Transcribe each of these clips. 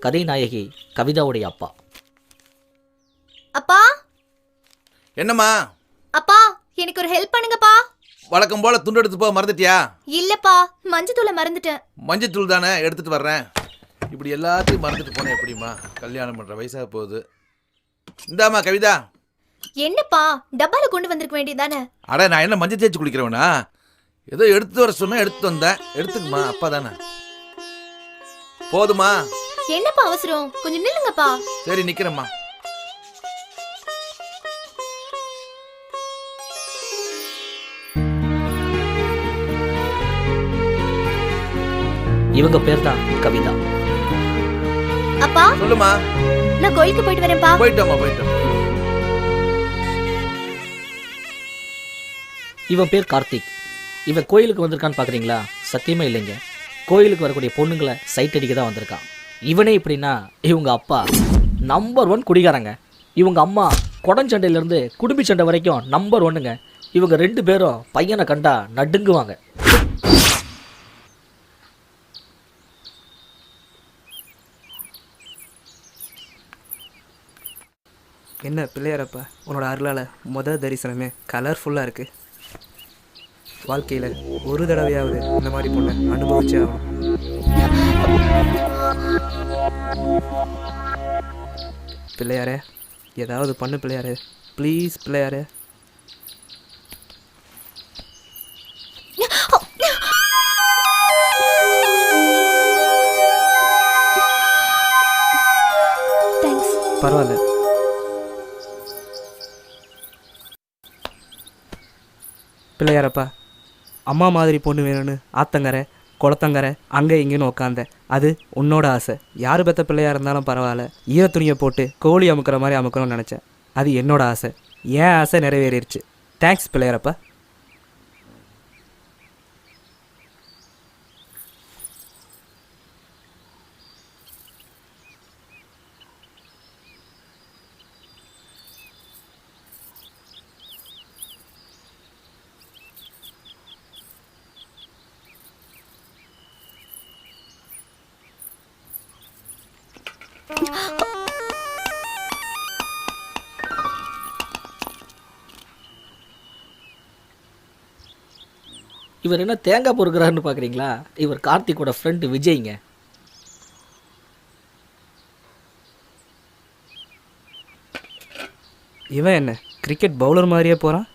கதை நாயகி கவிதாவுடைய அப்பா. அப்பா. என்னம்மா? அப்பா, எனக்கு ஒரு ஹெல்ப் பண்ணுங்கப்பா. வழக்கம் போல துண்டு எடுத்து போக மறந்துட்டியா? இல்லப்பா, மஞ்சத்தூளை மறந்துட்டேன். மஞ்சத்தூள் தானே, எடுத்துட்டு வர்றேன். இப்படி எல்லாத்தையும் மறந்துட்டு போனேன் எப்படிமா? கல்யாணம் பண்ற வயசாக போகுது. இந்தாமா கவிதா. என்னப்பா, டப்பால கொண்டு வந்திருக்க வேண்டியதானே? அட, நான் என்ன மஞ்சள் தேய்ச்சி குடிக்கிறவனா? ஏதோ எடுத்து வர சொன்னா எடுத்து வந்தேன். எடுத்துக்குமா, அப்பா தானே. போதுமா? என்னப்பா அவசரம், கொஞ்சம் நில்லுங்கப்பா. சரி, நிக்கிறேம்மா. இவங்க பேர் தான் கவிதா. அப்பா, சொல்லுமா. நான் கோயிலுக்கு போயிட்டு வரேன்ப்பா. போயிட்டோமா, போயிட்டோம். இவன் பேர் கார்த்திக். இவன் கோயிலுக்கு வந்திருக்கான்னு பார்க்குறீங்களா? சத்தியமே இல்லைங்க. கோயிலுக்கு வரக்கூடிய பொண்ணுங்களை சைட் அடிக்க தான் வந்திருக்கான். இவனே இப்படின்னா இவங்க அப்பா நம்பர் 1 குடிகாரங்க. இவங்க அம்மா கொடஞ்சண்டையிலேருந்து குடும்பி சண்டை வரைக்கும் நம்பர் 1ங்க. இவங்க 2 பேரும் பையனை கண்டா நடுங்குவாங்க. என்ன பிள்ளையாரப்பா, உன்னோட அருளால் முதல் தரிசனமே கலர்ஃபுல்லாக இருக்குது. வாழ்க்கையில் ஒரு தடவையாவது இந்த மாதிரி பொண்ணை அனுபவிச்சே ஆகணும். பிள்ளையாரே, ஏதாவது பண்ணு பிள்ளையாரே, ப்ளீஸ் பிள்ளையாரே. பரவாயில்ல. பிள்ளையாரப்பா, அம்மா மாதிரி பொண்ணு வேணும்னு ஆத்தங்கரை குளத்தங்கரை அங்கே இங்கேன்னு உக்காந்த அது உன்னோட ஆசை. யார் பெற்ற பிள்ளையாக இருந்தாலும் பரவாயில்ல, ஈரத்துணியை போட்டு கோழி அமுக்கிற மாதிரி அமுக்கணும்னு நினச்சேன். அது என்னோட ஆசை. என் ஆசை நிறைவேறிடுச்சு. தேங்க்ஸ் பிள்ளையாரப்பா. இவர் என்ன தேங்காய் பொறுக்கிறாருன்னு பார்க்குறீங்களா? இவர் கார்த்திக்கோட ஃப்ரெண்டு விஜய்ங்க. இவன் என்ன கிரிக்கெட் பவுலர் மாதிரியே போகிறான்?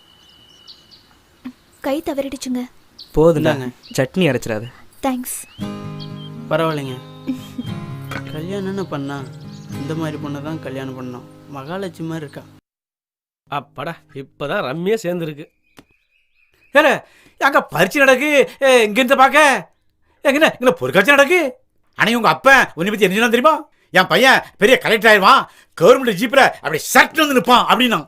கை தவறிடுச்சுங்க. போதுங்க, சட்னி அரைச்சிடாது. தேங்க்ஸ். பரவாயில்லைங்க. கல்யாணம்னு பண்ணா இந்த மாதிரி பொண்ணை தான் கல்யாணம் பண்ணோம். மகாலட்சுமி மாதிரி இருக்கா. அப்பாடா, இப்போதான் ரம்மியாக சேர்ந்துருக்கு. ஏல அங்கே பரிச்சு நடக்கு. இங்கேருந்து பார்க்க எங்கண்ணே இங்கே பொருட்காட்சி நடக்கு. ஆனால் உங்கள் அப்பா உன்னை பற்றி என்ன தெரியுமா? என் பையன் பெரிய கலெக்டர் ஆயிடுவான், கவர்மெண்ட் ஜீப்பில் அப்படி சட்டு வந்து நிற்பான் அப்படின்னா.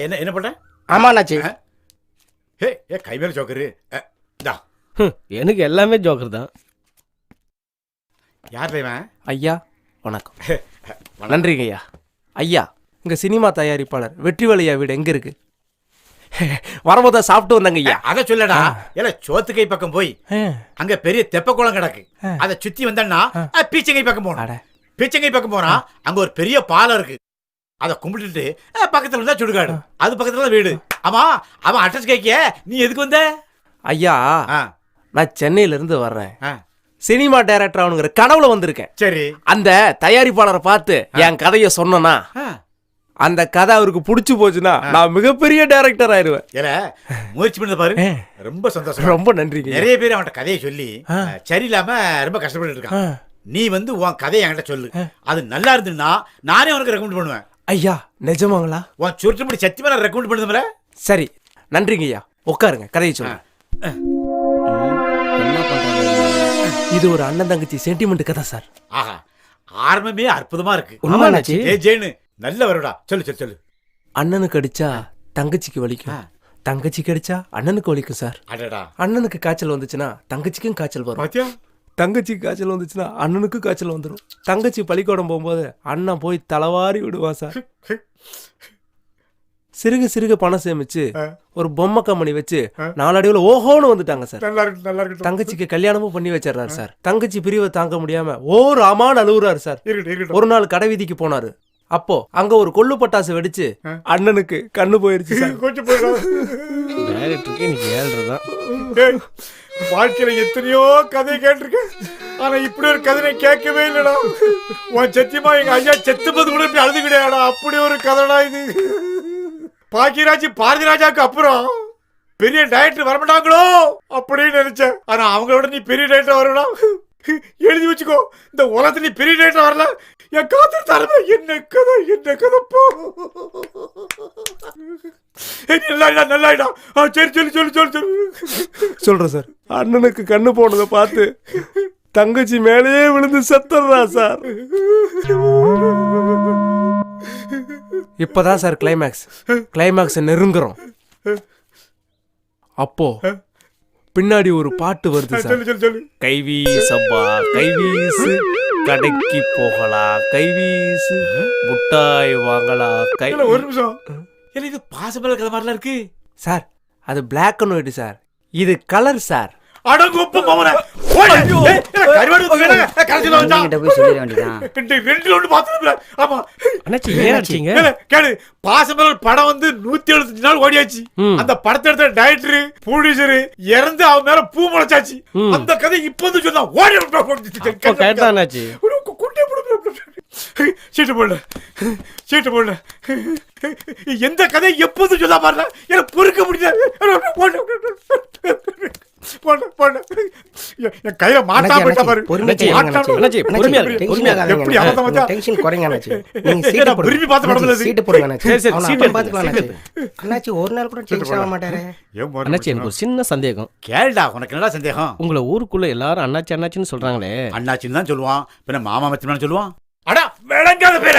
என்ன என்ன பண்ணுறேன்? ஆமாண்ணாச்சி. ஏ கை மேலே ஜோக்கரு. எனக்கு எல்லாமே ஜோக்கர் தான். யார் தெரியுமா? ஐயா வணக்கம். நன்றிங்க ஐயா. ஐயா, இங்கே சினிமா தயாரிப்பாளர் வெற்றிவேலையா வீடு எங்கே இருக்கு? வரும்போது சாப்பிட்டு வந்தாங்க ஐயா. அதை சொல்லடா. ஏல சோத்துக்கை பக்கம் போய் அங்க பெரிய தெப்ப குளம் கிடக்கு. அதை சுத்தி வந்தா பீச்சங்கை பக்கம் போன. பீச்சங்கை பக்கம் போனா அங்க ஒரு பெரிய பாலம் இருக்கு. அதை கும்பிட்டுட்டு பக்கத்துல இருந்தா சுடுகாடு, அது பக்கத்துல வீடு. ஆமா, அவன் அட்ரஸ் கேட்க நீ எதுக்கு வந்த? ஐயா, நான் சென்னையில இருந்து வர்றேன். சினிமா டைரக்டர் அவனுங்கிற கனவுல வந்திருக்கேன். சரி. அந்த தயாரிப்பாளரை பார்த்து என் கதையை சொன்னா அந்த கதை அவருக்கு பிடிச்சு போச்சுன்னா நான் மிகப்பெரிய டைரக்டர் ஆயிடுவேன். முயற்சி பண்ணது பாரு, ரொம்ப சந்தோஷம். ரொம்ப நன்றிங்க. நிறைய பேர் அவன்கிட்ட கதையை சொல்லி சரியில்லாம ரொம்ப கஷ்டப்பட்டு இருக்கான். நீ வந்து உன் கதையை என்கிட்ட சொல்லு. அது நல்லா இருந்துன்னா நானே உனக்கு ரெக்கமெண்ட் பண்ணுவேன். ஐயா நிஜமாங்களா? உன் சுருட்டுப்படி சத்தியமா நான் ரெக்கமெண்ட் பண்ணுதுல. சரி, நன்றிங்க ஐயா. உட்காருங்க, கதையை சொல்லுங்க. இது ஒரு அண்ணன் தங்கச்சி சென்டிமெண்ட் கதை சார். ஆஹா, ஆரம்பமே அற்புதமா இருக்கு. உண்மையாச்சு? ஜெயினு நல்ல வருடா. சொல்லு சொல்லு சொல்லு. அண்ணனுக்கு அடிச்சா தங்கச்சிக்கு வலிக்கும், தங்கச்சிக்கு அடிச்சா அண்ணனுக்கு வலிக்கும் சார். அடடா. அண்ணனுக்கு காய்ச்சல் வந்துச்சுன்னா தங்கச்சிக்கும் காய்ச்சல் வரும். பாத்தியா? தங்கச்சிக்கு காய்ச்சல் வந்துச்சுன்னா அண்ணனுக்கும் காய்ச்சல் வந்துடும். தங்கச்சி பள்ளிக்கூடம் போகும்போது அண்ணன் போய் தலைவாரி விடுவான் சார். சிறுக சிறுக பணம் சேமிச்சு ஒரு பொம்மை கம்பெனி வச்சு நாளடைவுல ஓஹோன்னு வந்துட்டாங்க சார். நல்லா இருக்கு, நல்லா இருக்கு. தங்கச்சிக்கு கல்யாணமும் பண்ணி வச்சிடறாரு சார். தங்கச்சி பிரிவை தாங்க முடியாம ஒரு அமான் அழுகுறாரு சார். இருக்கட்டும், இருக்கட்டும். ஒரு நாள் கடை வீதிக்கு போனாரு. அப்போ அங்க ஒரு கொள்ளு பட்டாசு வெடிச்சு அண்ணனுக்கு கண்ணு போயிருச்சு சார். கொஞ்சம் போயிடும். டைரக்டருக்கு இன்னைக்கு 7:30 தான். டேய், வாழ்க்கையில எத்தனையோ கதை கேட்டிருக்கேன். ஆனா இப்படி ஒரு கதை நான் கேட்கவே இல்லடா. உன் சத்தியமா எங்க ஐயா செத்துப்பது கூட இப்படி அழுது கிடையாடா. அப்படி ஒரு கதைடா இது. பாக்கியராஜ் பாரதிராஜாவுக்கு அப்புறம் பெரிய டைரக்டர் வரமாட்டாங்களோ அப்படின்னு நினைச்சேன். ஆனா அவங்களோட நீ பெரிய டைரக்டர் வரலாம். எழுதி வச்சுக்கோ, இந்த உலகத்துல நீ பெரிய டைரக்டர் வரல. என் காத்து தரமா என்ன கதைப்போ. நல்லாயிடா. சரி சொல்லு சொல்லு சொல்லு சொல்லு சொல்றேன் சார். அண்ணனுக்கு கண்ணு போனதை பார்த்து தங்கச்சி மேலேயே விழுந்து செத்துறா சார். இப்பதான் சார் கிளைமேக்ஸ் நெருங்குறோம். அப்போ பின்னாடி ஒரு பாட்டு வருது சார். சொல்லு சொல்லு சொல்லு. கைவீசப்பா கைவீசு, கடைக்கு போகலாம் கைவீசு, முட்டாய் வாங்கலாம் கை. ஒரு நிமிஷம், என்ன இது பாசமல கதை மாதிரிலாம் இருக்கு சார்? அது பிளாக் அண்ட் ஒயிட் சார், இது கலர் சார். அடங்கொப்ப மவனே. கருவாடு கடைசில வந்தா போய் சொல்லிட வேண்டியதான். ரெண்டு ஒன்று பார்த்துருப்ப. ஆமா அண்ணாச்சி ஏன் அடிச்சீங்க? கேளு, பாசமலர் படம் வந்து 175 நாள் ஓடியாச்சு. அந்த படத்தை எடுத்த டைரக்டர் ப்ரொடியூசர் இறந்து அவன் மேல பூ முளைச்சாச்சு. அந்த கதை இப்ப வந்து சொன்னா ஓடி கேட்டா அண்ணாச்சி. குண்டே சீட்டு போடல. எந்த கதை எப்போது சொல்ல பாருல, எனக்கு பொறுக்க முடியாது. என் கையில மாட்டா போயிட்டா பாரு. விரும்பி பார்த்த படத்துல அண்ணாச்சி ஒரு நாள் கூட டென்ஷன் ஆக மாட்டாரு. அண்ணாச்சி எனக்கு ஒரு சின்ன சந்தேகம். கேளுடா, உனக்கு என்னடா சந்தேகம்? உங்களை ஊருக்குள்ள எல்லாரும் அண்ணாச்சி அண்ணாச்சின்னு சொல்றாங்களே. அண்ணாச்சின்னு தான் சொல்லுவான், பின்ன மாமா மச்சான்னு சொல்லுவான். அடா விளங்காத பேர,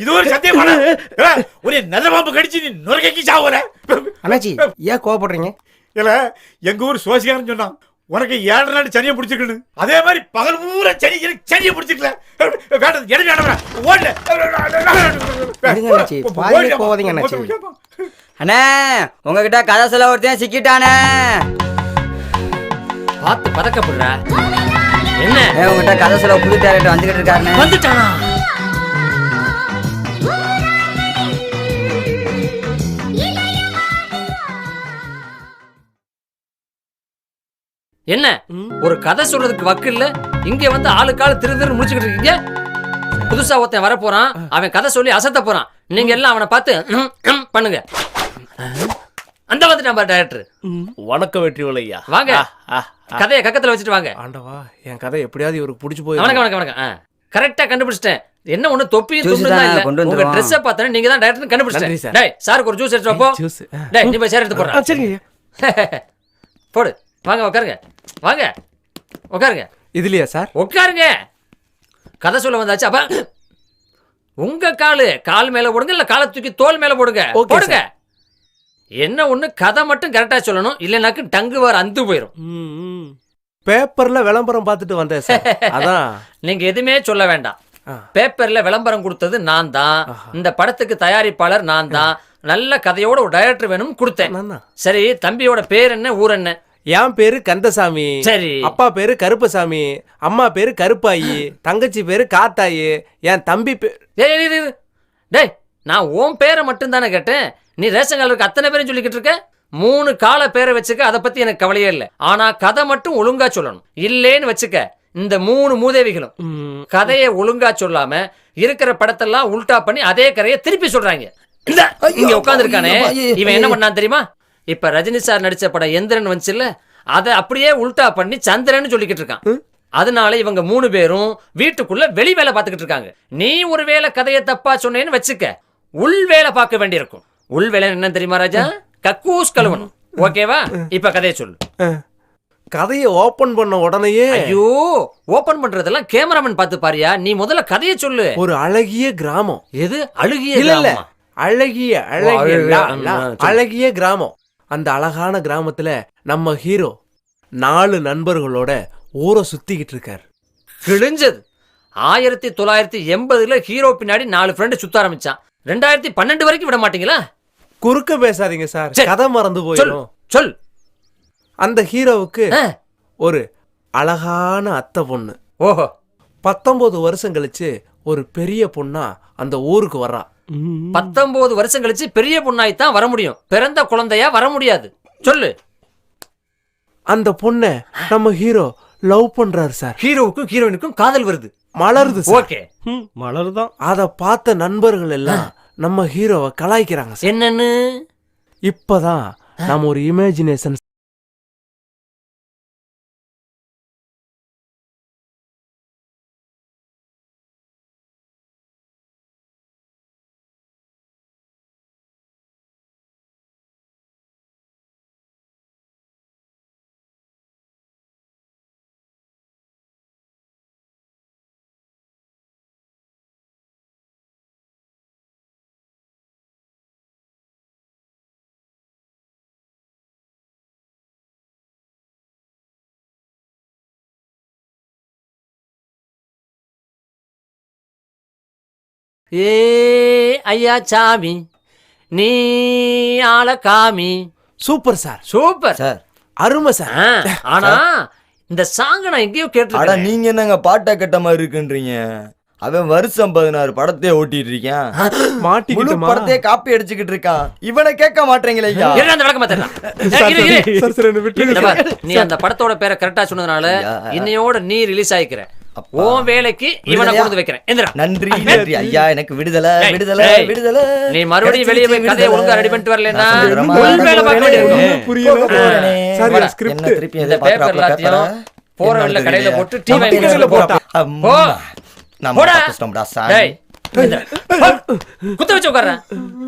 இது ஒரு சந்தேகமான ஒரு நல்ல பாம்பு கடிச்சு நீ நுரைக்கி சாவுற. அண்ணாச்சி ஏன் கோவப்படுறீங்க? இல்ல, எங்க ஊர் சோசியாரன்னு சொன்னான், உனக்கு 7 நாள் சனியை பிடிச்சிருக்குன்னு. அதே மாதிரி பகல் பூரா சனியை பிடிச்சிக்கல. அண்ணே, உங்ககிட்ட கதை சொல்ல ஒருத்தன் சிக்கிட்டானே. பார்த்து பதக்கப்படுற. என்ன உங்ககிட்ட கதை சொல்ல புது டேரக்டர் வந்துகிட்டு இருக்காருன்னு. வந்துட்டானா? என்ன ஒரு கதை சொல்றதுக்கு வக்கு இல்ல, இங்க வந்து ஆளுக்கால திரு முடிச்சுக்கிட்டு இருக்கீங்க. புதுசா ஒருத்தன் வர போறான், அவன் கதை சொல்லி அசத்த போறான். நீங்க எல்லாம் அவனை பார்த்து பண்ணுங்க. அந்த வந்துட்டான் பாரு டைரக்டர். வணக்கம் வெற்றிவேலையா. வாங்க, கதையை கக்கத்துல வச்சுட்டு வாங்க. ஆண்டவா, என் கதை எப்படியாவது இவருக்கு பிடிச்சு போய். வணக்கம் வணக்கம் வணக்கம். கரெக்டா கண்டுபிடிச்சிட்டேன். என்ன ஒண்ணு தொப்பியும் துண்டுதான் இல்ல. உங்க ட்ரெஸ்ஸ பார்த்தா நீங்க தான் டைரக்டர் கண்டுபிடிச்சிட்டேன். டேய் சாருக்கு ஒரு ஜூஸ் எடுத்து போ. டேய் நீ போய் சேர் எடுத்து போறா. சரிங்க. போடு. வாங்க உட்காருங்க. வாங்க உட்காருங்க. இதுலயா சார்? உட்காருங்க. கதை சொல்ல வந்தாச்சு. அப்ப உங்க கால் மேல போடுங்க, இல்ல காலை தூக்கி தோல் மேல போடுங்க. போடுங்க. என்ன ஒண்ணு, கதை மட்டும் கரெக்டா சொல்லணும், இல்லைனாக்கு டங்கு வார் அந்து போயிரும். பேப்பர்ல விளம்பரம் பார்த்துட்டு வந்தேன் சார். அதான். நீங்க எதுவுமே சொல்ல வேண்டாம். பேப்பர்ல விளம்பரம் கொடுத்தது நான் தான். இந்த படத்துக்கு தயாரிப்பாளர் நான் தான். நல்ல கதையோட ஒரு டைரக்டர் வேணும்னு கொடுத்தேன். சரி, தம்பியோட பேர் என்ன, ஊர் என்ன? என் பேரு கந்தசாமி. சரி. அப்பா பேரு கருப்பசாமி, அம்மா பேரு கருப்பாயி, தங்கச்சி பேரு காத்தாயி, என் தம்பி பேரு. டேய், நான் உன் பேரை மட்டும் தானே கேட்டேன். நீ ரேஷன் கார்டுக்கு அத்தனை பேரும் சொல்லிக்கிட்டு இருக்க. 3 கால பேரை வச்சுக்க, அதை பத்தி எனக்கு கவலையே இல்லை. ஆனா கதை மட்டும் ஒழுங்கா சொல்லணும். இல்லேன்னு வச்சுக்க, இந்த 3 மூதேவிகளும் கதையை ஒழுங்கா சொல்லாம இருக்கிற படத்தெல்லாம் உல்டா பண்ணி அதே கதையை திருப்பி சொல்றாங்க. இங்க உட்கார்ந்து இருக்கானே, இவன் என்ன பண்ணான் தெரியுமா? இப்ப ரஜினி சார் நடிச்ச படம் எந்திரன் வந்துச்சுல்ல, அதை அப்படியே உல்டா பண்ணி சந்திரன் சொல்லிக்கிட்டு இருக்கான். அதனால இவங்க 3 பேரும் வீட்டுக்குள்ள வெளி வேலை பார்த்துக்கிட்டு இருக்காங்க. நீ ஒரு வேலை கதையை தப்பா சொன்னேன்னு வச்சுக்க, உள் வேலை பார்க்க வேண்டியிருக்கும். உள் வேலை என்ன தெரியுமா ராஜா? கக்கூஸ் கழுவணும். ஓகேவா? இப்ப கதையை சொல்லு. கதையை ஓபன் பண்ண உடனேயே, ஐயோ, ஓபன் பண்றதெல்லாம் கேமராமேன் பார்த்து பாரியா. நீ முதல்ல கதையை சொல்லு. ஒரு அழகிய கிராமம். எது அழகிய? இல்ல, அழகிய கிராமம். அந்த அழகான கிராமத்துல நம்ம ஹீரோ 4 நண்பர்களோட ஊரை சுத்திக்கிட்டு இருக்காரு. கிழிஞ்சது. 1980ல ஹீரோ பின்னாடி 4 ஃப்ரெண்டு சுத்த ஆரம்பிச்சான். 2012 வரைக்கும் விட மாட்டீங்களா? குறுக்க பேசாதீங்க சார், சரி. கதை மறந்து போயிடும். சொல். அந்த ஹீரோவுக்கு ஆ. ஒரு அழகான அத்தை பொண்ணு. ஓஹோ. 19 வருஷம் கழிச்சு ஒரு பெரிய பொண்ணா அந்த ஊருக்கு வர்றா. 19 வருஷம் கழிச்சு பெரிய பொண்ணாய்த்தான் வர முடியும், பிறந்த குழந்தையா வர முடியாது. சொல்லு. அந்த பொண்ணை நம்ம ஹீரோ லவ் பண்றாரு சார். ஹீரோவுக்கும் ஹீரோயினுக்கும் காதல் வருது. மலருது சார். ஓகே. மலர்தான். அத பார்த்த நண்பர்கள் எல்லாம் நம்ம ஹீரோவை கலாய்க்கிறாங்க சார். என்னன்னு? இப்பதான் நம்ம ஒரு இமேஜினேஷன். ஏ ஐயா சாமி, நீ ஆள காமி. Super sir, super. அருமை சார். ஆனா இந்த சாங் நான் எங்கேயோ அட கேட்டிருக்கேன். நீங்க என்னங்க பாட்டா கட்ட மாதிரி இருக்குன்றீங்க? அவன் வருஷம் 16 படத்தையே ஓட்டிட்டு இருக்கான், முழு மாட்டிக்கிட்டுமா? படத்தையே காப்பி அடிச்சுக்கிட்டு இருக்கான். இவனை கேட்க மாட்டேங்களே ஐயா. என்ன அந்த விளக்கம் மாத்தலாம்? சார், சார், என்னை விட்டுருங்க. நீ அந்த படத்தோட பேரை கரெக்டா சொன்னதுனால இன்னையோட நீ ரிலீஸ் ஆயிக்கிற. அப்பா. உன் வேலைக்கு இவனை விடுதலையா? கொண்டு வைக்கிறேன். எந்திரா. நன்றி நன்றி ஐயா, எனக்கு விடுதலை ஏய், விடுதலை ஏய். விடுதலை. நீ மறுபடியும் வெளியே போய் கதையை ஒழுங்கா ரெடி பண்ணிட்டு வரலன்னா நான் சொல்றேன், உன் வேலை பார்க்க வேண்டியிருக்கும். போக புரியல. போறேனே. சார், வாடா. script. என்ன திருப்பி இந்த எதை பேப்பர் பாக்குறாப்ல எல்லாத்தையும் பேப்பரா? போற என்ன வழியில நடக்குது கடையில இல்லையா? போட்டு டீ நம்ம வாங்கி கடையில போட்டா. அம்மா. போ. நம்ம போடா. தப்பிச்சிட்டோம்டா சாமி. டேய், எந்திரா. குத்த வச்சு உட்கார்றேன்.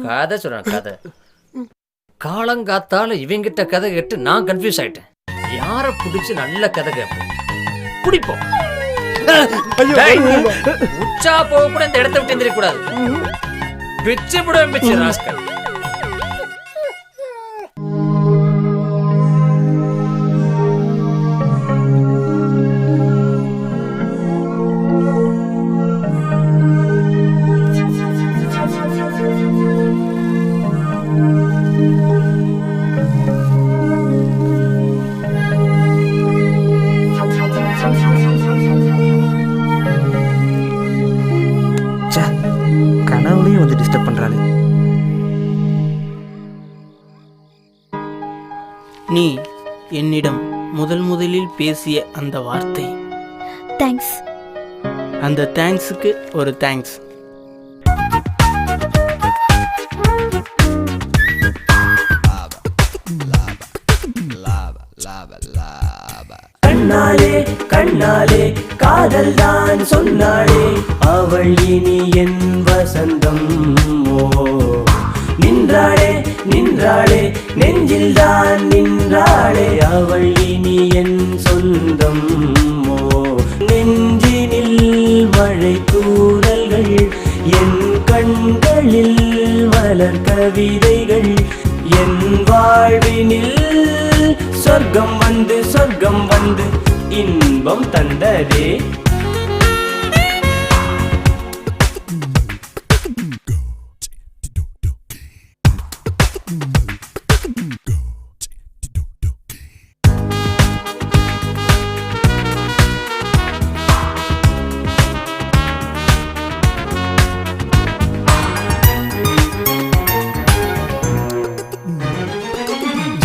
கதை சொல்றேன், கதை. காலங்காத்தால இவங்கிட்ட கதை கேட்டு நான் கன்ஃபியூஸ் ஆயிட்டேன். யார புடிச்சு நல்ல கதை கேட்போம், குடிப்போம். டேய், உச்சா போக கூட இந்த இடத்தை விட்டு எந்திரிக்க கூடாது. பிச்சு புடுவேன், பிச்சு ராஸ்கல். ச்சே, கனவுலையும் வந்து டிஸ்டர்ப் பண்றாரு. நீ என்னிடம் முதலில் பேசிய அந்த வார்த்தை, தேங்க்ஸ். அந்த தேங்க்ஸுக்கு ஒரு தேங்க்ஸ். கண்ணாலே கண்ணாலே காதல் தான் சொன்னாளே, அவள் இனி என் வசந்தம். ஓ நின்றாளே நின்றாளே நெஞ்சில் தான் நின்றாளே, அவள் இனி என் சொந்தம். ஓ நெஞ்சினில் மழை தூறல்கள், என் கண்களில் மலர் கவிதைகள், என் வாழ்வினில் சொர்க்கம் வந்து இன்பம் தந்ததே.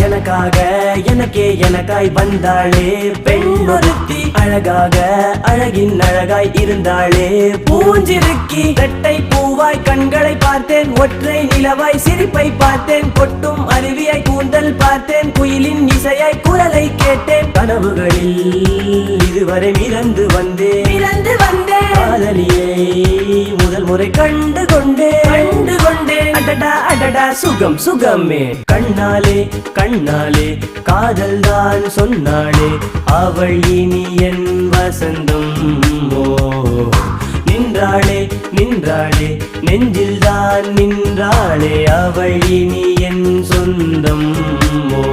எனக்காக எனக்கே எனக்காய் வந்தாளே பெண் ஒருத்தி, அழகாக அழகின் அழகாய் இருந்தாளே பூஞ்சிருக்கி. இரட்டை பூவாய் கண்களை பார்த்தேன், ஒற்றை நிலவாய் சிரிப்பை பார்த்தேன், கொட்டும் அருவியாய் கூந்தல் பார்த்தேன், குயிலின் இசையாய் குரலை கேட்டேன். கனவுகளில் இதுவரை மிதந்து வந்தேன் காதலியை முதல் முறை கண்டு கொண்டேன். அடடா அடடா சுகம் சுகமே. கண்ணாலே கண்ணாலே காதல் தான் சொன்னாளே, அவள் இனி என் வசந்தம். ஓ நின்றாளே நின்றாளே நெஞ்சில் தான் நின்றாளே, அவள் இனி என் சொந்தம். ஓ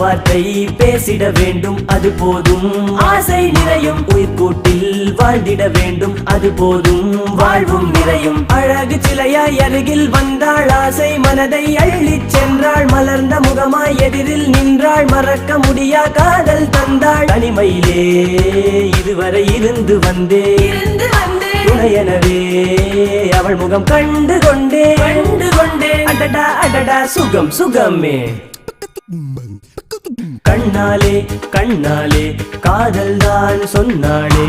வார்த்தை பேசிட வேண்டும் அது போதும் ஆசை நிறையும் உயிர்கூட்டில் வாழ்ந்திட வேண்டும் அது போதும் வாழ்வும் நிறையும் அழகு சிலையாய் அருகில் வந்தாள் ஆசை மனதை அள்ளிச் சென்றாள் மலர்ந்த முகமாய் எதிரில் நின்றாள் மறக்க முடியா காதல் தந்தாள் தனிமையிலே இதுவரை இருந்து வந்தே துணையெனவே அவள் முகம் கண்டு கொண்டே அடடா அடடா சுகம் சுகமே கண்ணாலே கண்ணாலே காதல் தான் சொன்னாளே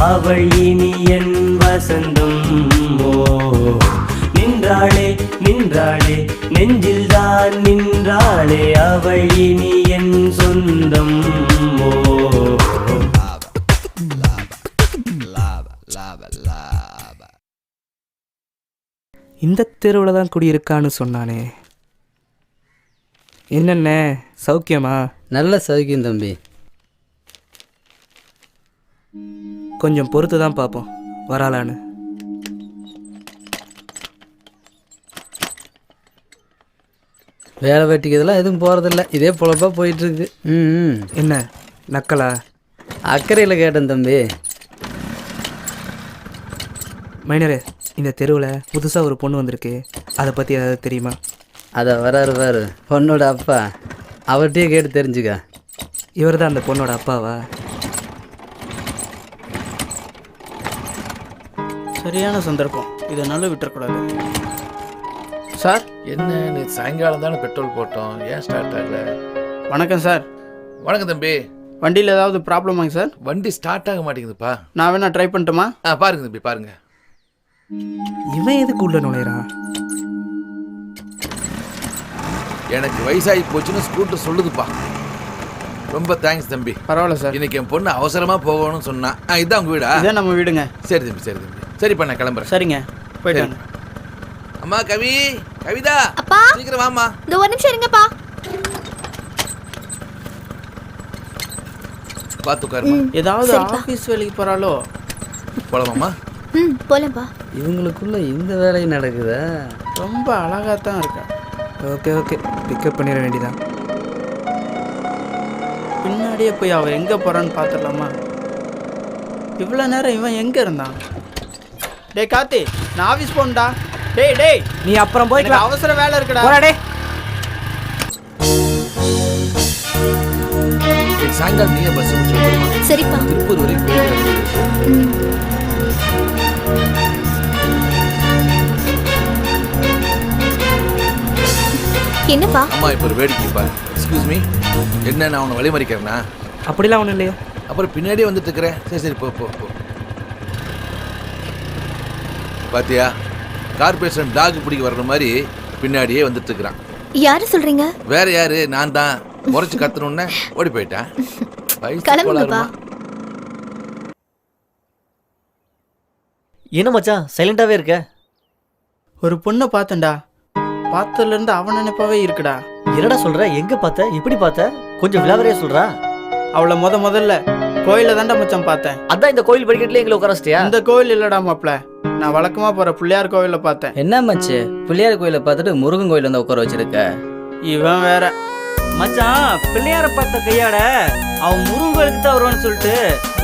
அவள் இனி என் வசந்தம் ஓ நின்றாளே நின்றாளே நெஞ்சில் தான் நின்றாளே அவள் இனி என் சொந்தம் ஓ இந்த தெருவில் தான் குடியிருக்கான்னு சொன்னானே. என்னென்ன சௌக்கியமா? நல்ல சௌக்கியம் தம்பி. கொஞ்சம் பொறுத்து தான் பார்ப்போம் வராளான்னு. வேலை வெட்டிக்கிறதுலாம் எதுவும் போகிறதில்ல, இதே பொழப்பாக போயிட்டுருக்கு. என்ன நக்கலா? அக்கறையில் கேட்டேன் தம்பி. மைனரே, இந்த தெருவில் புதுசாக ஒரு பொண்ணு வந்திருக்கு, அதை பற்றி ஏதாவது தெரியுமா? அதை வராரு பாரு பொண்ணோட அப்பா, அவர்கிட்டயே கேட்டு தெரிஞ்சுக்க. இவர் தான் அந்த பொண்ணோட அப்பாவா? சரியான சந்தர்ப்பம், இதனால விட்டுறக்கூடாது. சார் என்ன நீ சாயங்காலம் தானே பெட்ரோல் போட்டோம், ஏன் ஸ்டார்ட் ஆகல? வணக்கம் சார். வணக்கம் தம்பி. வண்டியில் ஏதாவது ப்ராப்ளமாங்க சார்? வண்டி ஸ்டார்ட் ஆக மாட்டேங்குதுப்பா. நான் வேணா ட்ரை பண்ணட்டுமா? பாருங்க தம்பி பாருங்க. இவன் எதுக்கு உள்ள நுழையிறான்? எனக்கு வயசாகி போச்சுன்னு ஸ்கூட்டர் சொல்லுதுப்பா. ரொம்ப தேங்க்ஸ் தம்பி. பரவாயில்ல சார். இன்னைக்கு என் பொண்ணு அவசரமா போகணும்னு சொன்னா. இதான் உங்க வீடா? இதான் நம்ம வீடுங்க. சரி தம்பி சரி தம்பி. சரிப்பா நான் கிளம்புறேன். சரிங்க போயிட்டு வாங்க. அம்மா கவி, கவிதா அப்பா சீக்கிரம் வாமா. இந்த ஒரு நிமிஷம் இருங்கப்பா. பார்த்து உட்காருமா. ஏதாவது ஆஃபீஸ் வேலைக்கு போகிறாளோ? போலாமாம்மா? போலப்பா. இவங்களுக்குள்ள இந்த வேலையும் நடக்குதா? ரொம்ப அழகாக தான் இருக்கா. ஓகே ஓகே, பிக்கப் பண்ணிட வேண்டியதான். பின்னாடியே போய் அவள் எங்கே போகிறான்னு பார்த்துடலாமா? இவ்வளோ நேரம் இவன் எங்கே இருந்தான்? டேய் கார்த்தி, நான் ஆஃபீஸ் போகணும்டா. டேய் டேய், நீ அப்புறம் போய்க்கலாம், அவசர வேலை இருக்குடா. போடா. சாயங்காலம் நீங்க பஸ் முடிச்சு சரிப்பா. திருப்பூர் வரைக்கும் போயிட்டு. என்னப்பா? அம்மா இப்போ ஒரு வேடிக்கை பாரு. எக்ஸ்கியூஸ் மீ, என்ன நான் உன்னை வழி மறிக்கிறேன்னா? அப்படிலாம் ஒன்றும் இல்லையா? அப்புறம் பின்னாடியே வந்துட்டு இருக்கிறேன். சரி சரி போ போ போ. பாத்தியா, கார்பரேஷன் டாக் பிடிக்க வர்ற மாதிரி பின்னாடியே வந்துட்டு இருக்கிறான். யாரு சொல்றீங்க? வேற யாரு, நான் தான். முறைச்சு கத்தணுன்னு ஓடி போயிட்டேன். கிளம்புங்கப்பா. என்ன மச்சான் சைலண்டாவே இருக்க? ஒரு பொண்ணை பார்த்தேன்டா, பார்த்ததுலேருந்து அவன் நினைப்பாவே இருக்குடா. என்னடா சொல்ற? எங்க பார்த்த? எப்படி பார்த்த? கொஞ்சம் விலாவரியா சொல்றா. அவளை முதல்ல கோயில தாண்டா மச்சான் பார்த்தேன். அதான் இந்த கோயில் படிக்கட்டுல எங்களை உட்காரச்சிட்டியா? இந்த கோயில் இல்லடா மாப்ள, நான் வழக்கமா போற பிள்ளையார் கோயில பார்த்தேன். என்ன மச்சு, பிள்ளையார் கோயிலை பார்த்துட்டு முருகன் கோயில வந்து உட்கார வச்சிருக்க? இவன் வேற மச்சான். பிள்ளையார பார்த்த கையாட அவன் முருகன் கோயிலுக்கு தான் வருவான்னு சொல்லிட்டு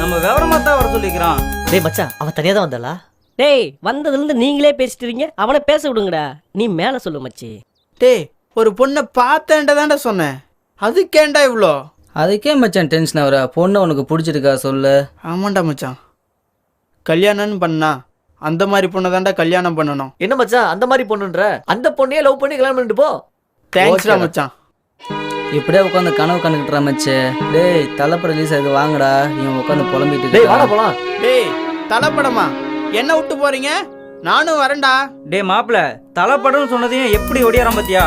நம்ம விவரமா தான் வர சொல்லிக்கிறான். டேய் மச்சான், அவன் தனியா தான் வந்தாளா? டேய், வந்ததுலேருந்து நீங்களே பேசிட்டு இருக்கீங்க, அவனை பேச விடுங்கடா. நீ மேலே சொல்லு மச்சி. டேய், ஒரு பொண்ணை பார்த்தேன்டா தாண்டா சொன்னேன், அதுக்கேண்டா இவ்வளோ? அதுக்கே மச்சான் டென்ஷன் ஆகுற? பொண்ணு உனக்கு பிடிச்சிருக்கா சொல்லு. ஆமாண்டா மச்சான், கல்யாணம்னு பண்ணா அந்த மாதிரி பொண்ணை தாண்டா கல்யாணம் பண்ணணும். என்ன மச்சான் அந்த மாதிரி பொண்ணுன்ற? அந்த பொண்ணையே லவ் பண்ணி கல்யாணம் பண்ணிட்டு போ. தேங்க்ஸ்டா மச்சான். இப்படியே உட்காந்து கனவு கண்டுக்கிட்டுறா மச்சு. டேய் தலைப்பட ரிலீஸ் ஆகுது வாங்கடா. இவன் உட்காந்து புலம்பிட்டு டேய் வாடா போலாம். டேய் தலைப்படமா என்ன விட்டு போறீங்க? நானும் வரேன்டா. டேய் மாப்பிள்ள, தலைப்படம்னு சொன்னதையும் எப்படி ஒடியாராம் பாத்தியா?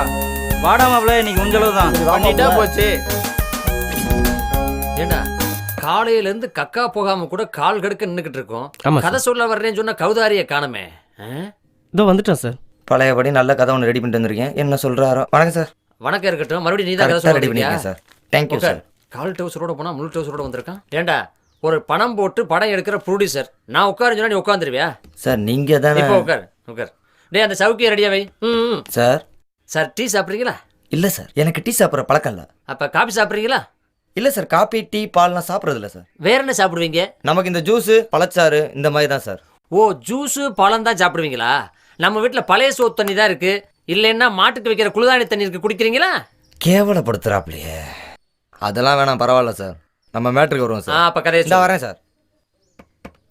வாடா மாப்பிள்ள, இன்னைக்கு உஞ்சளவு தான் பண்ணிட்டா போச்சு. ஏண்டா காலையில இருந்து கக்கா போகாம கூட கால் கடுக்க நின்னுக்கிட்டு இருக்கோம். ஆமா கதை சொல்ல வர்றேன்னு சொன்ன கௌதாரிய காணமே. இதோ வந்துட்டேன் சார். பழையபடி நல்ல கதை ஒன்று ரெடி பண்ணிட்டு வந்திருக்கேன். என்ன சொல்றாரோ? வணக்கம் சார். வணக்கம் இருக்கட்டும். மறுபடியும் நீ தான் கதை ரெடி சொல்ல பண்ணிருக்கேன் சார். Thank you sir. கால் டவுசரோட போனா முழு டவுசரோட வந்திருக்கான். ஏண்டா ஒரு பணம் போட்டு படம் எடுக்கிற ப்ரொடியூசர் நான் உட்காருன்னு சொன்னா நீ உட்காந்துருவியா? சார் நீங்க தானே? இப்போ உட்கார் உட்கார். டேய் அந்த சவுக்கிய ரெடியா வை. சார். சார் டீ சாப்பிட்றீங்களா? இல்லை சார், எனக்கு டீ சாப்பிட்ற பழக்கம் இல்லை. அப்ப காபி சாப்பிடுறீங்களா? இல்லை சார், காபி டீ பால்லாம் சாப்பிட்றது இல்லை சார். வேற என்ன சாப்பிடுவீங்க? நமக்கு இந்த ஜூஸு பழச்சாறு இந்த மாதிரி தான் சார். ஓ, ஜூஸு பழம் தான் சாப்பிடுவீங்களா? நம்ம வீட்டில் பழைய சோத்து தண்ணி தான் இருக்கு. இல்லைன்னா மாட்டுக்கு வைக்கிற குளிர்தானி தண்ணி இருக்கு, குடிக்கிறீங்களா? கேவலப்படுத்துறாப்லையே. அதெல்லாம் வேணாம், பரவாயில்ல சார். நம்ம மேட்ருக்கு வருவோம் சார். அப்ப கதையை இந்த வரேன் சார்.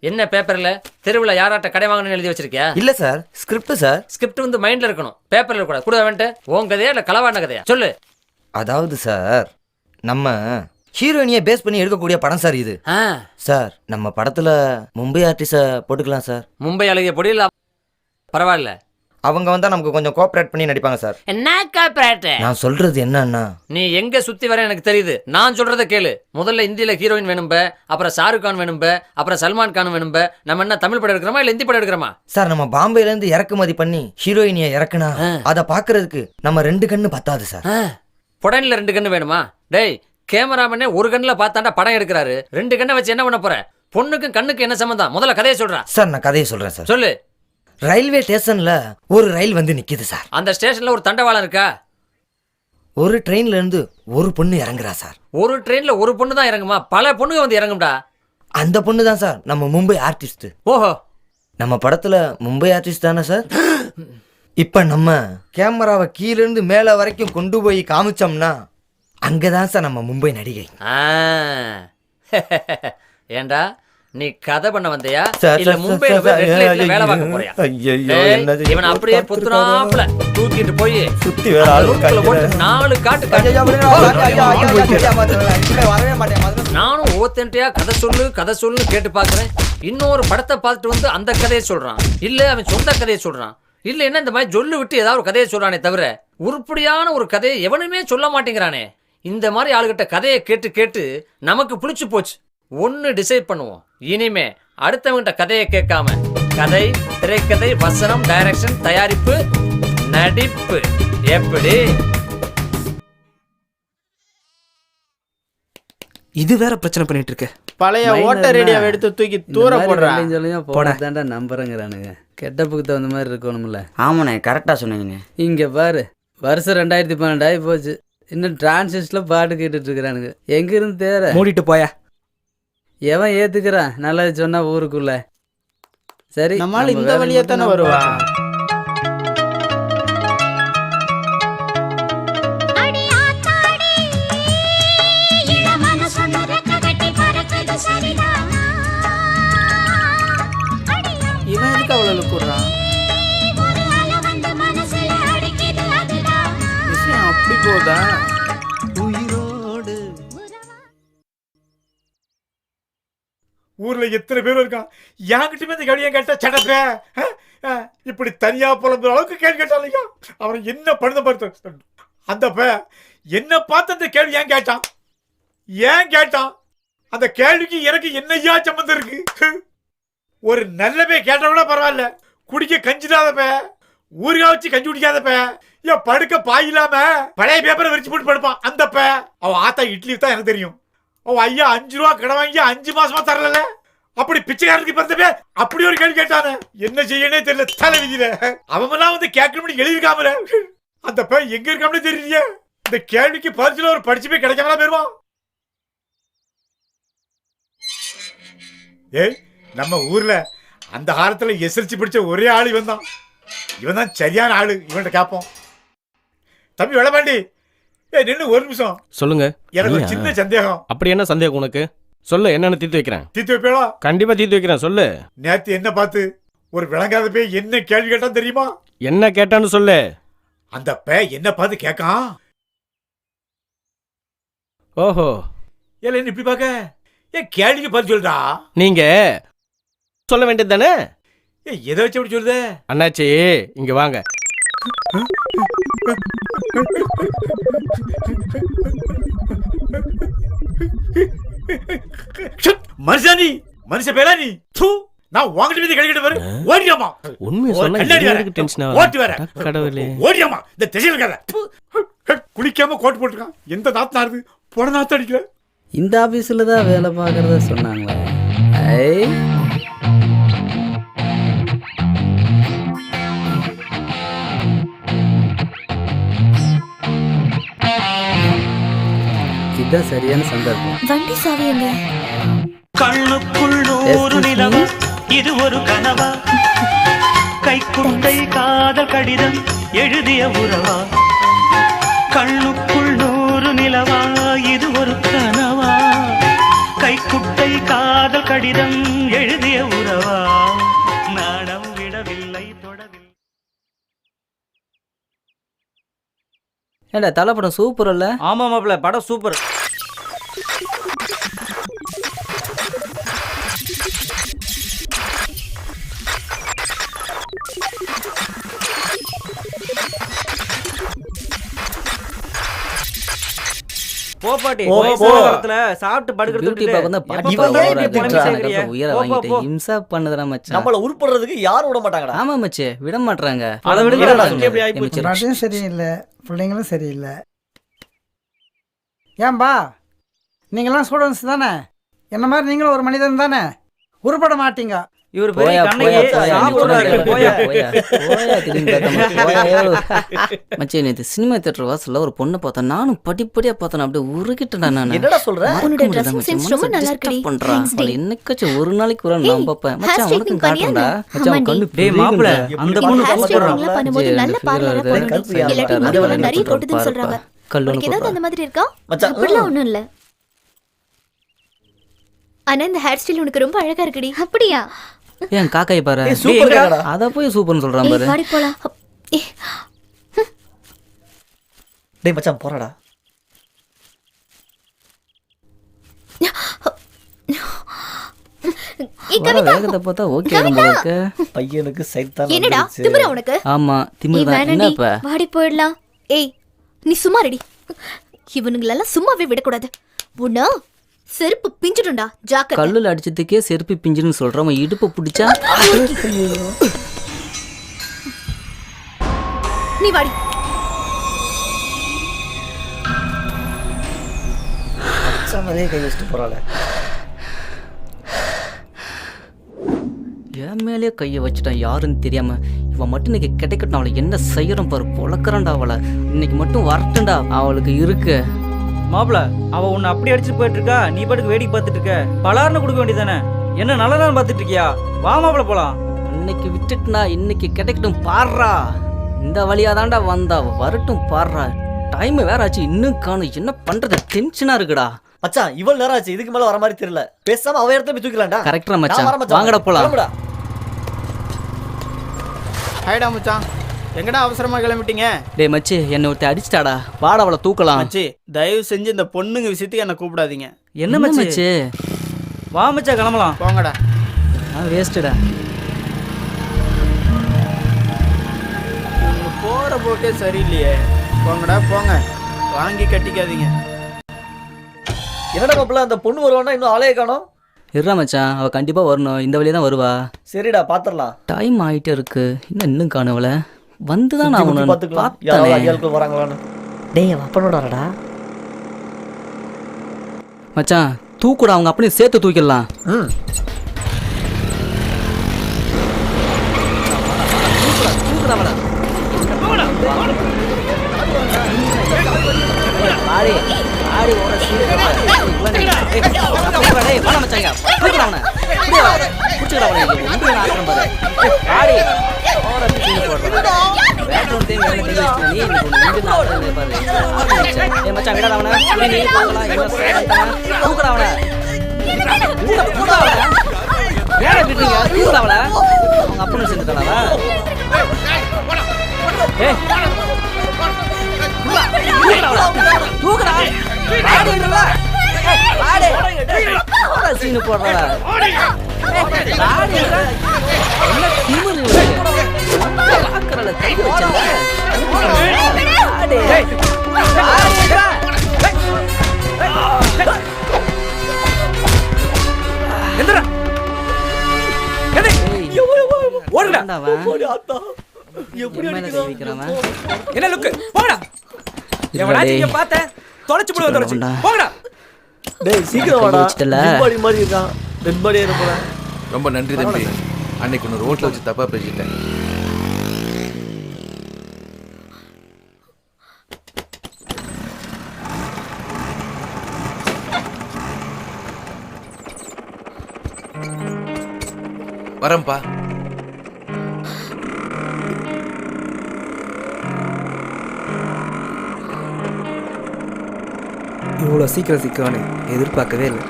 என்ன பேப்பர்ல தெருவில் யாராட்ட கடை வாங்கணும்னு எழுதி வச்சிருக்கியா? இல்லை சார், ஸ்கிரிப்ட் சார். ஸ்கிரிப்ட் வந்து மைண்ட்ல இருக்கணும், பேப்பர்ல கூட கூட வந்துட்டு உன் கதையா இல்லை களவான கதையா சொல்லு. அதாவது சார், நம்ம ஹீரோயினியை பேஸ் பண்ணி எடுக்கக்கூடிய படம் சார் இது. சார், நம்ம படத்துல மும்பை ஆர்டிஸ்ட போட்டுக்கலாம் சார். மும்பை அழகிய பொடியில் பரவாயில்ல, அவங்க வந்தா நமக்கு கொஞ்சம் கோஆப்ரேட் பண்ணி நடிப்பாங்க சார். என்ன கோஆப்ரேட்? நான் சொல்றது என்னன்னா, நீ எங்க சுத்தி வர எனக்கு தெரியுது. நான் சொல்றத கேளு. முதல்ல இந்தியில ஹீரோயின் வேணும்ப, அப்புறம் ஷாருக் கான் வேணும்ப, அப்புறம் சல்மான் கான் வேணும்ப. நம்ம என்ன தமிழ் படம் எடுக்கிறோமா இல்ல ஹிந்தி படம் எடுக்கிறோமா? சார், நம்ம பாம்பேல இருந்து இறக்குமதி பண்ணி ஹீரோயினியை இறக்குனா அதை பாக்குறதுக்கு நம்ம 2 கண்ணு பத்தாது சார். புடனில 2 கண்ணு வேணுமா? டேய், கேமராமேனே ஒரு கண்ணுல பார்த்தாண்டா படம் எடுக்கிறாரு. 2 கண்ணை வச்சு என்ன பண்ண போற? பொண்ணுக்கும் கண்ணுக்கு என்ன சம்பந்தம்? முதல்ல கதையை சொல்றா. சார், நான் கதையை சொல்றேன் சார். சொல்லு. ரயில்வே ஸ்டேஷன்ல ஒரு ரயில் வந்து நிக்குது சார். அந்த ஸ்டேஷன்ல ஒரு தண்டவாளம் இருக்கா? ஒரு ட்ரெயின்ல இருந்து ஒரு பொண்ணு இறங்குறா சார். ஒரு ட்ரெயின்ல ஒரு பொண்ணு தான் இறங்குமா? பல பொண்ணுங்க வந்து இறங்கும்டா. அந்த பொண்ணு தான் சார் நம்ம மும்பை ஆர்டிஸ்ட். ஓஹோ, நம்ம படத்துல மும்பை ஆர்டிஸ்ட் தானே சார். இப்ப நம்ம கேமராவை கீழ இருந்து மேல வரைக்கும் கொண்டு போய் காமிச்சோம்னா அங்கதான் சார் நம்ம மும்பை நடிகை. ஏண்டா, நீ கதை பண்ண வந்தியா சார், இல்ல சார், மும்பைல சார், போய் சார், ரெட் லைட்ல வேலை பார்க்க போறியா? இவன் அப்படியே புத்துனாப்ல தூக்கிட்டு போய் சுத்தி வேற ஆளு போட்டு 4 காட்டு நானும் ஓத்தன்ட்டியா கதை சொல்லு கேட்டு பாக்குறேன். இன்னொரு படத்தை பார்த்துட்டு வந்து அந்த கதையை சொல்றான். இல்ல அவன் சொந்த கதையை சொல்றான். இல்ல என்ன இந்த மாதிரி சொல்லு விட்டு ஏதாவது ஒரு கதையை சொல்றானே தவிர உருப்படியான ஒரு கதையை எவனுமே சொல்ல மாட்டேங்கிறானே. இந்த மாதிரி ஆளுகிட்ட கதையை கேட்டு கேட்டு நமக்கு பிடிச்சு போச்சு. ஒன்னு டிசைட் பண்ணுவோம், இனிமே அடுத்தவங்கிட்ட கதையை கேட்காம கதை, திரைக்கதை, வசனம், டைரக்ஷன், தயாரிப்பு, நடிப்பு எப்படி? இது வேற பிரச்சனை பண்ணிட்டு இருக்கு. பழைய ஓட்ட ரேடியோவை எடுத்து தூக்கி தூர போடுறான். போடாதாண்டா நம்புறேங்கிறானுங்க. கெட்டப்புக்கு தகுந்த மாதிரி இருக்கணும்ல. ஆமாண்ணே, கரெக்டாக சொன்னீங்கண்ணே. இங்க பாரு, வருஷம் 2012 ஆகி போச்சு. இன்னும் டிரான்சிஸ்ட்ல பாட்டு கேட்டுட்டு இருக்கிறானுங்க. எங்க இருந்து தேர மூடிட்டு போயா. எவன் ஏத்துக்கிறான் நல்லது சொன்னா ஊருக்குள்ள? சரி, நம்மளால இந்த வழியா தானே வருவா. இவன் எதுக்கு அவ்வளவு கூடுறான்? விஷயம் அப்படி போதா? ஊர்ல எத்தனை பேர் இருக்கான். என்கிட்டயுமே இந்த கேள்வி கேட்டா சடப்ப இப்படி தனியா புலம்புற அளவுக்கு கேள்வி கேட்டாங்க. அவன் என்ன பண்ணுத பார்த்து அந்த என்ன பார்த்து அந்த கேள்வி ஏன் கேட்டான்? அந்த கேள்விக்கு எனக்கு என்னையா சம்பந்தம் இருக்கு? ஒரு நல்ல கேட்ட கூட பரவாயில்ல. குடிக்க கஞ்சிடாதப்ப, ஊருகா வச்சு கஞ்சி குடிக்காதப்ப, ஏன் படுக்க பாயில்லாம பழைய பேப்பரை விரிச்சு போட்டு படுப்பான். அந்த அவன் ஆத்தா இட்லி தான் எனக்கு தெரியும். அவன் ஐயா 5 ரூபா கடை வாங்கி 5 மாசமா தரல. அப்படி பிச்சைக்காரனுக்கு பிறந்தப்ப அப்படி ஒரு கேள்வி கேட்டானே. என்ன செய்யனே தெரியல, தலை விதியில. அவமெல்லாம் வந்து கேட்கணும்னு எழுதிருக்காமல. அந்த எங்க இருக்காமலே தெரியலையே. இந்த கேள்விக்கு பரிசுல ஒரு படிச்சு போய் கிடைக்காமலா போயிருவான். ஏய், நம்ம ஊர்ல அந்த காலத்துல எஸ்எல்சி படிச்ச ஒரே ஆளு இவன் தான். இவன் தான் சரியான ஆளு. இவன்கிட்ட கேட்போம். தம்பி வெளபாண்டி, நின்று ஒரு நிமிஷம் சொல்லுங்க. எனக்கு ஒரு சின்ன சந்தேகம். அப்படி என்ன சந்தேகம் உனக்கு? சொல்லு, என்னன்னு தீர்த்து வைக்கிறேன். தீர்த்து வைப்பேடா? கண்டிப்பா தீர்த்து வைக்கிறேன், சொல்லு. நேத்து என்ன பார்த்து ஒரு விளங்காத பேய் என்ன கேள்வி கேட்டான் தெரியுமா? என்ன கேட்டான்னு சொல்லு. அந்த என்ன பார்த்து கேட்கான். ஓஹோ, ஏல என்ன இப்படி பாக்க? ஏன் கேள்விக்கு பதில் சொல்றா? நீங்க சொல்ல வேண்டியது தானே. எதை வச்சு அப்படி சொல்லுத? அண்ணாச்சி இங்க வாங்க. மனுஷானி, மனுஷ பேரா நீ? நான் வாங்கிட்டு வந்து கழிக்கிட்டு வர ஓடியாமா. உண்மை சொன்னா எனக்கு டென்ஷன் ஆகுது. ஓடி வர கடவுளே, ஓடியாமா. இந்த திசையில இருக்காத. குளிக்காம கோட் போட்டுருக்கான். எந்த நாத்து ஆறுது? போன நாத்து அடிக்கல. இந்த ஆபீஸ்ல தான் வேலை பார்க்கறத சொன்னாங்களே. இதுதான் சரியான சந்தர்ப்பம். வண்டி சாவி எங்க? கண்ணுக்குள் நூறு நிலவா, இது ஒரு கனவா, கைக்குட்டை காதல் கடிதம் எழுதிய உறவா, கண்ணுக்குள் நூறு நிலவா, இது ஒரு கனவா, கைக்குட்டை காதல் கடிதம் எழுதிய உறவா, நாடம் விடவில்லை தொடவில்லை. ஏண்டா தலை படம் சூப்பர் இல்ல? ஆமா மாப்பிள்ள, படம் சூப்பர். போ பாட்டி, வயசான காலத்துல சாப்பிட்டு பியூட்டி பார்க்க வந்தா பாட்டி எப்ப பார்க்க ஏன் இப்படி வராது. திட்டுற? உயிரை போ, வாங்கிட்டு போ. இம்சா பண்ணுதுடா மச்சான். நம்மள உருப்படுறதுக்கு யாரும் விட மாட்டாங்கடா. ஆமா மச்சி, விட மாட்றாங்க. அதை விடுங்க, விட சுத்தி எப்படி ஆகி போச்சு? மாட்றாங்க. பாட்டியும் சரியில்லை, பிள்ளைங்களும் சரியில்லை. ஏன்பா நீங்களாம் ஸ்டூடெண்ட்ஸ் தானே? என்ன மாதிரி நீங்களும் ஒரு மனிதன் தானே? உருப்பட மாட்டீங்க. இவர் பெரிய போயா, கண்ணகி போயா, போயா, சாப்பிடுறாரு. நீ போயா. போயா, போயா, திரும்பி பார்க்காம போயா. மச்சி, நேத்து சினிமா தியேட்டர் வாசல்ல ஒரு பொண்ணை பார்த்தேன். நானும் படிப்படியா பார்த்தேன். அப்படியே உருகிட்டேன்டா நானு. என்னடா சொல்ற? உன்னோட dressing sense ரொம்ப நல்லா இருக்குடி. Thanks D. என்னக்காச்சும் ஒரு நாளைக்கு ஒரு ஏய், நான் பார்ப்பேன். hair மச்சான் உனக்கு straightening பண்ணியா காட்டுறா. என்ன? மச்சான் ஆமாண்டி. கண்ணு டேய் மாப்பிள்ள, அந்த பொண்ணு hair பார்க்க straightening போறான். எல்லாம் பண்ணும்போது நல்ல பார்லரா போகணும். இல்லாட்டி முடி வந்து நிறைய கொட்டுதுன்னு சொல்றாங்க. உனக்கு ஏதாவது அந்த மாதிரி இருக்கா? மச்சான், அப்படிலாம் ஒண்ணும் இல்ல. ஆனா இந்த ஹேர் ஸ்டைல் உனக்கு ரொம்ப அழகா இருக்குடி. அப்படியா? ஏன் காக்காய் பாரு. சூப்பர் காக்கடா. அத போய் சூப்பர்னு சொல்றான் ஏய், பாரு. வாடி போலாம். ஏய், டேய் மச்சான் போறடா. ஏய், வர கவிதா. வேகத்தை பார்த்தா ஓகே போல இருக்கு. பையனுக்கு சைத்தான் என்னடா வந்துருச்சு. திமிரா உனக்கு? ஆமா, ஏய், திமிர் தான். என்ன வேணாண்டி. இப்ப? வாடி போயிடலாம். ஏய், நீ சும்மா ரெடி. இவனுங்களெல்லாம் சும்மாவே விடக்கூடாது. உன்னா செருப்பு பிஞ்சிடும்டா, ஜாக்கிரதை. கல்லுல அடிச்சதுக்கே செருப்பு பிஞ்சுன்னு சொல்றோம். இடுப்பு பிடிச்சா நீ வாடி. மச்சான் மேலே கை வச்சுட்டு போறாள. என் மேலே கையை வச்சுட்டான் யாருன்னு தெரியாம. இவன் மட்டும் இன்னைக்கு கிடைக்கட்டும். அவளை என்ன செய்யறோம் பாரு. பொழக்கிறான்டா அவளை. இன்னைக்கு மட்டும் வரட்டும்டா. அவளுக்கு இருக்கு. மாப்பிள்ள, அவ உன்னை அப்படி அடிச்சுட்டு போயிட்டு இருக்கா, நீ பாட்டுக்கு வேடிக்கை பார்த்துட்டு இருக்க. பலார்னு கொடுக்க வேண்டியதானே? என்ன நல்லதான் பார்த்துட்டு இருக்கியா? வா மாப்பிள்ள போலாம். இன்னைக்கு விட்டுட்டுனா இன்னைக்கு கிடைக்கட்டும் பாடுறா. இந்த வழியா தான்டா வந்தா. வரட்டும் பாடுறா. டைம் வேற ஆச்சு, இன்னும் காணும். என்ன பண்றது? டென்ஷனா இருக்குடா. மச்சான் இவ்வளவு நேரம் ஆச்சு, இதுக்கு மேல வர மாதிரி தெரியல. பேசாம அவ இடத்துல போய் தூக்கலாம்டா. கரெக்டா நான் வரேன் மச்சான், மச்சான். வாங்கடா போலாம். கிளம்புடா. ஹைடா மச்சான், எங்கடா அவசரமா கிளம்பிட்டீங்க? டேய் மச்சி, என்ன ஒருத்த அடிச்சிட்டாடா. வாடா அவளை தூக்கலாம். மச்சி, தயவு செஞ்சு இந்த பொண்ணுங்க விஷயத்துக்கு என்ன கூப்பிடாதீங்க. என்ன மச்சி? வா மச்சா, கிளம்பலாம். போங்கடா. வேஸ்ட்டுடா. இவங்க போற போக்கே சரியில்லையே. போங்கடா போங்க, வாங்கி கட்டிக்காதீங்க. என்னடா மாப்பிள்ள, அந்த பொண்ணு வருவானா இன்னும் ஆளையே காணோம். இருடா மச்சான், அவ கண்டிப்பா வரணும். இந்த வழியா தான் வருவா. சரிடா பாத்துடலாம். டைம் ஆயிட்டே இருக்கு. இன்னும் காணவள வந்துதான் நான் உன்னை பாத்துக்கலாம். யாராவது பார்த்தேனே. அடியாளுக்குள்ள வராங்களான்னு. டேய் அவன் அப்பனோடாடா. மச்சான் தூக்குடா. அவங்க அப்படியே சேர்த்து தூக்கிடலாம். அப்பன்னு செஞ்சுட்டானா? சீனு போடுறா. என்ன லுக்கு? போடா. எவனாச்சும் இங்க பார்த்த தொலைச்சு போடுவ தொலைச்சு. போடா. டேய் சீக்கிரம் வாடா. வச்சிட்டல. ஜிம்பாடி மாதிரி இருக்கான். டெட் பாடியா இருப்பான். ரொம்ப நன்றி தம்பி. அன்னைக்கு ஒன்று ரோட்டில் வச்சு தப்பாக பேசிட்டேன். வரேன்ப்பா. இவ்வளோ சீக்கிரம் சிக்குவானு எதிர்பார்க்கவே இல்லை.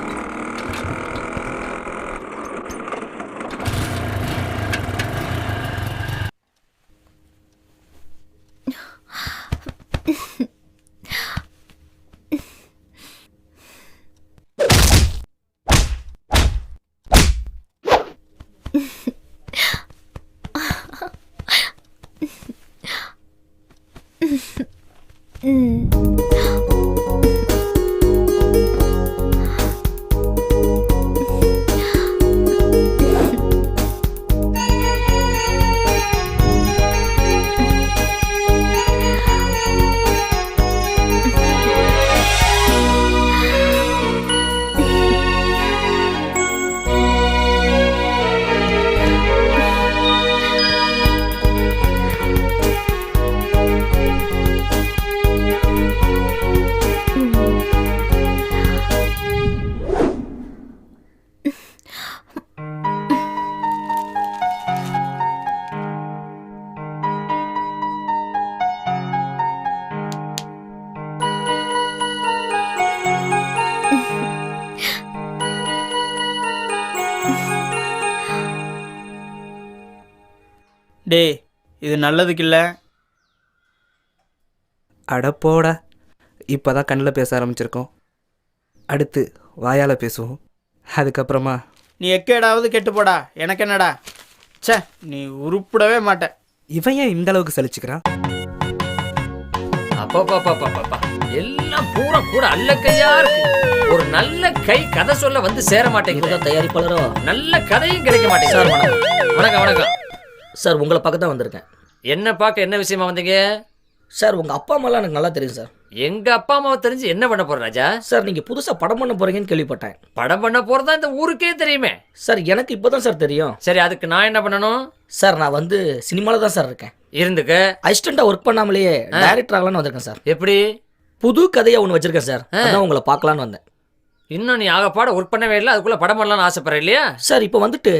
டேய் இது நல்லதுக்கு இல்லை. அடப்போடா, இப்போ தான் கண்ணில் பேச ஆரம்பிச்சிருக்கோம். அடுத்து வாயால் பேசுவோம். அதுக்கப்புறமா நீ எக்கேடாவது கெட்டு போடா, எனக்கு என்னடா. ச்சே, நீ உருப்பிடவே மாட்ட. இவன் ஏன் இந்த அளவுக்கு சலிச்சுக்கிறான்? அப்பா எல்லாம் பூரா கூட அல்லக்கையா இருக்கு. ஒரு நல்ல கை கதை சொல்ல வந்து சேர மாட்டேங்குது. தயாரிப்பாளரோ நல்ல கதையும் கிடைக்க மாட்டேங்குது. வணக்கம் வணக்கம் சார். உங்களை பார்க்க தான் வந்திருக்கேன். என்ன பார்க்க என்ன விஷயமா வந்தீங்க சார்? உங்கள் அப்பா அம்மாலாம் எனக்கு நல்லா தெரியும் சார். எங்க அப்பா அம்மாவை தெரிஞ்சு என்ன பண்ண போற ராஜா? சார் நீங்கள் புதுசாக படம் பண்ண போறீங்கன்னு கேள்விப்பட்டேன். படம் பண்ண போறதா இந்த ஊருக்கே தெரியுமே. சார் எனக்கு இப்போ தான் சார் தெரியும். சரி, அதுக்கு நான் என்ன பண்ணணும்? சார் நான் வந்து சினிமாவில் தான் சார் இருக்கேன். இருந்துக்க. அசிஸ்டண்டாக ஒர்க் பண்ணாமலேயே டைரக்டர் ஆகலான்னு வந்திருக்கேன் சார். எப்படி? புது கதையை ஒன்று வச்சிருக்கேன் சார். அதான் உங்களை பார்க்கலான்னு வந்தேன். இன்னும் நீ ஆகப்பாட ஒர்க் பண்ணவே இல்லை, அதுக்குள்ள படம் பண்ணலாம்னு ஆசைப்படுற இல்லையா? சார் இப்போ வந்துட்டு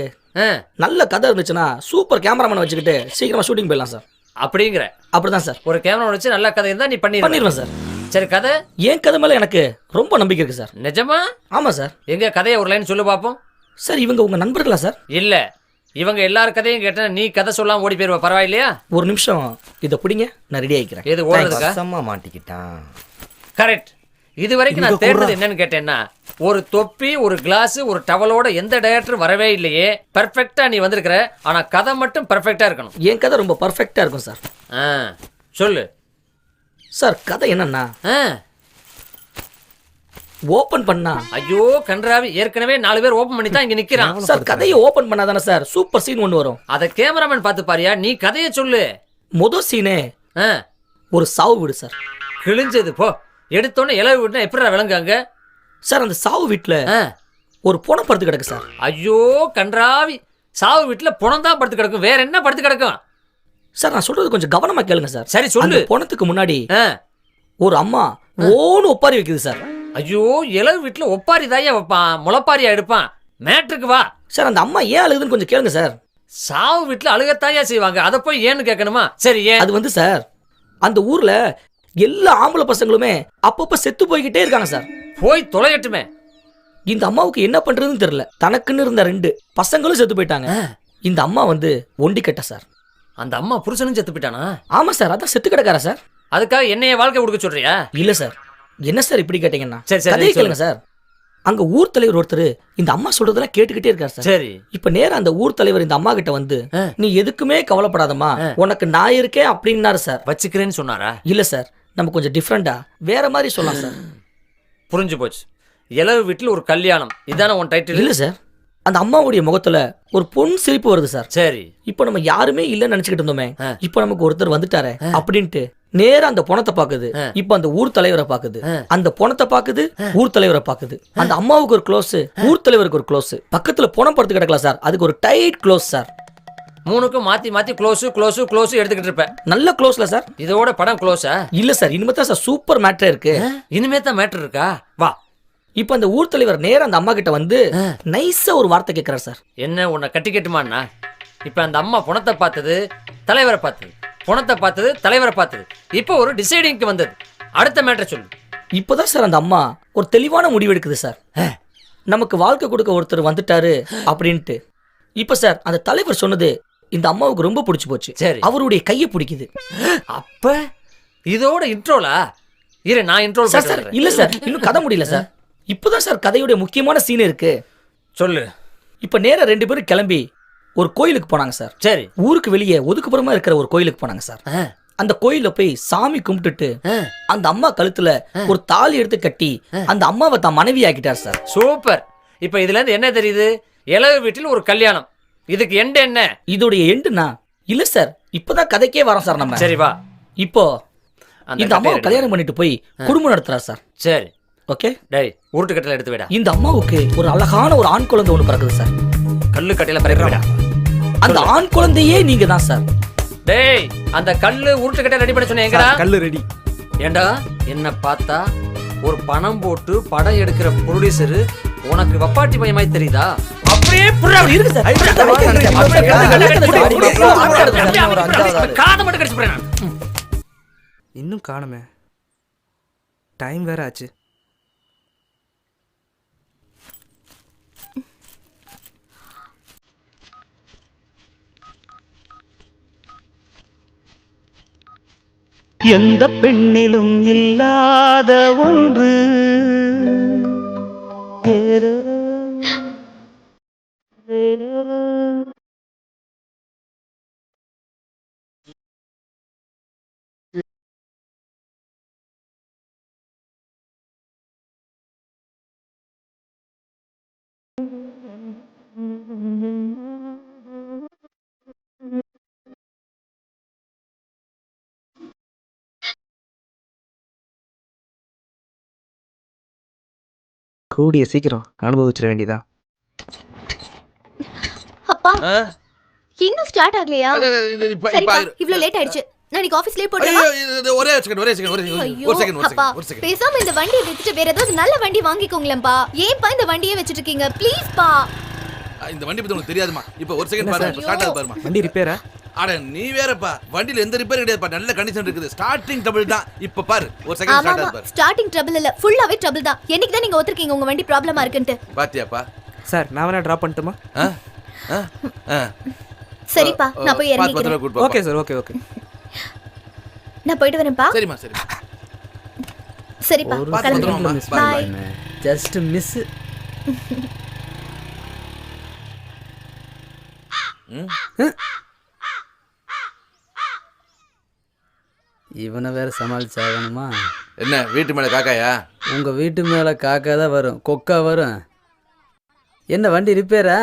நல்ல கதை இருந்துச்சுன்னா சூப்பர் கேமராமேனை வச்சுக்கிட்டு சீக்கிரமா ஷூட்டிங் போயிடலாம் சார். அப்படிங்கிற? அப்படிதான் சார். ஒரு கேமரா வச்சு நல்ல கதை இருந்தா நீ பண்ணிடுவேன் சார். சரி, கதை? என் கதை மேல எனக்கு ரொம்ப நம்பிக்கை இருக்கு சார். நிஜமா? ஆமா சார். எங்க கதையை ஒரு லைன் சொல்லு பாப்போம். சார் இவங்க உங்க நண்பர்களா சார்? இல்ல, இவங்க எல்லார் கதையும் கேட்டா நீ கதை சொல்லாம ஓடி போயிருவ. பரவாயில்லையா? ஒரு நிமிஷம் இதை பிடிங்க, நான் ரெடி ஆயிக்கிறேன். எது ஓடுறதுக்கா? சம்மா மாட்டிக்கிட்டான். கரெக்ட். இது வரைக்கும் நான் தேடுறது என்னன்னு கேட்டேன்னா, ஒரு தொப்பி, ஒரு கிளாஸ், ஒரு டவலோட எந்த டைரக்டரும் வரவே இல்லையே. பெர்ஃபெக்டா நீ வந்திருக்கிற. ஆனா கதை மட்டும் பெர்ஃபெக்டா இருக்கணும். என் கதை ரொம்ப பெர்ஃபெக்டா இருக்கும் சார். சொல்லு சார். கதை என்னன்னா, ஓபன் பண்ணா, ஐயோ கன்றாவி, ஏற்கனவே 4 பேர் ஓபன் பண்ணி தான் இங்க நிக்கிறான் சார். கதையை ஓபன் பண்ணாதானே சார் சூப்பர் சீன் ஒன்று வரும். அத கேமராமேன் பார்த்து பாரியா. நீ கதையை சொல்லு. முதல் சீனே ஒரு சாவு வீடு சார். கிழிஞ்சது போ. எடுத்தோன்னே இலவு வீட்டுனா எப்படிடா விளங்குங்க சார்? அந்த சாவு வீட்டுல ஒரு புணம் படுத்து கிடக்கு சார். ஐயோ கன்றாவி, சாவு வீட்டுல புணம் தான் படுத்து கிடக்கும், வேற என்ன படுத்து கிடக்கும்? சார் நான் சொல்றது கொஞ்சம் கவனமா கேளுங்க சார். சரி சொல்லு. புணத்துக்கு முன்னாடி ஒரு அம்மா ஓன்னு ஒப்பாரி வைக்குது சார். ஐயோ, இலவு வீட்டுல ஒப்பாரி தாயா வைப்பான், முளப்பாரியா எடுப்பான். மேட்ருக்கு வா சார். அந்த அம்மா ஏன் அழுகுதுன்னு கொஞ்சம் கேளுங்க சார். சாவு வீட்டுல அழுகத்தாயா செய்வாங்க, அதை போய் ஏன்னு கேட்கணுமா? சரி, ஏன்? அது வந்து சார், அந்த ஊர்ல எல்லா ஆம்பளை பசங்களுமே அப்பப்ப செத்து போய்கிட்டே இருக்காங்க சார். போய் தொலையட்டுமே. இந்த அம்மாவுக்கு என்ன பண்றதுன்னு தெரியல. தனக்குன்னு இருந்த 2 பசங்களும் செத்து போயிட்டாங்க. இந்த அம்மா வந்து ஒண்டி கட்ட சார். அந்த அம்மா புருஷனும் செத்து போயிட்டானா? ஆமா சார். அதான் செத்து கிடக்காரா சார். அதுக்காக என்னைய வாழ்க்கை கொடுக்க சொல்றியா? இல்ல சார். என்ன சார் இப்படி கேட்டீங்கன்னா? சரி கதையை கேளுங்க சார். அங்க ஊர் தலைவர் ஒருத்தர் இந்த அம்மா சொல்றதெல்லாம் கேட்டுக்கிட்டே இருக்காரு சார். சரி. இப்ப நேரா அந்த ஊர் தலைவர் இந்த அம்மா கிட்ட வந்து, நீ எதுக்குமே கவலைப்படாதம்மா, உனக்கு நான் இருக்கேன் அப்படின்னாரு சார். வச்சுக்கிறேன்னு சொன்னாரா? இல்ல சார், நம்ம கொஞ்சம் டிஃப்ரெண்டா வேற மாதிரி சொல்லலாம் சார். புரிஞ்சு போச்சு. இலவு வீட்டில் ஒரு கல்யாணம், இதான உன் டைட்டில்? இல்ல சார், அந்த அம்மாவுடைய முகத்துல ஒரு பொன் சிரிப்பு வருது சார். சரி. இப்போ நம்ம யாருமே இல்லன்னு நினைச்சுக்கிட்டு இருந்தோமே, இப்போ நமக்கு ஒருத்தர் வந்துட்டாரே அப்படின்ட்டு நேரா அந்த பொணத்தை பாக்குது. இப்ப அந்த ஊர் தலைவரை பாக்குது, அந்த பொணத்தை பாக்குது, ஊர் தலைவரை பாக்குது. அந்த அம்மாவுக்கு ஒரு க்ளோஸ், ஊர் தலைவருக்கு ஒரு க்ளோஸ். பக்கத்துல பொணம் படுத்து கிடக்கலாம் சார், அதுக்கு ஒரு டைட் க்ளோஸ் சார். 3க்கும் மாத்தி மாத்தி க்ளோஸ் க்ளோஸ் க்ளோஸ் எடுத்துக்கிட்டு இருப்பேன். நல்ல க்ளோஸ்ல சார். இதோட படம் க்ளோஸா? இல்ல சார், இனிமே தான் சார் சூப்பர் மேட்டர் இருக்கு. இனிமே தான் மேட்டர் இருக்கா? வா இப்போ அந்த ஊர் தலைவர் நேரா அந்த அம்மா கிட்ட வந்து நைஸா ஒரு வார்த்தை கேட்கிறார் சார். என்ன உன்னை கட்டி கட்டுமாண்ணா? இப்போ அந்த அம்மா பணத்தை பார்த்தது, தலைவரை பார்த்தது, பணத்தை பார்த்தது, தலைவரை பார்த்தது. இப்போ ஒரு டிசைடிங்க்கு வந்தது. அடுத்த மேட்டர் சொல்லு. இப்போதான் சார் அந்த அம்மா ஒரு தெளிவான முடிவு எடுக்குது சார். நமக்கு வாழ்க்கை கொடுக்க ஒருத்தர் வந்துட்டாரு அப்படின்ட்டு. இப்போ சார் அந்த தலைவர் சொன்னது இந்த அம்மாவுக்கு ரொம்ப பிடிச்சி போச்சு. சரி, அவருடைய கையை பிடிக்குது. அப்ப இதோட இன்ட்ரோலா? இரு, நான் இன்ட்ரோல் சார். சார் இல்ல சார், இன்னும் கதை முடியல சார். இப்போதான் சார் கதையுடைய முக்கியமான சீன் இருக்கு. சொல்லு. இப்போ நேரா 2 பேரும் கிளம்பி ஒரு கோயிலுக்கு போனாங்க சார். சரி. ஊருக்கு வெளியே ஒதுக்குப்புறமா இருக்கிற ஒரு கோயிலுக்கு போனாங்க சார். அந்த கோயில போய் சாமி கும்பிட்டுட்டு அந்த அம்மா கழுத்துல ஒரு தாலி எடுத்து கட்டி அந்த அம்மாவை தான் மனைவி ஆக்கிட்டார் சார். சூப்பர். இப்ப இதுல இருந்து என்ன தெரியுது? இளவு வீட்டில் ஒரு கல்யாணம். இதுக்கு எண்டு என்ன? இதோடைய எண்டுனா இல்ல சார், இப்பதான் கதைக்கே வரோம் சார் நம்ம. சரி வா. இப்போ இந்த அம்மாவை கல்யாணம் பண்ணிட்டு போய் குடும்பம் நடத்துறார் சார். சரி, ஓகே. டேய், உருட்டு கட்டையில எடுத்து விடா. இந்த அம்மாவுக்கு ஒரு அழகான ஒரு ஆண் குழந்தை ஒன்று பிறகுது சார். கல்லு கட்டையில பிறகு விடா. அந்த ஆண் குழந்தையே நீங்க தான் சார். டேய், அந்த கல்லு உருட்டு கட்டை ரெடி பண்ண சொன்னேன். எங்கடா கல்லு ரெடி? ஏண்டா, என்ன பார்த்தா ஒரு பணம் போட்டு படம் எடுக்கிற ப்ரொடியூசர் உனக்கு வப்பாட்டி பையமாய் தெரியுதா? அப்படியே இருக்கு சார். காதை மட்டும் கடிச்சு போறேன். இன்னும் காணுமே, டைம் வேற ஆச்சு. எந்த பெண்ணிலும் இல்லாத ஒன்று கூடிய சீக்கிரம் அனுபவிச்சிட வேண்டியதான். அப்பா இன்னும் ஸ்டார்ட் ஆகலையா? சரிப்பா, இவ்ளோ லேட் ஆயிடுச்சு. நான் இன்னைக்கு ஆபீஸ்லயே போறேன். ஒரே செகண்ட். பேசாம இந்த வண்டியை வித்துட்டு வேற ஏதாவது நல்ல வண்டி வாங்கிக்கோங்களேன்ப்பா. ஏன்பா இந்த வண்டியை வச்சிட்டு இருக்கீங்க? ப்ளீஸ் பா. இந்த வண்டி பத்தி உங்களுக்கு தெரியாதுமா? இப்போ ஒரு செகண்ட் பாரு, ஸ்டார்ட் ஆகுது பாருமா. வண்டி ரிப்பேரா? அட நீ வேறப்பா, வண்டில எந்த ரிப்பேர் கிடையாதுப்பா, நல்ல கண்டிஷன் இருக்குது. ஸ்டார்டிங் ட்ரபிள் தான். இப்போ பாரு, ஒரு செகண்ட் ஸ்டார்ட் ஆகுது பாரு. ஸ்டார்டிங் ட்ரபிள் இல்ல, ஃபுல்லாவே ட்ரபிள் தான். என்னைக்கு தான் நீங்க ஒத்துறீங்க உங்க வண்டி ப்ராப்ளமா இருக்குன்னு? பாத்தியாப்பா? சார், நான் வேணா டிராப் பண்ணட்டுமா? சரிப்பா, நான் போய் இறங்கிக்கிறேன். Okay sir, okay okay. நான் போயிட்டு வரேன்ப்பா. சரிமா, சரி. சரிப்பா, கிளம்புறேன். பை. Just miss. இவனை வேற சமாளிச்சாகணுமா? என்ன வீட்டு மேல காக்காயா? உங்க வீட்டு மேல காக்கா தான் வரும், கொக்கா வரும். என்ன வண்டி ரிப்பேரா?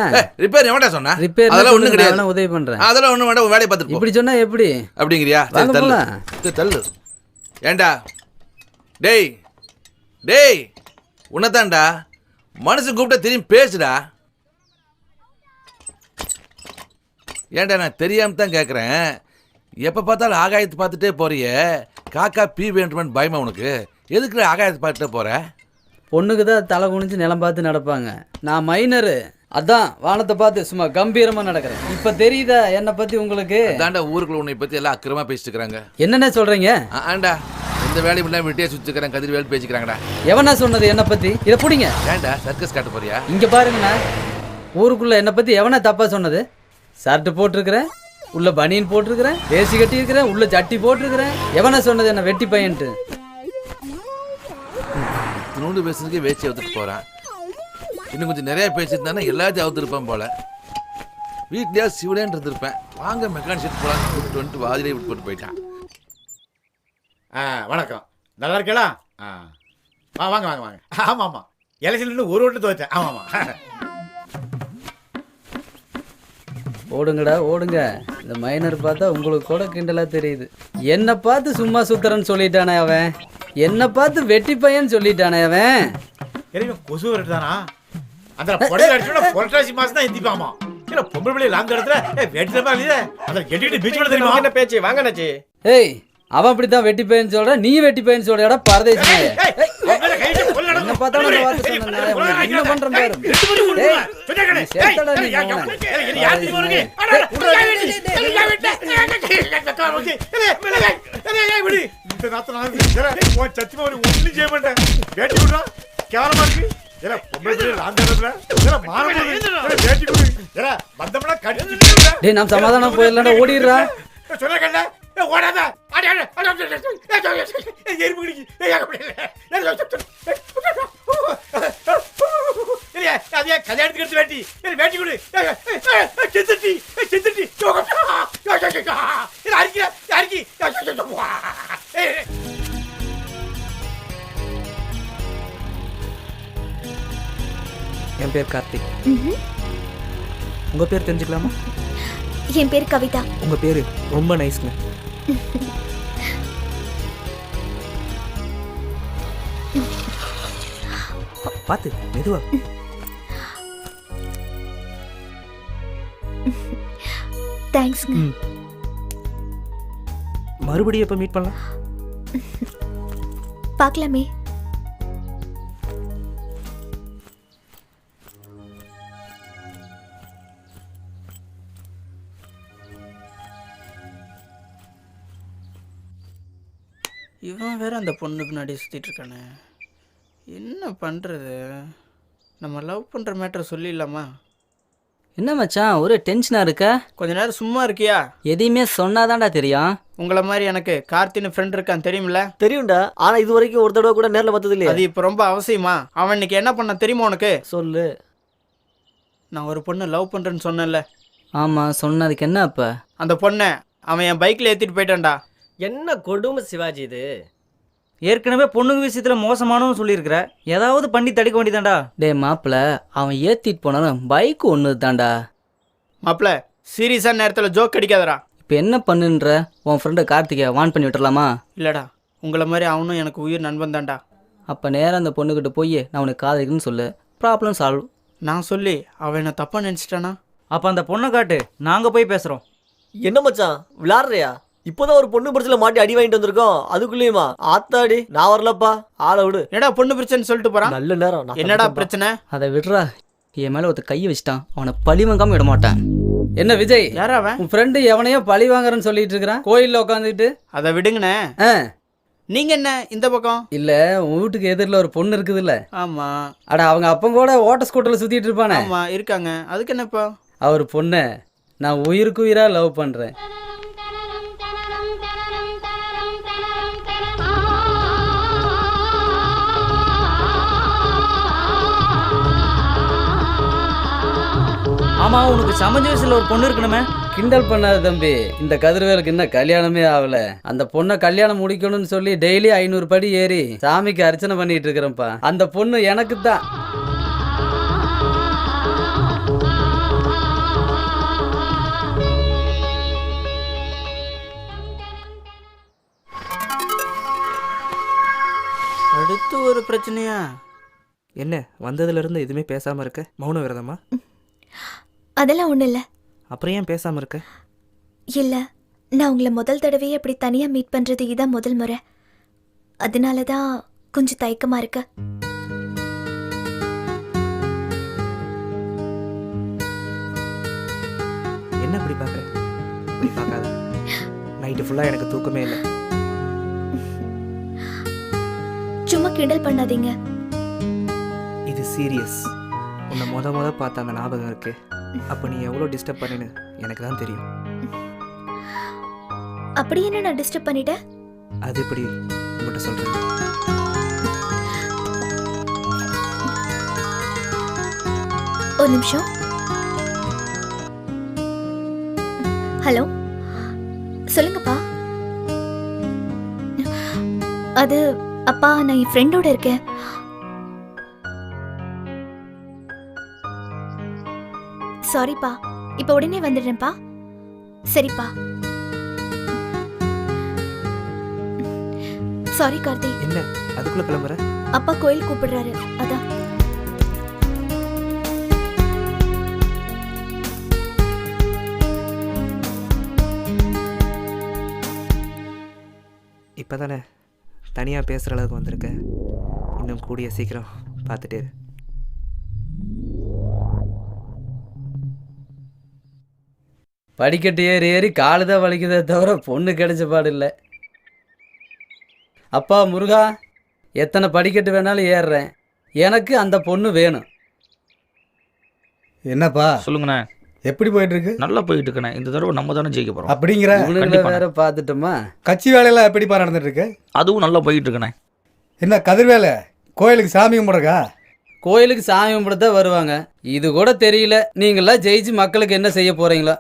ரிப்பேர் எவன்டா சொன்னா? ரிப்பேர் அதெல்லாம் ஒண்ணும் கிடையாது. நான் உதவி பண்றேன். அதெல்லாம் ஒண்ணும் வேண்டாம், வேலைய பார்த்துட்டு போ. இப்படி சொன்னா எப்படி? அப்படிங்கறியா? வாங்க தள்ளு. தள்ளு. ஏண்டா டேய் டேய், உன்னதான்டா மனுஷன் கூப்பிட்டா திரும்பி பேசுடா. ஏண்டா நான் தெரியாம தான் கேட்குறேன். எப்போ பார்த்தாலும் ஆகாயத்தை பார்த்துட்டே போறிய, காக்கா பீ வேண்டுமென்னு பயமா உனக்கு? எதுக்கு ஆகாயத்தை பார்த்துட்டே போற? பொண்ணுக்கு தான் தலை குனிஞ்சு நிலம் பார்த்து நடப்பாங்க. நான் மைனரு, அதான் வானத்தை பார்த்து சும்மா கம்பீரமா நடக்கிறேன். இப்ப தெரியுதா என்னை பத்தி உங்களுக்கு? தாண்டா ஊருக்குள்ள உன்னை பத்தி எல்லாம் அக்கிரமா பேசிட்டு இருக்காங்க. என்னென்ன சொல்றீங்க? ஆண்டா எந்த வேலையும் இல்லாம வெட்டியா சுத்திக்கிறாங்க, கதிர் வேலை பேசிக்கிறாங்கடா. எவனா சொன்னது என்னை பத்தி? இதை பிடிங்க. ஏண்டா சர்க்கஸ் காட்ட போறியா? இங்க பாருங்கண்ணா, ஊருக்குள்ள என்னை பத்தி எவனா தப்பா சொன்னது? ஷர்ட் போட்டிருக்கிறேன், உள்ள பனியன் போட்டிருக்கிறேன், வேசி கட்டி இருக்கிறேன், உள்ள சட்டி போட்டிருக்கிறேன். எவனா சொன்னது என்ன வெட்டி பையன்ட்டு? நூண்டு பேசுறதுக்கே வேச்சி அவுத்துட்டு போறான். இன்னும் கொஞ்சம் நிறைய பேசியிருந்தானே எல்லாத்தையும் அவுத்துருப்பேன் போல. வீட்லயா சிவலேன்னு இருந்திருப்பேன். வாங்க மெக்கானிக் ஷெட் போலாம் கூப்பிட்டு வந்துட்டு வாதிலே விட்டு போட்டு போயிட்டான். வணக்கம், நல்லா இருக்கலா? வாங்க வாங்க வாங்க. ஆமாம் ஆமாம், எலெக்ஷன் ஒரு ஓட்டு துவைச்சேன். ஆமாம் ஆமாம். ஓடுங்கடா ஓடுங்க. இந்த மைனர் பார்த்தா உங்களுக்கு கூட கிண்டலா தெரியுது. என்னை பார்த்து சும்மா சுத்துறன்னு சொல்லிட்டானே அவன். என்னை பார்த்து வெட்டி பையன் சொல்லிட்டானே அவன். கொசு வரட்டுதானா? அந்த பொடை அடிச்சோட புரட்டாசி மாசம் தான் எந்திப்பாமா. இல்ல பொம்பளை பிள்ளை லாங் இடத்துல வெட்டி இல்லையே, அதை கெட்டிட்டு பீச் கூட தெரியுமா? என்ன பேச்சு? வாங்கண்ணாச்சி. ஏய், அவன் அப்படித்தான் வெட்டி பையன் சொல்ற, நீ வெட்டி பையன் சொல்றடா பரதேசி. பார்த்தாலும் அந்த வார்த்தை சொன்னேன். உனக்கு என்ன பண்றேன் பாரு. டேய், நீ செத்தடா நீ மகனே. டேய் நாம் சமாதானம் போயிடலாம்டா, ஓடிடுறா. ஓடாத கல்யாணத்துக்கு எடுத்து வேட்டி வேட்டி கொடு செத்துட்டி செத்துட்டி அரிக்கி என் பேர் கார்த்திக். உங்க பேர் தெரிஞ்சுக்கலாமா? என் பேர் கவிதா. உங்க பேரு ரொம்ப நைஸ்ங்க. பாத்து மெதுவா. தேங்க்ஸ்ங்க. மறுபடியும் எப்ப மீட் பண்ணலாம்? பார்க்கலாமே. இவன் வேற அந்த பொண்ணு பின்னாடி சுற்றிட்டு இருக்கானே, என்ன பண்ணுறது? நம்ம லவ் பண்ணுற மேட்டரை சொல்லிடலாமா? என்ன மச்சான் ஒரு டென்ஷனா இருக்க? கொஞ்ச நேரம் சும்மா இருக்கியா? எதையுமே சொன்னாதான்டா தெரியும். உங்களை மாதிரி எனக்கு கார்த்தின்னு ஃப்ரெண்ட் இருக்கான் தெரியுமில்ல? தெரியும்டா, ஆனா இது வரைக்கும் ஒரு தடவை கூட நேரில் பார்த்தது இல்லையா? அது இப்போ ரொம்ப அவசியமா? அவன் இன்னைக்கு என்ன பண்ண தெரியுமா உனக்கு? சொல்லு. நான் ஒரு பொண்ணு லவ் பண்ணுறேன்னு சொன்னேன்ல. ஆமாம் சொன்னதுக்கு என்ன அப்போ? அந்த பொண்ணை அவன் என் பைக்கில் ஏற்றிட்டு போயிட்டான்டா. என்ன கொடுமை சிவாஜி இது. ஏற்கனவே பொண்ணுங்க விஷயத்தில் மோசமானவன்னு சொல்லியிருக்கிற, ஏதாவது பண்ணி தடுக்க வேண்டியதாண்டா. டே மாப்பிள்ள, அவன் ஏற்றிட்டு போனாலும் பைக் ஒன்று தான்டா. மாப்பிள்ள சீரியஸான நேரத்தில் ஜோக் அடிக்காதடா. இப்போ என்ன பண்ணுன்ற? உன் ஃப்ரெண்டை கார்த்திகை வான் பண்ணி விட்டுறலாமா? இல்லைடா, உங்களை மாதிரி அவனும் எனக்கு உயிர் நண்பன் தான்டா. அப்போ நேராக அந்த பொண்ணுக்கிட்ட போய் நான் உனக்கு காதலிக்குன்னு சொல்லு, ப்ராப்ளம் சால்வ். நான் சொல்லி அவன் என்ன தப்பாக நினச்சிட்டானா? அப்போ அந்த பொண்ணை காட்டு, நாங்கள் போய் பேசுகிறோம். என்ன மச்சான் விளாடுறியா? இப்போதான் ஒரு பொண்ணு பிரச்சனை மாட்டி அடி வாங்கிட்டு வந்திருக்கோம், அதுக்குள்ளேயுமா? ஆத்தாடி, நான் வரலப்பா, ஆளை விடு. என்னடா பொண்ணு பிரச்சனை சொல்லிட்டு போறான்? நல்ல நேரம். என்னடா பிரச்சனை? அதை விடுறா. என் மேலே ஒருத்த கையை வச்சுட்டான், அவனை பழி வாங்காம விட மாட்டான். என்ன விஜய், யாரா அவன்? உன் ஃப்ரெண்டு எவனையோ பழி வாங்குறேன்னு சொல்லிட்டு இருக்கிறான் கோயிலில் உட்காந்துக்கிட்டு. அதை விடுங்கண்ணே. நீங்க என்ன இந்த பக்கம்? இல்ல, உன் வீட்டுக்கு எதிரில் ஒரு பொண்ணு இருக்குதுல்ல? ஆமா. அட அவங்க அப்பன் கூட ஓட்ட ஸ்கூட்டர்ல சுத்திட்டு இருப்பானே. ஆமா இருக்காங்க. அதுக்கு என்னப்பா? அவர் பொண்ணை நான் உயிருக்கு உயிரா லவ் பண்றேன். ஆமா, உனக்கு சமஞ்ச வயசுல ஒரு பொண்ணு இருக்கணுமே. கிண்டல் பண்ணாத தம்பி, இந்த கதிர்வேலுக்கு இன்னும் கல்யாணமே ஆகல. அந்த பொண்ணை கல்யாணம் முடிக்கணும்னு சொல்லி டெய்லி 500 படி ஏறி சாமிக்கு அர்ச்சனை பண்ணிட்டு இருக்கிறேன்ப்பா. அந்த பொண்ணு எனக்கு தான். அடுத்து ஒரு பிரச்சனையா? என்ன வந்ததுல இருந்து எதுவுமே பேசாம இருக்க? மௌன விரதமா? அதெல்லாம் ஒன்றும் இல்லை. அப்புறம் ஏன் பேசாம இருக்க? இல்லை, நான் உங்களை முதல் தடவையே அப்படி தனியாக மீட் பண்ணுறது இதான் முதல் முறை. அதனால தான் கொஞ்சம் தயக்கமாக இருக்கு. என்ன இப்படி பார்க்குற? இப்படி பார்க்காத. நைட்டு ஃபுல்லாக எனக்கு தூக்கமே இல்லை. சும்மா கிண்டல் பண்ணாதீங்க. இது சீரியஸ். உன்னை முத பார்த்த அந்த ஞாபகம் இருக்கு. அப்போ நீ எவ்வளோ டிஸ்டர்ப் பண்ணின்னு எனக்கு தான் தெரியும். அப்படி என்ன நான் டிஸ்டர்ப் பண்ணிட்டேன்? அது எப்படி உங்கள்கிட்ட சொல்கிறேன்? ஒரு நிமிஷம். ஹலோ, சொல்லுங்கப்பா. அது அப்பா, நான் என் ஃப்ரெண்டோட இருக்கேன். சாரிப்பா, இப்போ உடனே வந்துடுறேன்ப்பா. சரிப்பா. சாரி கார்த்தி. என்ன அதுக்குள்ள கிளம்புற? அப்பா கோயில் கூப்பிடுறாரு, அதான். இப்போ தானே தனியாக பேசுகிற அளவுக்கு வந்திருக்க. இன்னும் கூடிய சீக்கிரம் பார்த்துட்டே இரு. படிக்கட்டு ஏறி ஏறி காலு தான் வலிக்குதே தவிர பொண்ணு கிடைச்ச பாடு இல்லை. அப்பா முருகா, எத்தனை படிக்கட்டு வேணாலும் ஏறுறேன், எனக்கு அந்த பொண்ணு வேணும். என்னப்பா சொல்லுங்கண்ணே. எப்படி போயிட்டு இருக்கு? நல்லா போயிட்டு இருக்கண்ணே. இந்த தடவை நம்ம தானே ஜெயிக்க போகிறோம். அப்படிங்கிற இவனுங்களை வேற பார்த்துட்டோமா? கட்சி வேலையெல்லாம் எப்படிப்பா நடந்துட்டு இருக்கு? அதுவும் நல்லா போயிட்டு இருக்கண்ணே. என்ன கதிர்வேலை, கோயிலுக்கு சாமி கும்பிட்றக்கா? கோயிலுக்கு சாமி கும்பிடத்தான் வருவாங்க. இது கூட தெரியல நீங்களாம் ஜெயிச்சு மக்களுக்கு என்ன செய்ய போறீங்களா?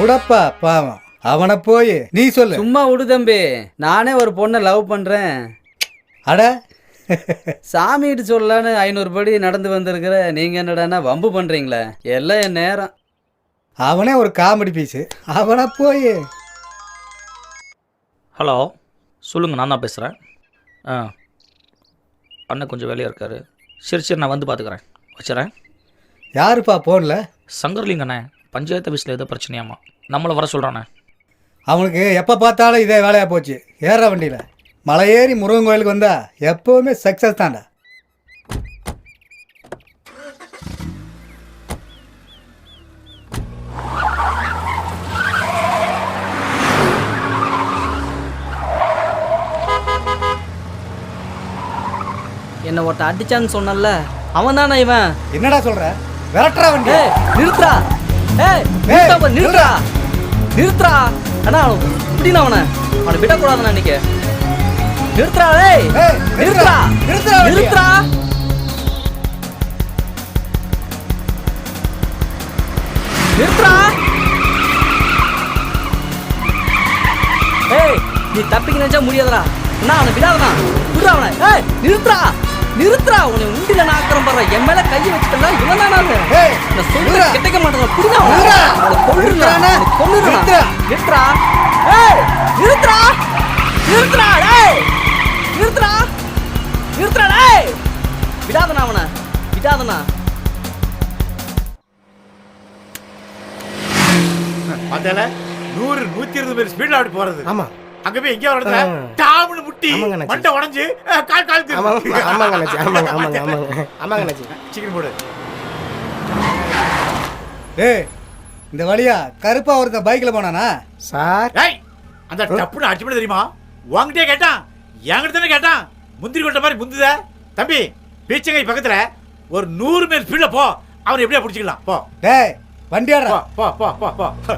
உடப்பா பாவம், அவனை போய் நீ சொல்லு. சும்மா விடு தம்பி, நானே ஒரு பொண்ணை லவ் பண்றேன். அட சாமிகிட்ட சொல்லலான்னு 500 படி நடந்து வந்திருக்கிற நீங்க என்னடானா வம்பு பண்றீங்களே? எல்லாம் என் நேரம். அவனே ஒரு காமெடி பீஸு, அவனை போய். ஹலோ சொல்லுங்கள், நான் தான் பேசுகிறேன். அண்ணன் கொஞ்சம் வேலையாக இருக்காரு. சரி நான் வந்து பார்த்துக்குறேன், வச்சுறேன். யாருப்பா போன்ல? சங்கர்லிங்கண்ணே, பஞ்சாயத்து ஆஃபீஸில் ஏதோ பிரச்சனையாமா, நம்மளை வர சொல்கிறானே. அவனுக்கு எப்போ பார்த்தாலும் இதே வேலையாக போச்சு. ஏற வண்டியில் மலை ஏறி முருகன் கோயிலுக்கு வந்தா எப்போவுமே சக்ஸஸ் தான்டா. என்ன ஒருத்த அடிச்சான்னு சொன்னல, அவன் தானே இவன்? என்னடா சொல்ற? விரட்டுறா வண்டி. நிறுத்துறா, நிறுத்துறா, நிறுத்துறா. அண்ணா இப்படின்னா அவனை விடக்கூடாதுண்ணா இன்னைக்கு. நிறுத்துறா, நிறுத்துறா, நிறுத்துறா. நிறுத்துறா. ஏய், நீ தப்பிக்க நினைச்சா முடியாதடா. அண்ணா அவனை விடாதண்ணா, விடுறா அவனை. ஏய் நிறுத்துறா, நிறுத்துறா. உன்னை உண்டில நாக்கிறோம் பாரு. என் மேல கையை வச்சுட்டா இவன் தானா? நான் சொல்ற கிட்டக்க மாட்டேன். புரியுதா? அவனை கொல்லுறானே, கொல்லுறா. நிறுத்துறா. ஏய் நிறுத்துறா, நிறுத்துறா. ஏய் நிறுத்துறா, நிறுத்துறா. ஏய் விடாதண்ணா அவனை, விடாதண்ணா. பார்த்தால 100 120 பேர் ஸ்பீட்ல அப்படி போறது. ஆமா, அங்க போய் எங்க வரதுல டாம்னு முட்டி மண்டை உடைஞ்சு கால் கால் திரும்பி. ஆமாங்க அண்ணாச்சி, ஆமாங்க ஆமாங்க ஆமாங்க ஆமாங்க அண்ணாச்சி. சீக்கிரம் போடு. ஏய் இந்த வழியா கருப்பா ஒருத்தன் பைக்ல போனானா சார்? ஏய் அந்த டப்புன்னு அடிச்சு பண்ண தெரியுமா? உங்ககிட்டயே கேட்டான், என்கிட்ட தானே கேட்டான். முந்திரி கொட்ட மாதிரி முந்துத தம்பி. பீச்சங்கை பக்கத்துல ஒரு 100 பேர் ஸ்பீட்ல போ, அவனை எப்படியா பிடிச்சிக்கலாம். போ டேய் வண்டி ஆடுறா. போ போ போ போ போ.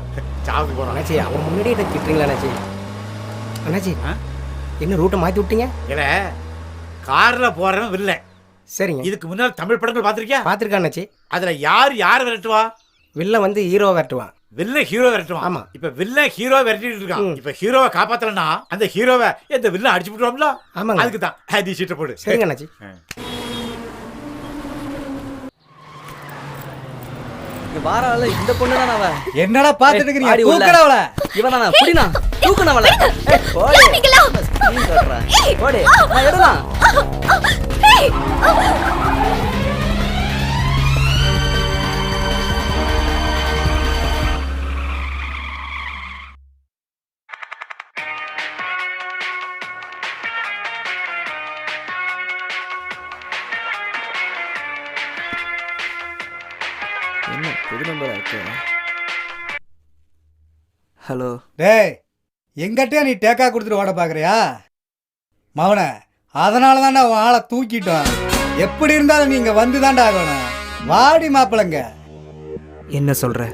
சாவுக்கு போறான் அண்ணாச்சி, அவன் முன்னாடியே திட்டுறீங்களா அண்ணாச்சி? அண்ணாச்சி என்ன ரூட்டை மாற்றி விட்டீங்க? இல்ல கார்ல போறவன் வில்ல. சரிங்க. இதுக்கு முன்னாடி தமிழ் படங்கள் பார்த்திருக்கியா? பார்த்துருக்கேன் அண்ணாச்சி. அதுல யார் விரட்டுவா? வில்ல வந்து ஹீரோ விரட்டுவான், வில்ல ஹீரோ விரட்டுவான். ஆமா. இப்ப வில்ல ஹீரோ விரட்டிட்டு இருக்கான். இப்ப ஹீரோவை காப்பாத்தலன்னா அந்த ஹீரோவை இந்த வில்ல அடிச்சு விட்டுருவோம்ல. ஆமாங்க. அதுக்கு தான் ஹேதி சீட்டை போடு. சரிங்க அண்ணாச்சி. வாரால இந்த பொண்ணு தானே அவ? என்னடா பாத்துட்டு இருக்கீங்க? தூக்குடா அவளை. இவன் தானே? புடினா தூக்குன அவளை. ஓடி நீங்களா? நீ கட்டறா. ஓடி நான் எடுறேன். ஏய் என்ன புது நம்பரா இருக்கு? ஹலோ. டேய் எங்கிட்டே நீ டேக்கா கொடுத்துட்டு ஓட பாக்குறியா மவன? அதனால தான்டா உன் ஆளை தூக்கிட்டோம். எப்படி இருந்தாலும் நீங்க வந்து தான்டா ஆகணும். வாடி மாப்பிளங்க. என்ன சொல்ற?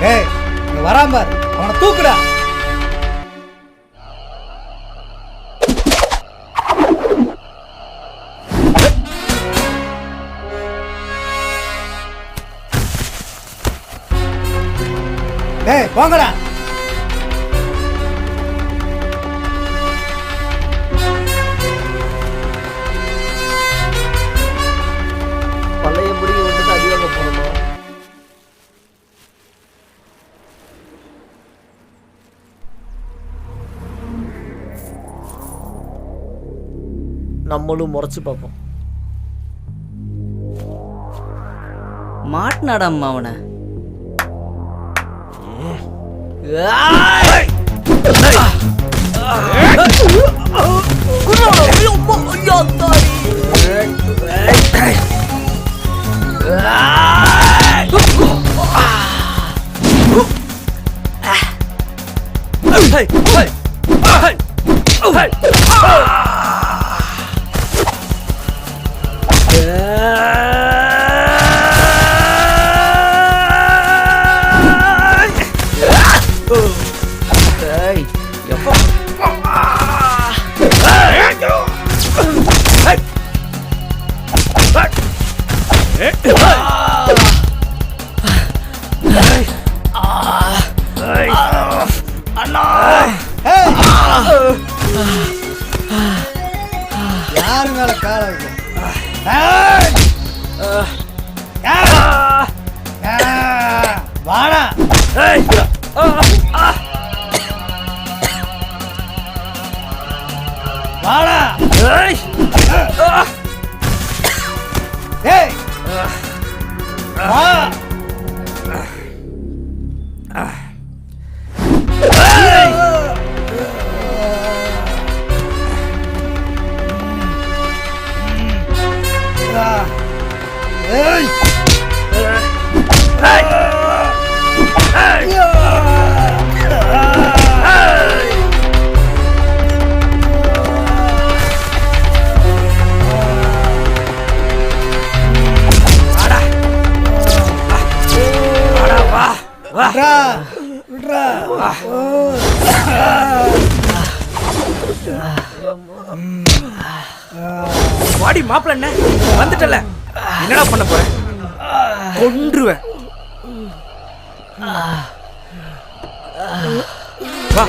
டேய் இங்க வராம பாரு, அவனை தூக்குடா. டேய் போங்கடா. பழைய முடி வந்து அடிவாங்க போறோம். நம்மளும் முறைச்சு பார்ப்போம். மாட்டினாடாம்மா அவனை. யாரு மேல கால வைக்க வாடா. வாடா. ஏய் வா. வாடி மாப்பிள்ள என்ன வந்துட்டல, என்னடா பண்ண போற? கொன்றுவேன். வா.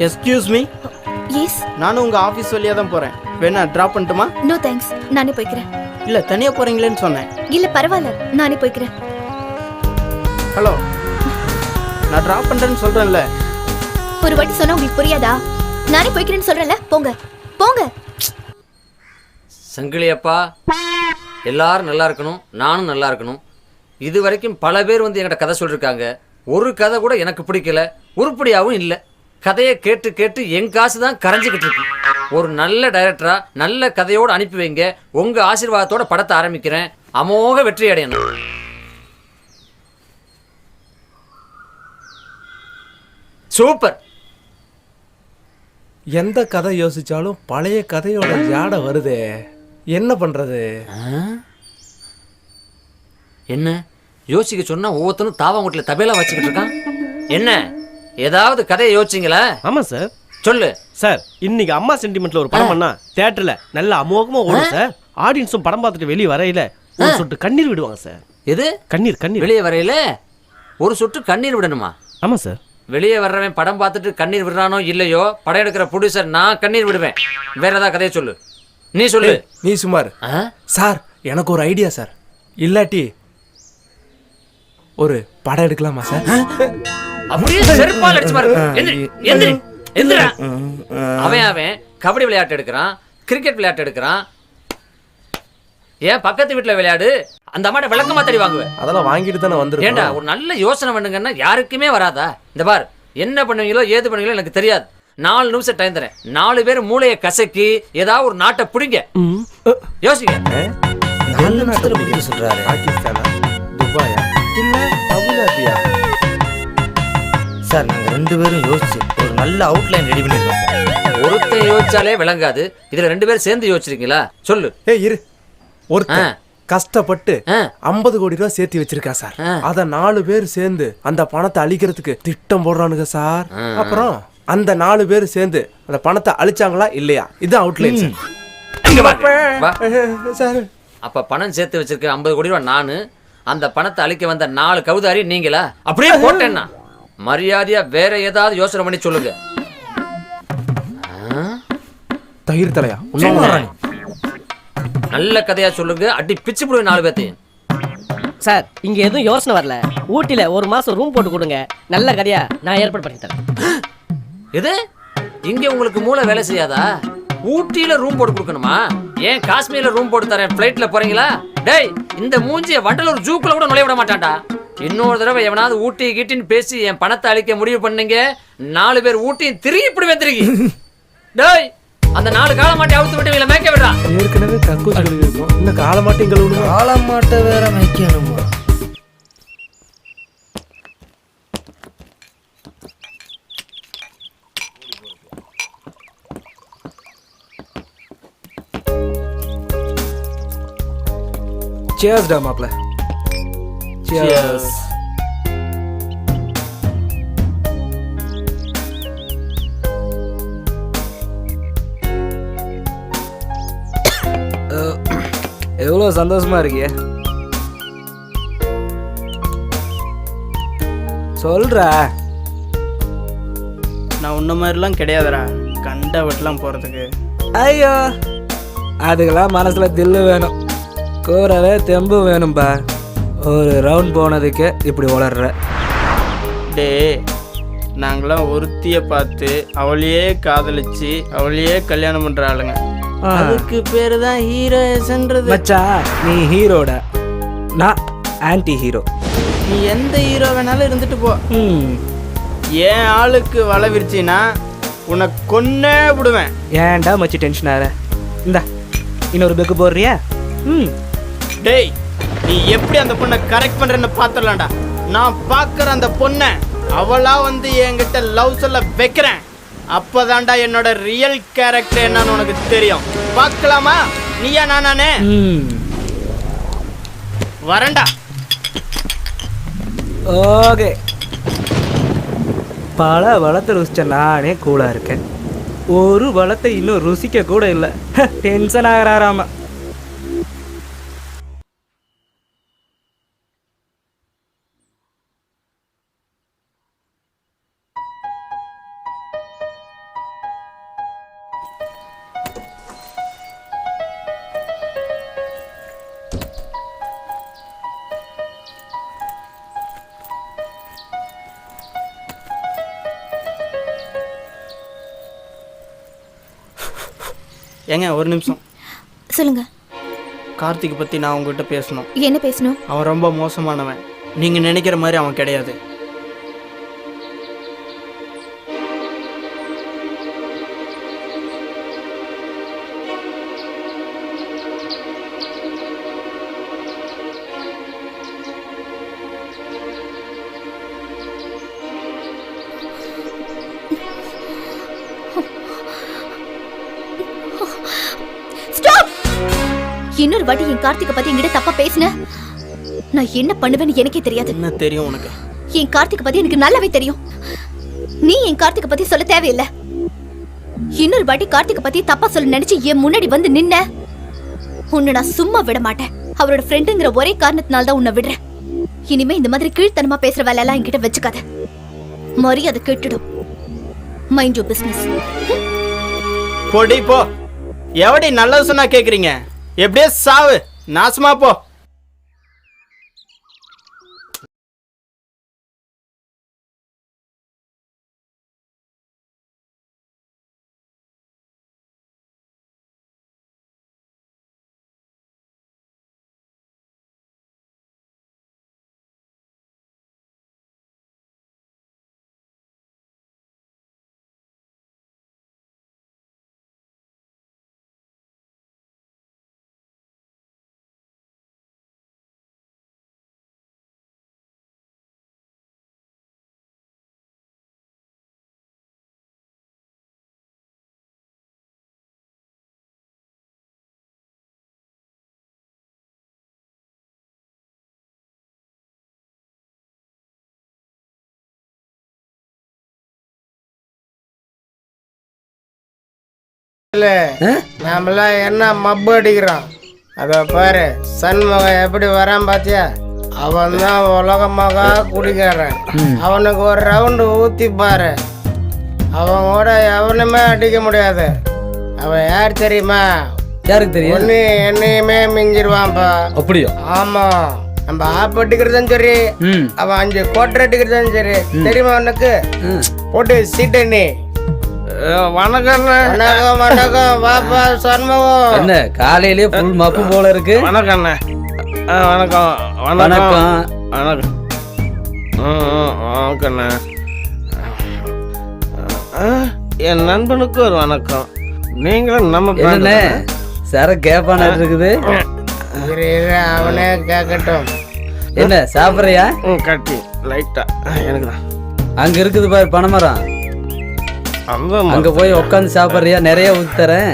Excuse me. எஸ். நானும் உங்க ஆபீஸ் வழியா தான் போறேன். வேணா டிராப் பண்ணட்டுமா? நோ தேங்க்ஸ், நானே போய்க்கிறேன். இல்ல தனியா போறீங்களேன்னு சொன்னேன். இல்ல பரவாயில்ல, நானே போய்க்கிறேன். ஹலோ, நான் டிராப் பண்றேன்னு சொல்றேன்ல. ஒரு வாட்டி சொன்னா உங்களுக்கு புரியாதா? நானே போய்க்கிறேன்னு சொல்றேன்ல, போங்க போங்க. சங்கிலியப்பா, எல்லாரும் நல்லா இருக்கணும், நானும் நல்லா இருக்கணும். இது வரைக்கும் பல பேர் வந்து என்கிட்ட கதை சொல்லியிருக்காங்க. ஒரு கதை கூட எனக்கு பிடிக்கல, உருப்படியாகவும் இல்லை. கதையை கேட்டு கேட்டு என் காசு தான் கரைஞ்சிக்கிட்டு இருக்கு. ஒரு நல்ல டைரக்டரா நல்ல கதையோடு அனுப்பி வைங்க. உங்க ஆசீர்வாதத்தோட படத்தை ஆரம்பிக்கிறேன். அமோக வெற்றி அடையணும். சூப்பர். எந்த கதை யோசிச்சாலும் பழைய கதையோட ஜாடை வருதே. என்ன பண்றது? என்ன யோசிக்க சொன்னா ஒவ்வொருத்தனும் தாவாங்குட்டில தபேலா வச்சுக்கிட்டு இருக்கான். என்ன ஏதாவது கதையை யோசிச்சிங்களா? ஆமா சார். சொல்லு சார். இன்னைக்கு அம்மா சென்டிமெண்ட்ல ஒரு படம் பண்ணா தியேட்டர்ல நல்ல அமோகமா ஓடும் சார். ஆடியன்ஸும் படம் பார்த்துட்டு வெளியே வரையில ஒரு சொட்டு கண்ணீர் விடுவாங்க சார். எது? கண்ணீர். வெளியே வரையில ஒரு சொட்டு கண்ணீர் விடணுமா? ஆமா சார். வெளியே வர்றவன் படம் பார்த்துட்டு கண்ணீர் விடுறானோ இல்லையோ, படம் எடுக்கிற ப்ரொடியூசர் நான் கண்ணீர் விடுவேன். வேற ஏதாவது கதையை சொல்லு. நீ சொல்லு. நீ சுமார். சார் எனக்கு ஒரு ஐடியா சார். இல்லாட்டி ஒரு படம் எடுக்கலாமா சார்? அப்படியே செருப்பால் அடிச்சு பாரு. எந்திரா. அவன் கபடி விளையாட்டு எடுக்கிறான், கிரிக்கெட் விளையாட்டு எடுக்கிறான். ஏன் பக்கத்து வீட்டுல விளையாடு, அந்த அம்மாட்ட விளக்கமா தடி வாங்குவேன். அதெல்லாம் வாங்கிட்டு தானே வந்துருக்கேன். ஏண்டா ஒரு நல்ல யோசனை பண்ணுங்கன்னா யாருக்குமே வராதா? இந்த பார், என்ன பண்ணுவீங்களோ ஏது பண்ணுவீங்களோ எனக்கு தெரியாது. 4 நிமிஷம் டைம் தரேன். 4 பேர் மூளையை கசக்கி ஏதாவது ஒரு நாட்டை பிடிங்க. யோசிங்க. 4 நிமிஷத்துல பிடிக்க சொல்றாரு. பாகிஸ்தானா, துபாயா, இல்ல அபுதாபியா? சார் நாங்க 2 பேரும் யோசிச்சு ஒரு நல்ல அவுட்லைன் ரெடி பண்ணிருக்கோம் சார். ஒருத்தன் யோசிச்சாலே விளங்காது, இதுல 2 பேரும் சேர்ந்து யோசிச்சிருக்கீங்களா? சொல்லு. இரு. ஒருத்தன் கஷ்டப்பட்டு 50 கோடி ரூபாய் சேர்த்து வச்சிருக்கா சார். அத 4 பேர் சேர்ந்து அந்த பணத்தை அழிக்கிறதுக்கு திட்டம் போடுறானுங்க சார். அப்புறம் அந்த 4 பேர் சேர்ந்து அந்த பணத்தை அழிச்சாங்களா இல்லையா? இது அவுட்லைன் சார். அப்ப பணம் சேர்த்து வச்சிருக்க 50 கோடி ரூபாய் நானு, அந்த பணத்தை அழிக்க வந்த 4 கவுதாரி நீங்களா? அப்படியே போட்டேன்னா மரியாதையா வேற ஏதாவது யோசனை பண்ணி சொல்லுங்க. தயிர் தலையா? நல்ல கதையா சொல்லுங்க. அடி பிச்சு போடுவேன் 4 பேர்த்தையும். சார் இங்க எதுவும் யோசனை வரல. ஊட்டில 1 மாசம் ரூம் போட்டு கொடுங்க. நல்ல கதையா நான் ஏற்பாடு பண்ணி தரேன். எது? இங்க உங்களுக்கு மூளை வேலை செய்யாதா? ஊட்டியில ரூம் போட்டு கொடுக்கணுமா? ஏன் காஷ்மீர்ல ரூம் போட்டு தரேன், பிளைட்ல போறீங்களா? டேய், இந்த மூஞ்சிய வண்டலூர் ஜூக்குள்ள கூட நுழைய விட மாட்டான்டா. இன்னொரு தடவை எவனாவது ஊட்டி கீட்டின்னு பேசி என் பணத்தை அழிக்க முடிவு பண்ணீங்க, 4 பேர் ஊட்டியும் திருகி இப்படி திருகி. டேய், அந்த 4 கால மாட்டை அவுத்து விட்டு இவங்களை மேய்க்க விடுறா. ஏற்கனவே கக்கூஸ் கழுவி இருக்கும், இந்த கால மாட்டை இங்க விடுங்க. கால மாட்டை வேற மேய்க்கணுமா? Cheers டா மாப்ள. Cheers. எவ்வளோ சந்தோஷமா இருக்கிய? சொல்றா. நான் உன்ன மாதிரிலாம் கிடையாதுடா, கண்ட வீட்டுலாம் போறதுக்கு. ஐயோ, அதுக்கெல்லாம் மனசுல தில்லு வேணும், கூறவே தெம்பு வேணும்பா. ஒரு ரவுண்ட் போனதுக்கு இப்படி வளர்ற. டே, நாங்களாம் ஒருத்தியை பார்த்து அவளையே காதலிச்சு அவளையே கல்யாணம் பண்ற ஆளுங்க. அதுக்கு பேரு தான் ஹீரோஸ்ன்றது. மச்சான், நீ ஹீரோட, நான் ஆன்டி ஹீரோ. நீ எந்த ஹீரோ வேணாலும் இருந்துட்டு போ. என் ஆளுக்கு வலை விரிச்சின்னா உன்னை கொன்னே விடுவேன். ஏன்டா மச்சி டென்ஷன் ஆகிற? இந்தா இன்னொரு பெக்கு போடுறியா? டேய், நீ எப்படி அந்த பொண்ணை கரெக்ட் பண்றேன்னு பார்த்துடலாம்டா. நான் பார்க்குற அந்த பொண்ணை அவளா வந்து என்கிட்ட லவ் சொல்ல வைக்கிறேன். அப்பதான்டா என்னோட ரியல் கேரக்டர் என்னன்னு உனக்கு தெரியும். பார்க்கலாமா? நீயா நானே? வரேன்டா. ஓகே, பல வளத்தை ருசிச்ச நானே கூலா இருக்கேன். ஒரு வளத்தை இன்னும் ருசிக்க கூட இல்லை. டென்ஷன் ஆகிறாராம. ஏங்க ஒரு நிமிஷம். சொல்லுங்க. கார்த்திக் பத்தி நான் உங்ககிட்ட பேசணும். என்ன பேசணும்? அவன் ரொம்ப மோசமானவன். நீங்க நினைக்கிற மாதிரி அவன் கிடையாது. Stop! இன்னொரு வாட்டி என் கார்த்திகை பத்தி என்கிட்ட தப்பா பேசுன, நான் என்ன பண்ணுவேன்னு எனக்கே தெரியாது. என்ன தெரியும் உனக்கு? என் கார்த்திகை பத்தி எனக்கு நல்லாவே தெரியும். நீ என் கார்த்திகை பத்தி சொல்ல தேவையில்லை. இன்னொரு வாட்டி கார்த்திகை பத்தி தப்பா சொல்ல நினைச்சு என் முன்னாடி வந்து நின்ன, உன்னை நான் சும்மா விட மாட்டேன். அவரோட ஃப்ரெண்டுங்கிற ஒரே காரணத்தினால தான் உன்னை விடுறேன். இனிமே இந்த மாதிரி கீழ்த்தனமா பேசுற வேலை எல்லாம் என்கிட்ட வச்சுக்காத. மரியாதை கேட்டுடும். Mind you business. போடி போ. எவடி நல்லது சொன்னா கேக்குறீங்க? எப்படியே சாவு, நாசமா போ. நாமெல்லாம் என்ன மப்பு அடிக்கிறோம்? அத பாரு, சண்முகம் எப்படி வரான் பாத்தியா? அவன் தான் உலகமாக குடிக்காரன். அவனுக்கு ஒரு ரவுண்டு ஊத்தி பாரு, அவன் கூட எவனுமே அடிக்க முடியாது. அவன் யார் தெரியுமா? யாருக்கு தெரியும்? ஒன்னு என்னையுமே மிஞ்சிருவான்ப்பா. அப்படியா? ஆமா, நம்ம ஆப் அடிக்கிறதும் சரி, அவன் 5 கோட்டர் அடிக்கிறதும் சரி. தெரியுமா உனக்கு? போட்டு சீட்டு நீ. வணக்கம் வணக்கம் வணக்கம். வாப்பா சண்முகம். என்ன காலையிலேயே ஃபுல் மப்பு போல இருக்கு? வணக்கம் வணக்கம் வணக்கம் வணக்கம் வணக்கண்ணா. என் நண்பனுக்கு ஒரு வணக்கம். நீங்களும் நம்ம என்ன சர கேப்பான இருக்குது? அவனே கேட்கட்டும். என்ன சாப்பிட்றியா? கட்டி லைட்டா எனக்கு தான். அங்க இருக்குது பாரு பனைமரம், அங்க போய் உட்காந்து சாப்பிட்றியா? நிறைய ஊத்தி தரேன்.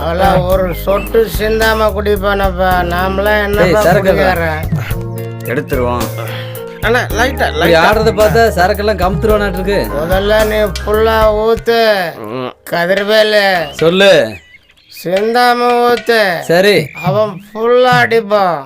அவெல்லாம் ஒரு சொட்டு சிந்தாம குடிப்பானப்பா. நாமெல்லாம் என்ன எடுத்துருவோம். அண்ணா லைட்டா ஆடுறத பார்த்தா சரக்கெல்லாம் கமுத்துருவானாட்டு இருக்கு. முதல்ல நீ ஃபுல்லா ஊத்து. கதிர்வேலு சொல்லு. சிந்தாம ஊத்து. சரி. அவன் ஃபுல்லா அடிப்பான்.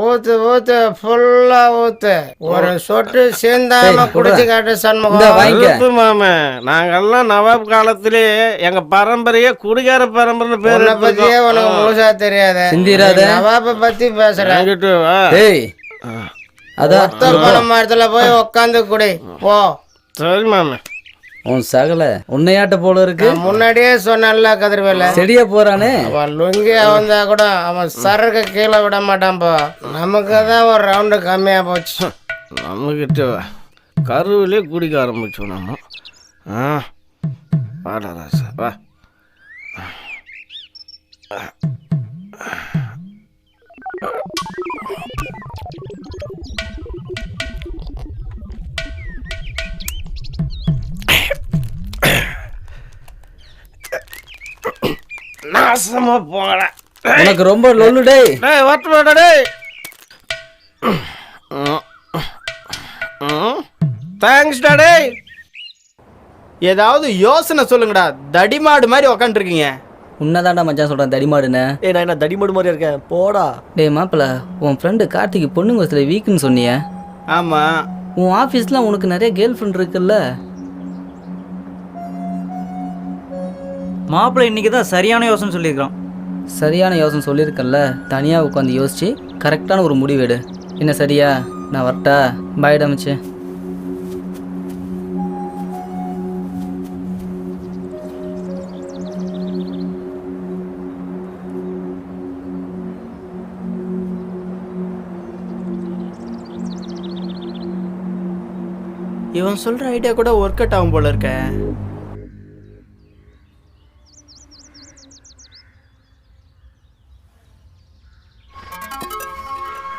ஊத்து ஊத்து ஃபுல்லா ஊத்து. ஒரு சொட்டு சிந்தாம குடிச்சு காட்டு சண்முகம். மாமா, நாங்கெல்லாம் நவாப் காலத்திலே எங்க பரம்பரையே குடிகார பரம்பரை பேர் பத்தியே உனக்கு முழுசா தெரியாது. நவாப பத்தி பேசுறேன். அதான் மரத்துல போய் உட்காந்து குடி போ. சரி மாமா. உன் சகல உன்னையாட்ட போல இருக்கு. முன்னாடியே சொன்னல கதிர்வேல. செடியா போறானே. அவன் லுங்கி வந்தா கூட அவன் சரக்கு கீழே விட மாட்டான்ப்பா. நமக்கு தான் ஒரு ரவுண்டு கம்மியா போச்சு. நம்மகிட்ட கருவிலே குடிக்க ஆரம்பிச்சோம் நம்ம. வாடா ராசா வா. நாசமா போகல. உனக்கு ரொம்ப லொல்லு டேய். டேய் வரட்டுமாடா டேய். தேங்க்ஸ் டா டேய். ஏதாவது யோசனை சொல்லுங்கடா. தடிமாடு மாதிரி உக்காந்துருக்கீங்க. உன்னதான்டா மச்சான் சொல்றேன் தடிமாடுன்னு. நான் என்ன தடிமாடு மாதிரி இருக்கேன்? போடா. டேய் மாப்பிள்ள, உன் ஃப்ரெண்டு கார்த்திக்கு பொண்ணுங்க வசதியில் வீக்குன்னு சொன்னிய? ஆமா. உன் ஆஃபீஸில் உனக்கு நிறைய கேர்ள் ஃப்ரெண்ட் இருக்குல்ல? மாப்பிள்ளை இன்னைக்கு தான் சரியான யோசனை சொல்லியிருக்கான். சரியான யோசனை சொல்லியிருக்கல, தனியாக உட்காந்து யோசிச்சு கரெக்டான ஒரு முடிவெடு. என்ன சரியா? நான் வரட்டா? பாய்டா மச்சி. இவன் சொல்ற ஐடியா கூட ஒர்க் அவுட் ஆகும் போல இருக்க.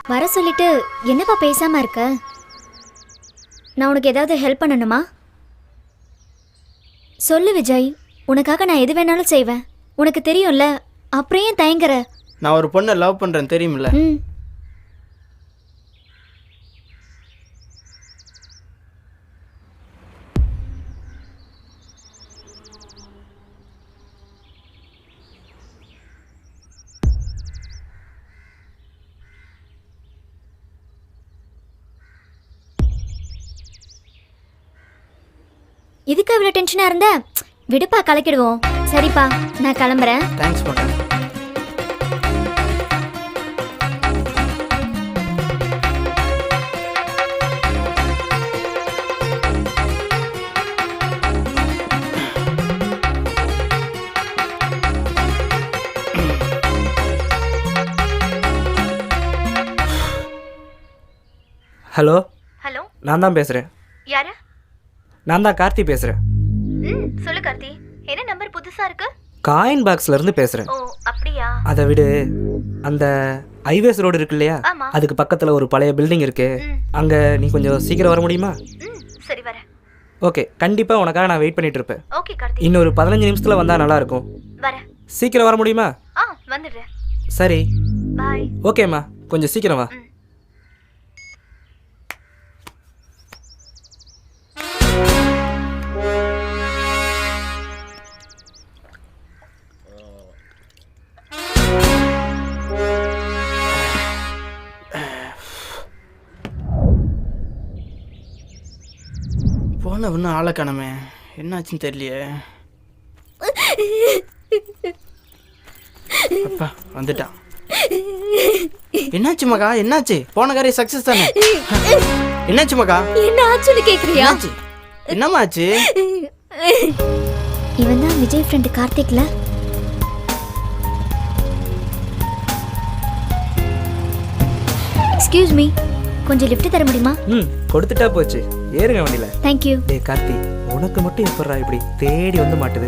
வர சொல்லிட்டு என்னப்பா பேசாம இருக்க? நான் உனக்கு ஏதாவது ஹெல்ப் பண்ணணுமா? சொல்லு விஜய், உனக்காக நான் எது வேணாலும் செய்வேன். உனக்கு தெரியும்ல, அப்புறம் ஏன் தயங்குற? நான் ஒரு பொண்ணை லவ் பண்றேன் தெரியுமில்ல? இதுக்கு இவ்வளோ டென்ஷனா இருந்த? விடுப்பா, கலக்கிடுவோம். சரிப்பா, நான் கிளம்புறேன். Thanks madam. ஹலோ ஹலோ, நான் தான் பேசுகிறேன். யாரு? நான் தான் கார்த்தி பேசுகிறேன். சொல்லு கார்த்தி. என்ன நம்பர் புதுசா இருக்கு? காயின் பாக்ஸ்ல இருந்து பேசுகிறேன். ஓ, அப்படியா? அதை விடு, அந்த ஹைவேஸ் ரோடு இருக்கு இல்லையா, ஆமா. அதுக்கு பக்கத்தில் ஒரு பழைய பில்டிங் இருக்கு. அங்கே நீ கொஞ்சம் சீக்கிரம் வர முடியுமா? சரி, வரேன். ஓகே, கண்டிப்பாக உனக்காக நான் வெயிட் பண்ணிட்டு இருப்பேன். ஓகே கார்த்தி. இன்னொரு 15 நிமிஷத்தில் வந்தால் நல்லா இருக்கும். வரேன். சீக்கிரம் வர முடியுமா? வந்துடுறேன். சரி, பாய். ஓகேம்மா, கொஞ்சம் சீக்கிரம் வா. போன இன்னும் ஆளை காணமே, என்னாச்சுன்னு தெரியலையே. அப்பா வந்துட்டான். என்னாச்சு மகா, என்னாச்சு? போன காரியம் சக்சஸ் தானே? என்னாச்சு மகா? என்ன ஆச்சுன்னு கேக்குறியா? என்னம்மா ஆச்சு? இவன் தான் விஜய் ஃப்ரெண்ட் கார்த்திக்ல. எக்ஸ்கியூஸ் மீ, கொஞ்சம் லிஃப்ட் தர முடியுமா? கொடுத்துட்டா போச்சு, ஏறுங்க வண்டியில. Thank you. டேய் கார்த்தி, உனக்கு மட்டும் எப்பறா இப்படி தேடி வந்து மாட்டுது?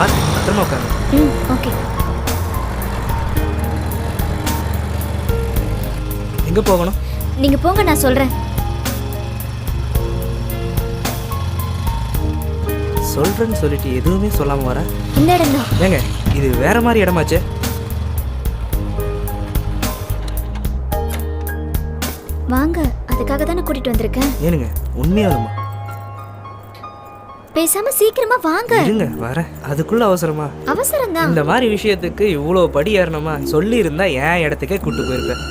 பத்திரமா உட்காரு. ஓகே. எங்க போகணும்? நீங்க போங்க, நான் சொல்றேன். சொல்றேன்னு சொல்லிட்டு எதுவுமே சொல்லாம வர. இந்த இடம் தான். ஏங்க, இது வேற மாதிரி இடமாச்சே. வாங்க, அதுக்காக தானே கூட்டிட்டு வந்திருக்கேன். ஏனுங்க, உண்மையாலுமா? பேசாம சீக்கிரமா வாங்க. இருங்க வர. அதுக்குள்ள அவசரமா? அவசரம் தான். இந்த மாதிரி விஷயத்துக்கு இவ்வளவு படி ஏறணுமா? சொல்லி இருந்தா என் இடத்துக்கே கூட்டு போயிருப்பேன்.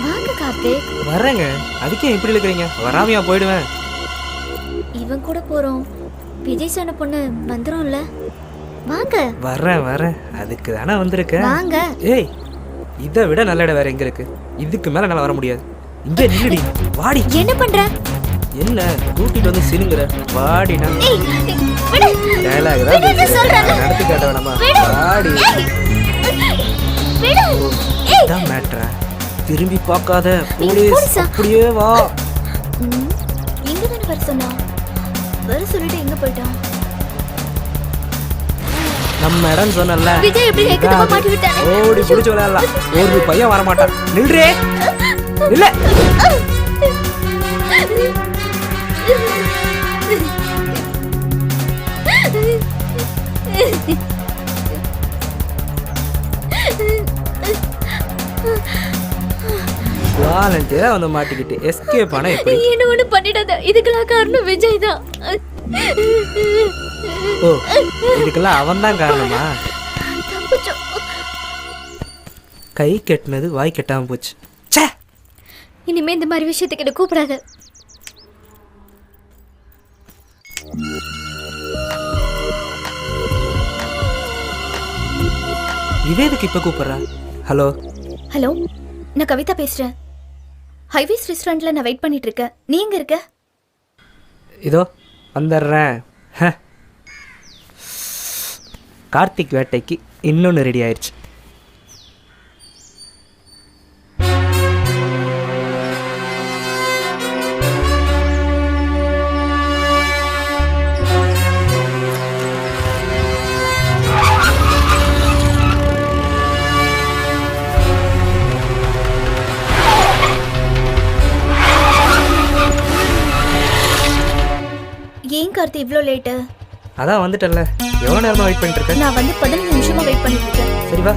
வாங்க கார்த்திக். வரேங்க, அதுக்கே இப்படி இருக்கிறீங்க? வராமையா போயிடுவேன். இவன் கூட போறோம், விஜய் சொன்ன பொண்ணு வந்துரும்ல. வாங்க. வரேன், அதுக்கு தானே வந்திருக்கேன். வாங்க. ஏய், இதை விட நல்ல இடம் வேற எங்க இருக்கு? இதுக்கு மேல நல்லா வர முடியாது. இங்க நில்லுடி, வாடி. என்ன பண்ற? என்ன கூட்டிட்டு வந்து சினுங்கற? வாடினா விடு. டயலாக் தான் சொல்றேன். நடத்தி காட்ட வேணாமா? வாடி. விடு. இதான் மேட்டரா? திரும்பி பார்க்காத, போலீஸ். அப்படியே வா. இங்க தானே வர சொன்னா? வர சொல்லிட்டு எங்க போயிட்டான்? நம்ம இடம் சொன்னல. விஜய் எப்படி ஏக்கமா மாட்டி விட்டானே. ஓடி புடிச்சு விளையாடலாம். ஒரு பையன் வர மாட்டான். நில்றே. இல்ல. வாலண்டியரா வந்து மாட்டிக்கிட்டு எஸ்கேப் ஆனா எப்படி? என்ன ஒண்ணு பண்ணிடாத. இதுக்கெல்லாம் காரணம் விஜய் தான். ஓ, இதுக்கெல்லாம் அவன் தான் காரணமா? கை கெட்டினது வாய் கெட்டாம போச்சு. இனிமே இந்த மாதிரி விஷயத்துக்கு என்ன கூப்பிடாத. இவேதுக்கு இப்ப கூப்பிடுறா? ஹலோ ஹலோ, நான் கவிதா பேசுறேன். ஹைவேஸ் ரெஸ்டாரண்ட்ல நான் வெயிட் பண்ணிட்டு இருக்கேன். நீ எங்க இருக்க? இதோ வந்துடுறேன். கார்த்திக் வேட்டைக்கு இன்னொன்று ரெடி ஆயிடுச்சு. ஏன் கார்த்தி இவ்வளோ லேட்டு? அதான் வந்துட்டல, எவ்வளோ நேரமா வெயிட் பண்ணிட்டு இருக்க? நான் வந்து 15 நிமிஷமா வெயிட் பண்ணிட்டு இருக்கேன். சரி வா.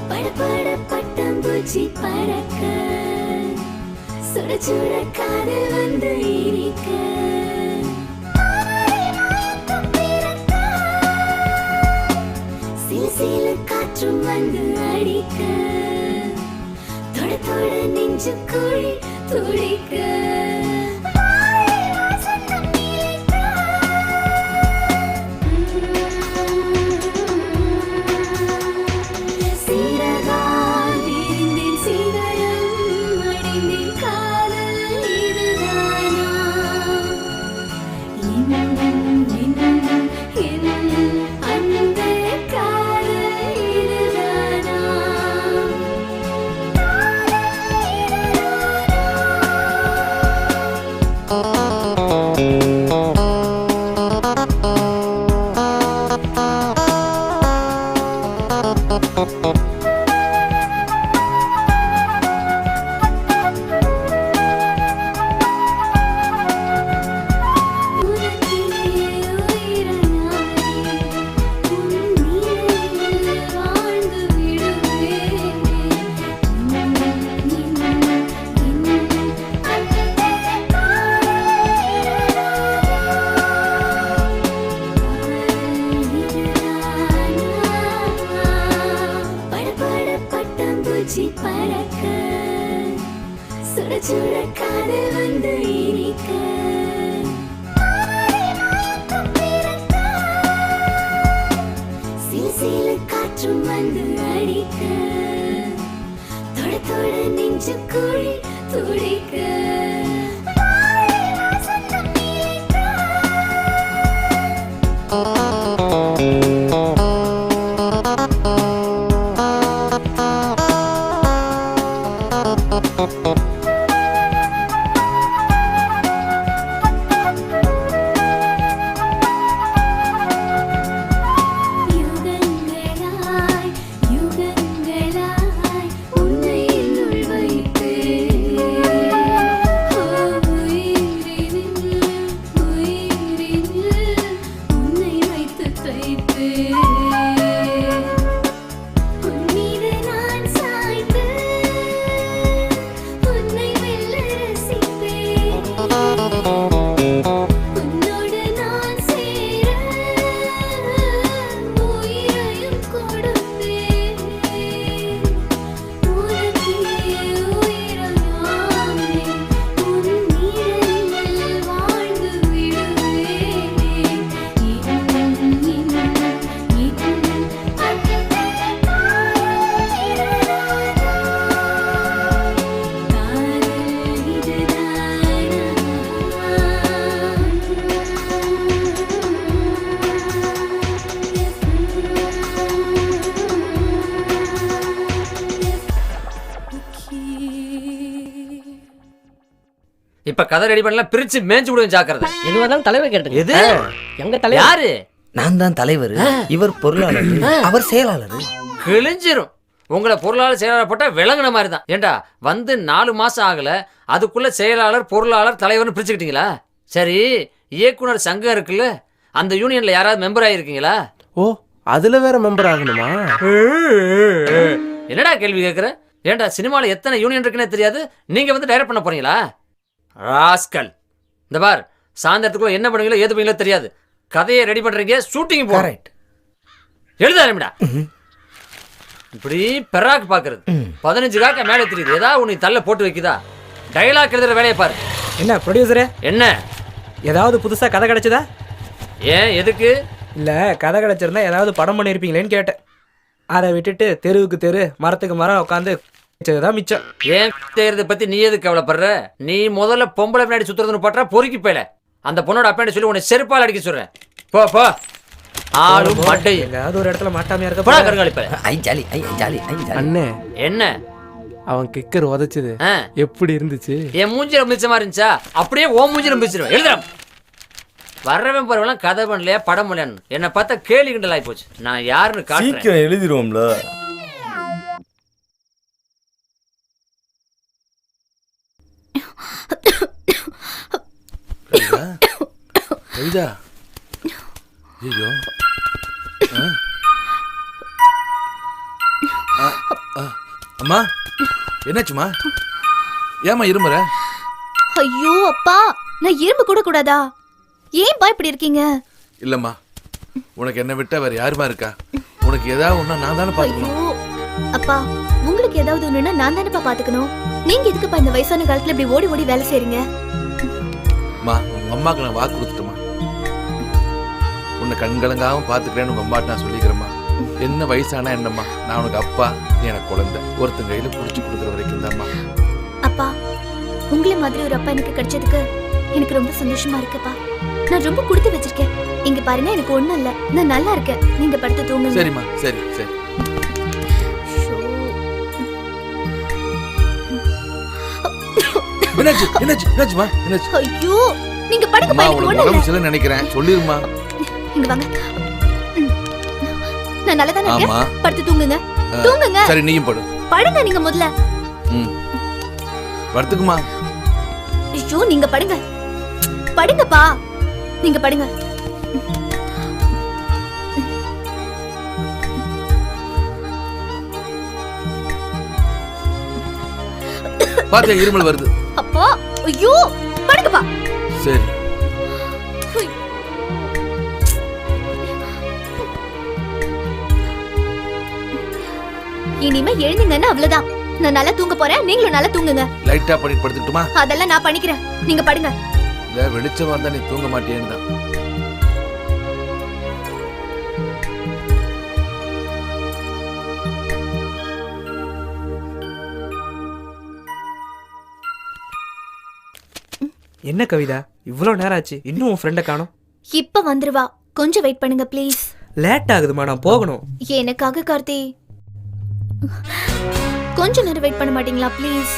படபட பட்டாம்பூச்சி பறக்க, சுட சுட காதல் வந்து இனிக்க, சில சில காற்றும் வந்து அடிக்க, தொட தொட நெஞ்சு குழி துடிக்க, பறக்க, சுட சுட காதல் வந்து இனிக்க, சில சில காற்றும் வந்து அடிக்க, தொட தொட நெஞ்சு குழி துடிக்க, யுகங்களாய் யுகங்களாய் உன்னை என்னுள் வைத்தேன், உயிரினில் உயிரினில் உன்னை வைத்து தைத்தேன், உன் மீது நான் சாய்ந்து உன்னை வெல்ல ரசிப்பேன், உன்னோடு நான் சேர உயிரையும் கொடுப்பேன், உனக்கே உயிரானே உன் நிழலில் வாழ்ந்து விடுவேன், இப்ப கதை ரெடி பண்ணலாம், பிரிச்சு மேய்ஞ்சு விடுவேன், ஜாக்கிரதை. எது வந்தாலும் தலைவர் கேட்டு. எது? எங்க தலைவர் யாரு? நான் தான் தலைவர், இவர் பொருளாளர், அவர் செயலாளர். கிழிஞ்சிரும். உங்களை பொருளாளர் செயலாளர் போட்டா விளங்குன மாதிரி தான். ஏண்டா வந்து 4 மாசம் ஆகல, அதுக்குள்ள செயலாளர் பொருளாளர் தலைவர்னு பிரிச்சுக்கிட்டீங்களா? சரி, இயக்குனர் சங்கம் இருக்குல்ல, அந்த யூனியன்ல யாராவது மெம்பர் ஆகிருக்கீங்களா? ஓ, அதுல வேற மெம்பர் ஆகணுமா? என்னடா கேள்வி கேட்குற? ஏண்டா சினிமாவில் எத்தனை யூனியன் இருக்குன்னே தெரியாது, நீங்க வந்து டைரக்ட் பண்ண போறீங்களா? ராஸ்கல். இந்த பார், சாயந்தரத்துக்குள்ள என்ன பண்ணுவீங்களோ ஏது பண்ணுவீங்களோ தெரியாது. கதையை ரெடி பண்றீங்க, ஷூட்டிங் போறேன். எழுத ஆரம்பிடா. இப்படி பெராக்கு பாக்குறது 15 காக்க மேலே தெரியுது. ஏதாவது உனக்கு தள்ள போட்டு வைக்குதா? டைலாக் எழுதுற வேலையை பாரு. என்ன ப்ரொடியூசரே? என்ன ஏதாவது புதுசாக கதை கிடைச்சதா? ஏன் எதுக்கு? இல்லை, கதை கிடைச்சிருந்தா ஏதாவது படம் பண்ணியிருப்பீங்களேன்னு கேட்டேன். அதை விட்டுட்டு தெருவுக்கு தெரு மரத்துக்கு மரம் உட்காந்து தான் மிச்சம். ஏன் செய்யறத பத்தி நீ எதுக்கு கவலைப்படுற? நீ முதல்ல பொம்பளை பின்னாடி சுத்துறதுன்னு பற்றா பொறுக்கி போயில. அந்த பொண்ணோட அப்பாண்ட சொல்லி உன்னை செருப்பால் அடிக்க சொல்றேன். போ போ. ஆளும் மட்டை எங்காவது ஒரு இடத்துல மாட்டாமையா இருக்க போடா கருங்காலிப்ப. ஐ ஜாலி ஐ ஜாலி ஐ ஜாலி. அண்ணே, என்ன அவன் கிக்கர் உதைச்சது எப்படி இருந்துச்சு? என் மூஞ்சில மிச்சமா இருந்துச்சா? அப்படியே ஓ மூஞ்சில மிச்சிருவேன். எழுதுறேன். வர்றவன் பரவலாம் கதை பண்ணலையா படம் பண்ணலையான்னு என்னை பார்த்தா கேலி கிண்டல் ஆகி போச்சு. நான் யாருன்னு காட்டுறேன். எழுதிருவோம்ல. கவிதா, ஐயோ, அம்மா என்னாச்சுமா? ஏமா இருமுற? ஐயோ அப்பா, நான் இரும்பு கூட கூடாதா? ஏன்பா இப்படி இருக்கீங்க? இல்லம்மா, உனக்கு என்ன விட்டா வேற யாருமா இருக்கா? உனக்கு ஏதாவது ஒண்ணா நான் தானே பாத்துக்கணும். ஐயோ அப்பா, உங்களுக்கு ஏதாவது ஒண்ணுன்னா நான் தானேப்பா பாத்துக்கணும். நீங்க எதுக்குப்பா இந்த வயசான காலத்துல இப்படி ஓடி ஓடி வேலை செய்றீங்க? அம்மா, உங்க அம்மாக்கு நான் வாக்கு கொடுத்துட்டேம்மா. உன்னை கண்கலங்காம பாத்துக்கிறேன்னு உங்க அம்மாட்ட நான் சொல்லிக்கிறேம்மா. என்ன வயசானா என்னம்மா, நான் உனக்கு அப்பா, நீ எனக்கு குழந்தை. ஒருத்தன் கையில புடிச்சு கொடுக்குற வரைக்கும் தான்மா. அப்பா, உங்களை மாதிரி ஒரு அப்பா எனக்கு கிடைச்சதுக்கு எனக்கு ரொம்ப சந்தோஷமா இருக்குப்பா. நான் ரொம்ப கொடுத்து வச்சிருக்கேன். இங்க பாருங்க, எனக்கு ஒண்ணும் இல்ல, நான் நல்லா இருக்கேன். நீங்க படுத்து தூங்குங்க. சரிம்மா, சரி சரி. என்னாச்சு என்னாச்சு என்னாச்சுமா? என்னாச்சு? ஐயோ, நீங்க படுங்கப்பா, எனக்கு உனக்கு ஒண்ணும் உடம்பு இல்ல. சரியில்லைன்னு நினைக்கிறேன். சொல்லிருமா. இங்க வாங்க. நான் நல்லா தானே ஆமா. இருக்கேன். படுத்து தூங்குங்க. தூங்குங்க. சரி, நீயும் படு. படுங்க நீங்க முதல்ல. படுத்துக்குமா. ஐயோ, நீங்க படுங்க. படுங்கப்பா, நீங்க படுங்க. பாத்தியா இருமல் வருது. அப்பா, ஐயோ, படுங்கப்பா. சரி. இனிமே எழுந்தீங்கன்னா அவ்வளவுதான். நான் நல்லா தூங்க போறேன், நீங்களும் நல்லா தூங்குங்க. லைட்டா பண்ணி படுத்துட்டுமா? அதெல்லாம் நான் பண்ணிக்கிறேன், நீங்க படுங்க. இல்ல, வெளிச்சமா இருந்தா நீ தூங்க மாட்டேன்னு தான். என்ன கவிதா, இவ்வளோ நேரம் ஆச்சு, இன்னும் உன் ஃப்ரெண்டை காணோம்? இப்ப வந்துருவா, கொஞ்சம் வெயிட் பண்ணுங்க ப்ளீஸ். லேட் ஆகுதுமா, நான் போகணும். எனக்காக கார்த்தி, கொஞ்ச நேரம் வெயிட் பண்ண மாட்டீங்களா ப்ளீஸ்?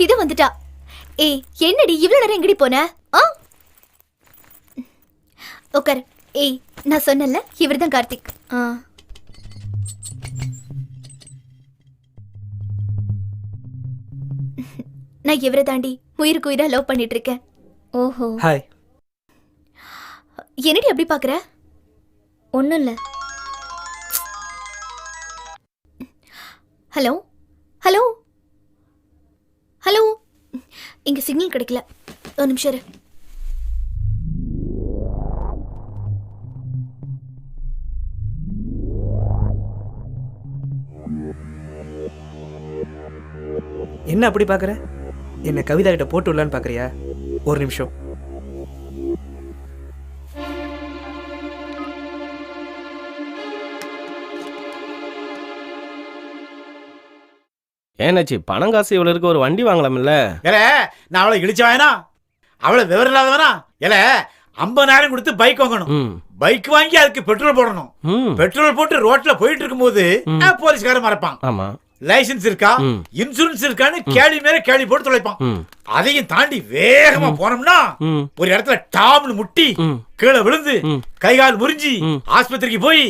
இது வந்துட்டா. ஏய், என்னடி இவ்வளவு நேரம் எங்கடி போன? உட்கார். ஏய், நான் சொன்னல, இவர்தான் கார்த்திக். நான் இவரை தாண்டி உயிருக்கு உயிரா லவ் பண்ணிட்டு இருக்கேன். ஓஹோ. ஹாய். என்னடி அப்படி பாக்குற? ஒண்ணும் இல்ல. ஹலோ ஹலோ ஹலோ, இங்க சிக்னல் கிடைக்கல, ஒரு நிமிஷம் இரு. என்ன அப்படி பார்க்குற? என்ன கவிதா கிட்ட போட்டு விடலான்னு பார்க்குறியா? ஒரு நிமிஷம். ஏன்னாச்சு, பணம் காசு இவ்வளவு இருக்கு, ஒரு வண்டி வாங்கலாம்ல? ஏல, நான் அவளை இழிச்சு வாங்கினா, அவளை விவரம் இல்லாதவனா? ஏல, 50,000 கொடுத்து பைக் வாங்கணும். பைக் வாங்கி அதுக்கு பெட்ரோல் போடணும். பெட்ரோல் போட்டு ரோட்ல போயிட்டு இருக்கும்போது போலீஸ்காரன் மறப்பான். ஆமா. லைசன்ஸ் இருக்கா, இன்சூரன்ஸ் இருக்கான்னு கேள்வி மேல கேள்வி போட்டு தொலைப்பான். அதையும் தாண்டி வேகமா போனோம்னா ஒரு இடத்துல டாம்னு முட்டி கீழே விழுந்து கை கால் முறிஞ்சி ஆஸ்பத்திரிக்கு போய்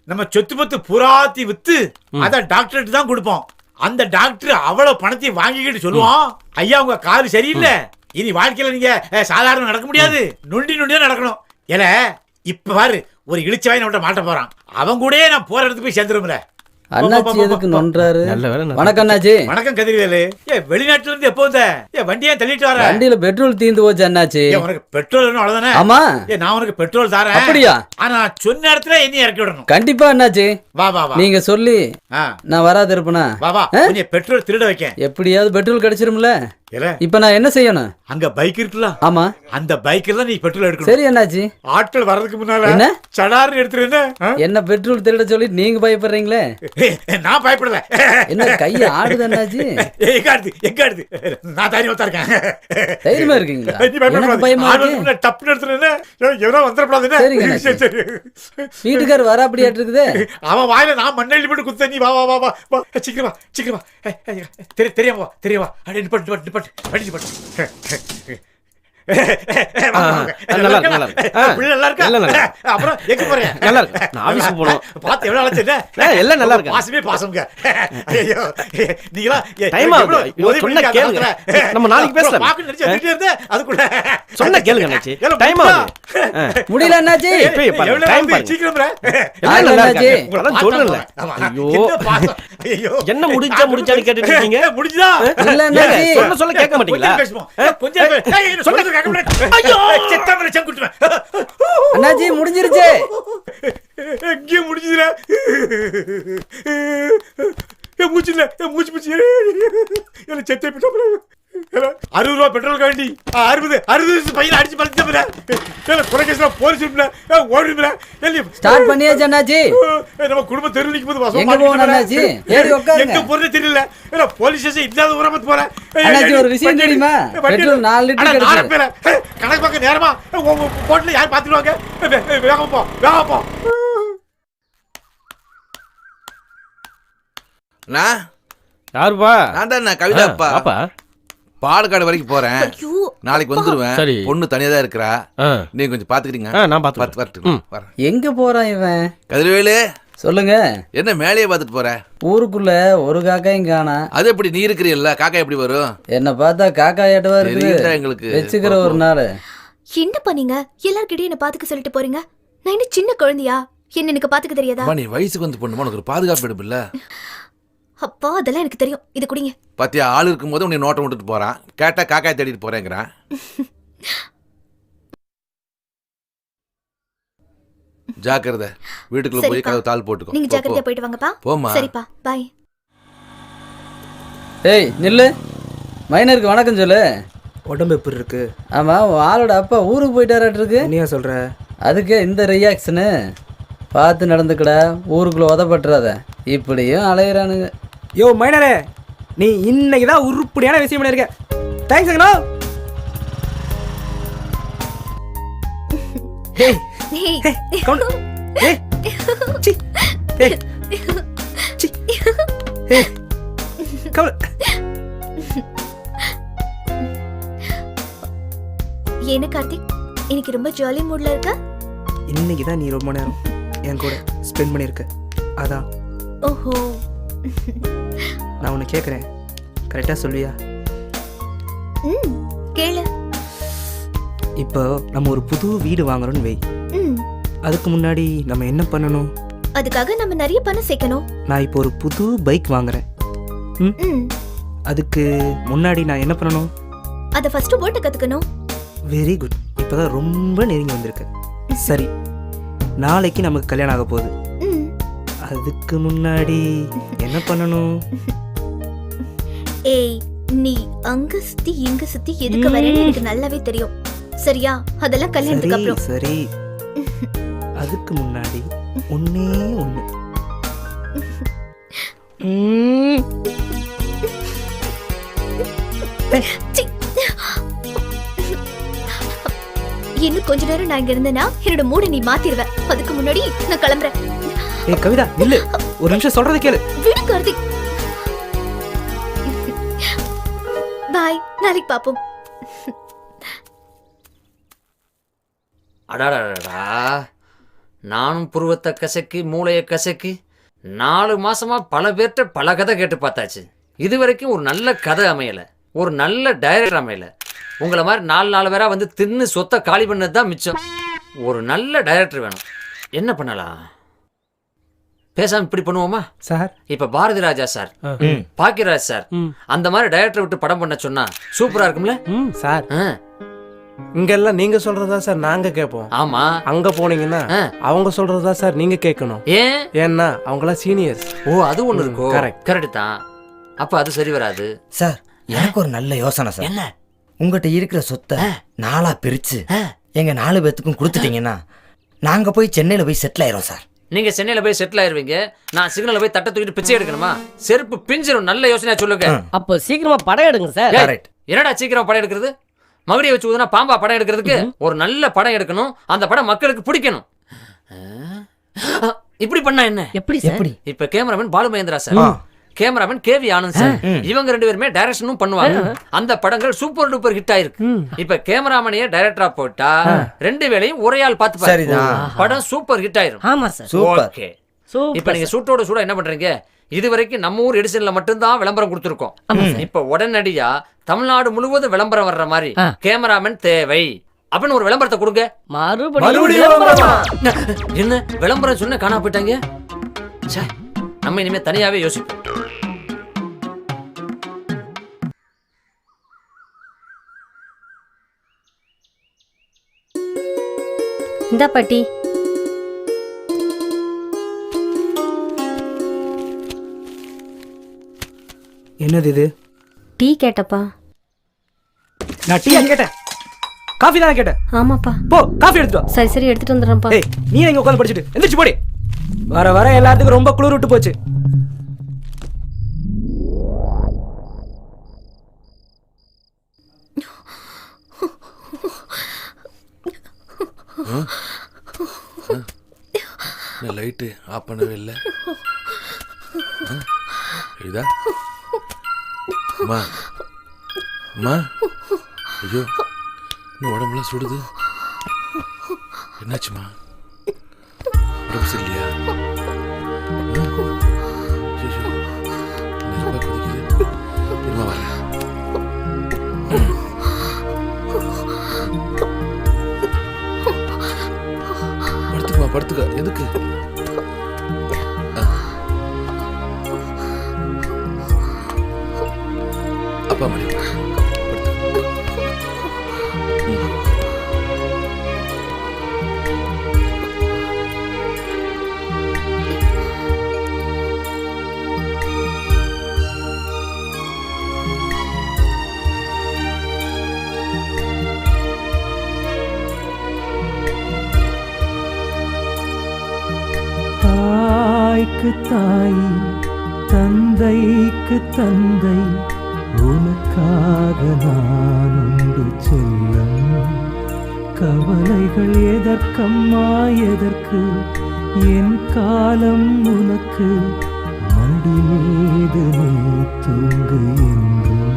நம்ம சொத்து பத்து புறாத்தி வித்து அத டாக்டர்கிட்ட தான் கொடுப்போம். அந்த டாக்டர் அவ்வளவு பணத்தையும் வாங்கிக்கிட்டு சொல்லுவான், ஐயா உங்க காது சரியில்லை, இனி வாழ்க்கையில நீங்க சாதாரண நடக்க முடியாது, நொண்டி நொண்டியா நடக்கணும். ஏல, இப்ப பாரு, ஒரு இழிச்சவாய் நம்மகிட்ட மாட்ட போறான். அவன் கூடயே நான் போற இடத்துக்கு போய் சேர்ந்துரும்ல. அண்ணாச்சி எதுக்கு நொன்றாரு? நல்ல வேளை வணக்கம் அண்ணாச்சி. வணக்கம் கதிர்வேலு. வண்டிநாட்டுல இருந்து எப்போ வந்த? வண்டியை தள்ளிட்டு வர. வண்டியில பெட்ரோல் தீந்து போச்சு அண்ணாச்சி. உனக்கு பெட்ரோல் அவ்வளவுதானே? ஆமா. நான் உனக்கு பெட்ரோல் தரேன். அப்படியா? ஆனா சொன்ன இடத்துல என்ன இறக்கி விடணும். கண்டிப்பா அண்ணாச்சி. வா வா வா. நீங்க சொல்லி நான் வராது இருப்பேனா? வா வா. கொஞ்சம் பெட்ரோல் திருட வைக்க. எப்படியாவது பெட்ரோல் கிடைச்சிரும்ல. இல்ல இப்ப நான் என்ன செய்யணும்? அங்க பைக் இருக்குல்ல? ஆமா. அந்த பைக்ல நீ பெட்ரோல் எடுக்கணும். சரி அண்ணாச்சி. ஆட்கள் வர்றதுக்கு முன்னால என்ன சடார்னு எடுத்துரு. என்ன பெட்ரோல் திருட சொல்லி நீங்க பயப்படுறீங்களே? நான் பயப்படல. என்ன கைய ஆடுது அண்ணாச்சி? எங்க ஆடுது? நான் தைரியமா இருக்கேன். தைரியமா இருக்கீங்களா? நீ பயப்படாத. எனக்கு பயமா இருக்கு. டப்புன்னு எடுத்துரு. எவனோ வந்துடக்கூடாதுன்னு. சரிங்க அண்ணாச்சி. வீட்டுக்காரர் வர அப்படியாட்டு இருக்குது. அவன் வாயில நான் மண்ணெள்ளி போட்டு குத்த. நீ வா வா வா வா. சீக்கிரமா சீக்கிரமா. தெரியாம தெரியாம அடி நிப்பட்டு நிப்பட்டு அடி நிப்பட்டு. நல்லா இருக்கு. அப்புறம் எங்க போறேன்? நல்லா இருக்கு. நான் ஆபீஸ்க்கு போறோம். பாத்து எவ்வளவு அழைச்சேன். எல்லாம் நல்லா இருக்கு. பாசமே பாசம்ங்க. ஐயோ நீங்களா டைம் ஆகுது. சொன்ன கேளுங்க. நம்ம நாளைக்கு பேசலாம். பாக்கு நினைச்சு வந்துட்டே இருந்தே அதுக்குள்ள சொன்ன கேளுங்க அண்ணாச்சி. டைம் ஆகுது. முடியல அண்ணாச்சி. டைம் பாருங்க. சீக்கிரம் வர. எல்லாம் நல்லா இருக்கு. அதான் சொல்றேன்ல. ஐயோ என்ன முடிஞ்சான்னு கேட்டுட்டு இருக்கீங்க. முடிஞ்சா? இல்ல அண்ணாச்சி. சொல்ல கேட்க மாட்டீங்களா? கொஞ்சம் சொல்ல ஐயோ செத்தாமல சங்குட்டுவேன். அண்ணாச்சி முடிஞ்சிருச்சு. எங்கே முடிஞ்சுதுடா? மூச்சுல மூச்சு என்ன செத்தே போயிட்டா. 60 ரூபா பெட்ரோல் காண்டி 60 பையன் அடிச்சு பழச்சா. குறைக்கேசா போலீஸ் ஓடுறா. ஸ்டார்ட் பண்ணியாச்சு அண்ணாச்சி. நம்ம குடும்பம் தெரு நிக்கும் போது எங்க போறோம் அண்ணாச்சி? ஏறி உட்காருங்க. எங்க போறதே தெரியல. போலீஸ் ஸ்டேஷன் இல்லாத ஊரா மத்த போறேன். அண்ணாச்சி ஒரு விஷயம் தெரியுமா? பெட்ரோல் 4 லிட்டர் கிடைச்சு. கணக்கு பார்க்க நேரமா போட்ல யார் பாத்துடுவாங்க. வேகமா போ வேகமா போ. யாருப்பா? நான் தான் கவிதாப்பா. அப்பா பாலக்காடு வரைக்கும் போறேன். நாளைக்கு வந்துருவேன். சரி. பொண்ணு தனியா தான் இருக்கிறா. நீங்க கொஞ்சம் பாத்துக்கிறீங்க. நான் பாத்து. எங்க போறான் இவன்? கதிர்வேலு சொல்லுங்க. என்ன மேலேயே பாத்துட்டு போற? ஊருக்குள்ள ஒரு காக்காயும் காணா. அது எப்படி நீ இருக்கிறீல்ல? காக்கா எப்படி வரும்? என்ன பார்த்தா காக்கா ஏட்டவா இருக்கு. எங்களுக்கு வச்சுக்கிற ஒரு நாள். என்ன பண்ணீங்க? எல்லார்கிட்டயும் என்ன பாத்துக்க சொல்லிட்டு போறீங்க. நான் என்ன சின்ன குழந்தையா? என்ன எனக்கு பாத்துக்க தெரியாதா? நீ வயசுக்கு வந்து பொண்ணுமா உனக்கு ஒரு பாதுகாப்பு எடுப்பில்ல? அப்பா அதெல்லாம் எனக்கு தெரியும். இது குடிங்க. பாத்தியா ஆள் இருக்கும்போது உன்னை நோட்டம் விட்டுட்டு போறான். கேட்டா காக்காய் தேடிட்டு போறேங்கிறான். ஜாக்கிரதை. வீட்டுக்குள்ள போய் கதவு தாள் போட்டுக்கோ. நீங்க ஜாக்கிரதையா போயிட்டு வாங்கப்பா. போமா. சரிப்பா பை. ஏய் நில்லு. மைனருக்கு வணக்கம் சொல்லு. உடம்பு எப்படி இருக்கு? ஆமா ஆளோட அப்பா ஊருக்கு போயிட்டாராட்டு இருக்கு. என்னையா சொல்ற? அதுக்கு இந்த ரியாக்ஷனு. பார்த்து நடந்துக்கடா. ஊருக்குள்ள உதப்பட்டுறாத. இப்படியும் அலையிறானுங்க. யோ மைனரே, நீ இன்னைக்கு தான் உருப்படியான விஷயம் பண்ணிருக்க. தேங்க்ஸ் அண்ணா. ஏய் கவுண்ட். ஏய் சி. ஏய் சி. ஏய் கவுண்ட். என்ன கார்த்திக், இன்னைக்கு ரொம்ப ஜாலி மூட்ல இருக்க? இன்னைக்கு தான் நீ ரொம்ப நேரம் என் கூட ஸ்பெண்ட் பண்ணிருக்க. அதான். ஓஹோ. நான் உன்னை கேட்குறேன், கரெக்டாக சொல்லுவியா? கேளு. இப்போ நம்ம ஒரு புது வீடு வாங்குறோம்னு வை. அதுக்கு முன்னாடி நம்ம என்ன பண்ணணும்? அதுக்காக நம்ம நிறைய பணம் சேர்க்கணும். நான் இப்போ ஒரு புது பைக் வாங்குறேன். அதுக்கு முன்னாடி நான் என்ன பண்ணணும்? அதை ஃபர்ஸ்ட் ஓட்ட கத்துக்கணும். Very good. இப்போதான் ரொம்ப நெருங்கி வந்திருக்க. சரி, நாளைக்கு நமக்கு கல்யாணம் ஆக போகுது. அதுக்கு முன்னாடி என்ன பண்ணணும்? ஏய் நீ அங்க சுத்தி இங்க சுத்தி எதுக்கு வரேன்னு எனக்கு நல்லாவே தெரியும். சரியா? அதெல்லாம் கல்யாணத்துக்கு அப்புறம். சரி, அதுக்கு முன்னாடி ஒண்ணே ஒண்ணு. இன்னும் கொஞ்ச நேரம் நான் இங்க இருந்தேன்னா என்னோட மூட நீ மாத்திடுவ. அதுக்கு முன்னாடி நான் கிளம்புறேன். ஏய் கவிதா இல்ல, ஒரு நிமிஷம் சொல்றத கேளு. விடு கார்த்திக். பாய், நாளைக்கு பாப்போம். அடாடாடா, நானும் புருவத்தை கசக்கி மூளையை கசக்கி 4 மாசமா பல பேர்கிட்ட பல கதை கேட்டு பார்த்தாச்சு. இது வரைக்கும் ஒரு நல்ல கதை அமையலை, ஒரு நல்ல டைரக்டர் அமையலை. உங்களை மாதிரி 4 பேராக வந்து தின்னு சொத்தை காலி பண்ணது தான் மிச்சம். ஒரு நல்ல டைரக்டர் வேணும். என்ன பண்ணலாம்? பேசாம இப்படி பண்ணுவோமா சார்? இப்ப பாரதி ராஜா சார், பாக்கியராஜ் சார் அந்த மாதிரி டைரக்டர் விட்டு படம் பண்ண சொன்னா சூப்பரா இருக்கும்ல சார்? இங்கெல்லாம் நீங்க சொல்றதா சார் நாங்க கேட்போம். ஆமா, அங்க போனீங்கன்னா அவங்க சொல்றதா சார் நீங்க கேட்கணும். ஏன்னா அவங்களாம் சீனியர்ஸ். ஓ, அது ஒண்ணு இருக்கோ? கரெக்ட். கரெக்ட் தான். அப்ப அது சரி வராது சார். எனக்கு ஒரு நல்ல யோசனை சார். என்ன? உங்ககிட்ட இருக்கிற சொத்தை 4ஆ பிரிச்சு எங்க 4 பேத்துக்கும் கொடுத்துட்டீங்கன்னா நாங்க போய் சென்னையில போய் செட்டில் ஆயிரும் சார். நீங்க சென்னையில போய் செட்டில் ஆயிருவீங்க, நான் சிக்னல்ல போய் தட்டை தூக்கிட்டு பிச்சை எடுக்கணுமா? செருப்பு பிஞ்சிரும். நல்ல யோசனையா சொல்லுங்க. அப்போ சீக்கிரமா படம் எடுங்க சார். என்னடா சீக்கிரம் படம் எடுக்கிறது? மகுடியை வச்சு ஊதுனா பாம்பா படம் எடுக்கிறதுக்கு? ஒரு நல்ல படம் எடுக்கணும், அந்த படம் மக்களுக்கு பிடிக்கணும். இப்படி பண்ணா என்ன? எப்படி எப்படி? இப்ப cameraman Balu Mahendra sir, cameraman KV Anand sir, இவங்க 2 பேருமே டைரக்ஷனும் பண்ணுவாங்க. அந்த படங்கள் சூப்பர் டூப்பர் ஹிட் ஆயிருக்கு. இப்ப கேமராமேனையே டைரக்டரா போட்டா 2 வேளையும் ஒரே ஆள் பாத்து சரிதான். படம் சூப்பர் ஹிட் ஆயிரும். ஆமா சார். ஓகே. இப்ப நீங்க சூட்டோட சூடா என்ன பண்றீங்க? இதுவரைக்கும் நம்ம ஊர் எடிஷன்ல மட்டும்தான் விளம்பரம் கொடுத்துருக்கோம். இப்ப உடனடியா தமிழ்நாடு முழுவதும் விளம்பரம் வர்ற மாதிரி கேமராமேன் தேவை அப்படின்னு ஒரு விளம்பரத்தை கொடுங்க. என்ன விளம்பரம் சொன்ன காணா போயிட்டாங்க? நம்ம இனிமே தனியாவே யோசிப்போம். இந்த பாட்டி என்னது இது? டீ கேட்டப்பா. நான் டீயா கேட்டேன்? காஃபி தானே கேட்டேன். ஆமாப்பா. போ காஃபி எடுத்துட்டு வா. சரி சரி எடுத்துட்டு வந்துடுறேன்ப்பா. ஏய், நீ எங்க உட்கார்ந்து படிச்சிட்டு எந்திரிச்சு போடி. வர வர எல்லாத்துக்கும் ரொம்ப குளிர் விட்டு போச்சு. லைட்டு ஆஃப் பண்ணவே இல்லை. இதா அம்மா அம்மா, ஐயோ இன்னும் உடம்புலாம் சுடுது. என்னாச்சுமா? உடம்பு சரியில்லையா? நெருப்பா கொதிக்குது. இருமா வரேன். படுத்துக்குமா, படுத்துக்க. எதுக்கு? அப்பா மணி தாய்க்கு தாய், தந்தைக்கு தந்தை, உனக்காக நான் உண்டு செல்லம். கவலைகள் எதற்கம்மா எதற்கு, என் காலம் உனக்கு, மடி மீது நீ தூங்கு என்றும்.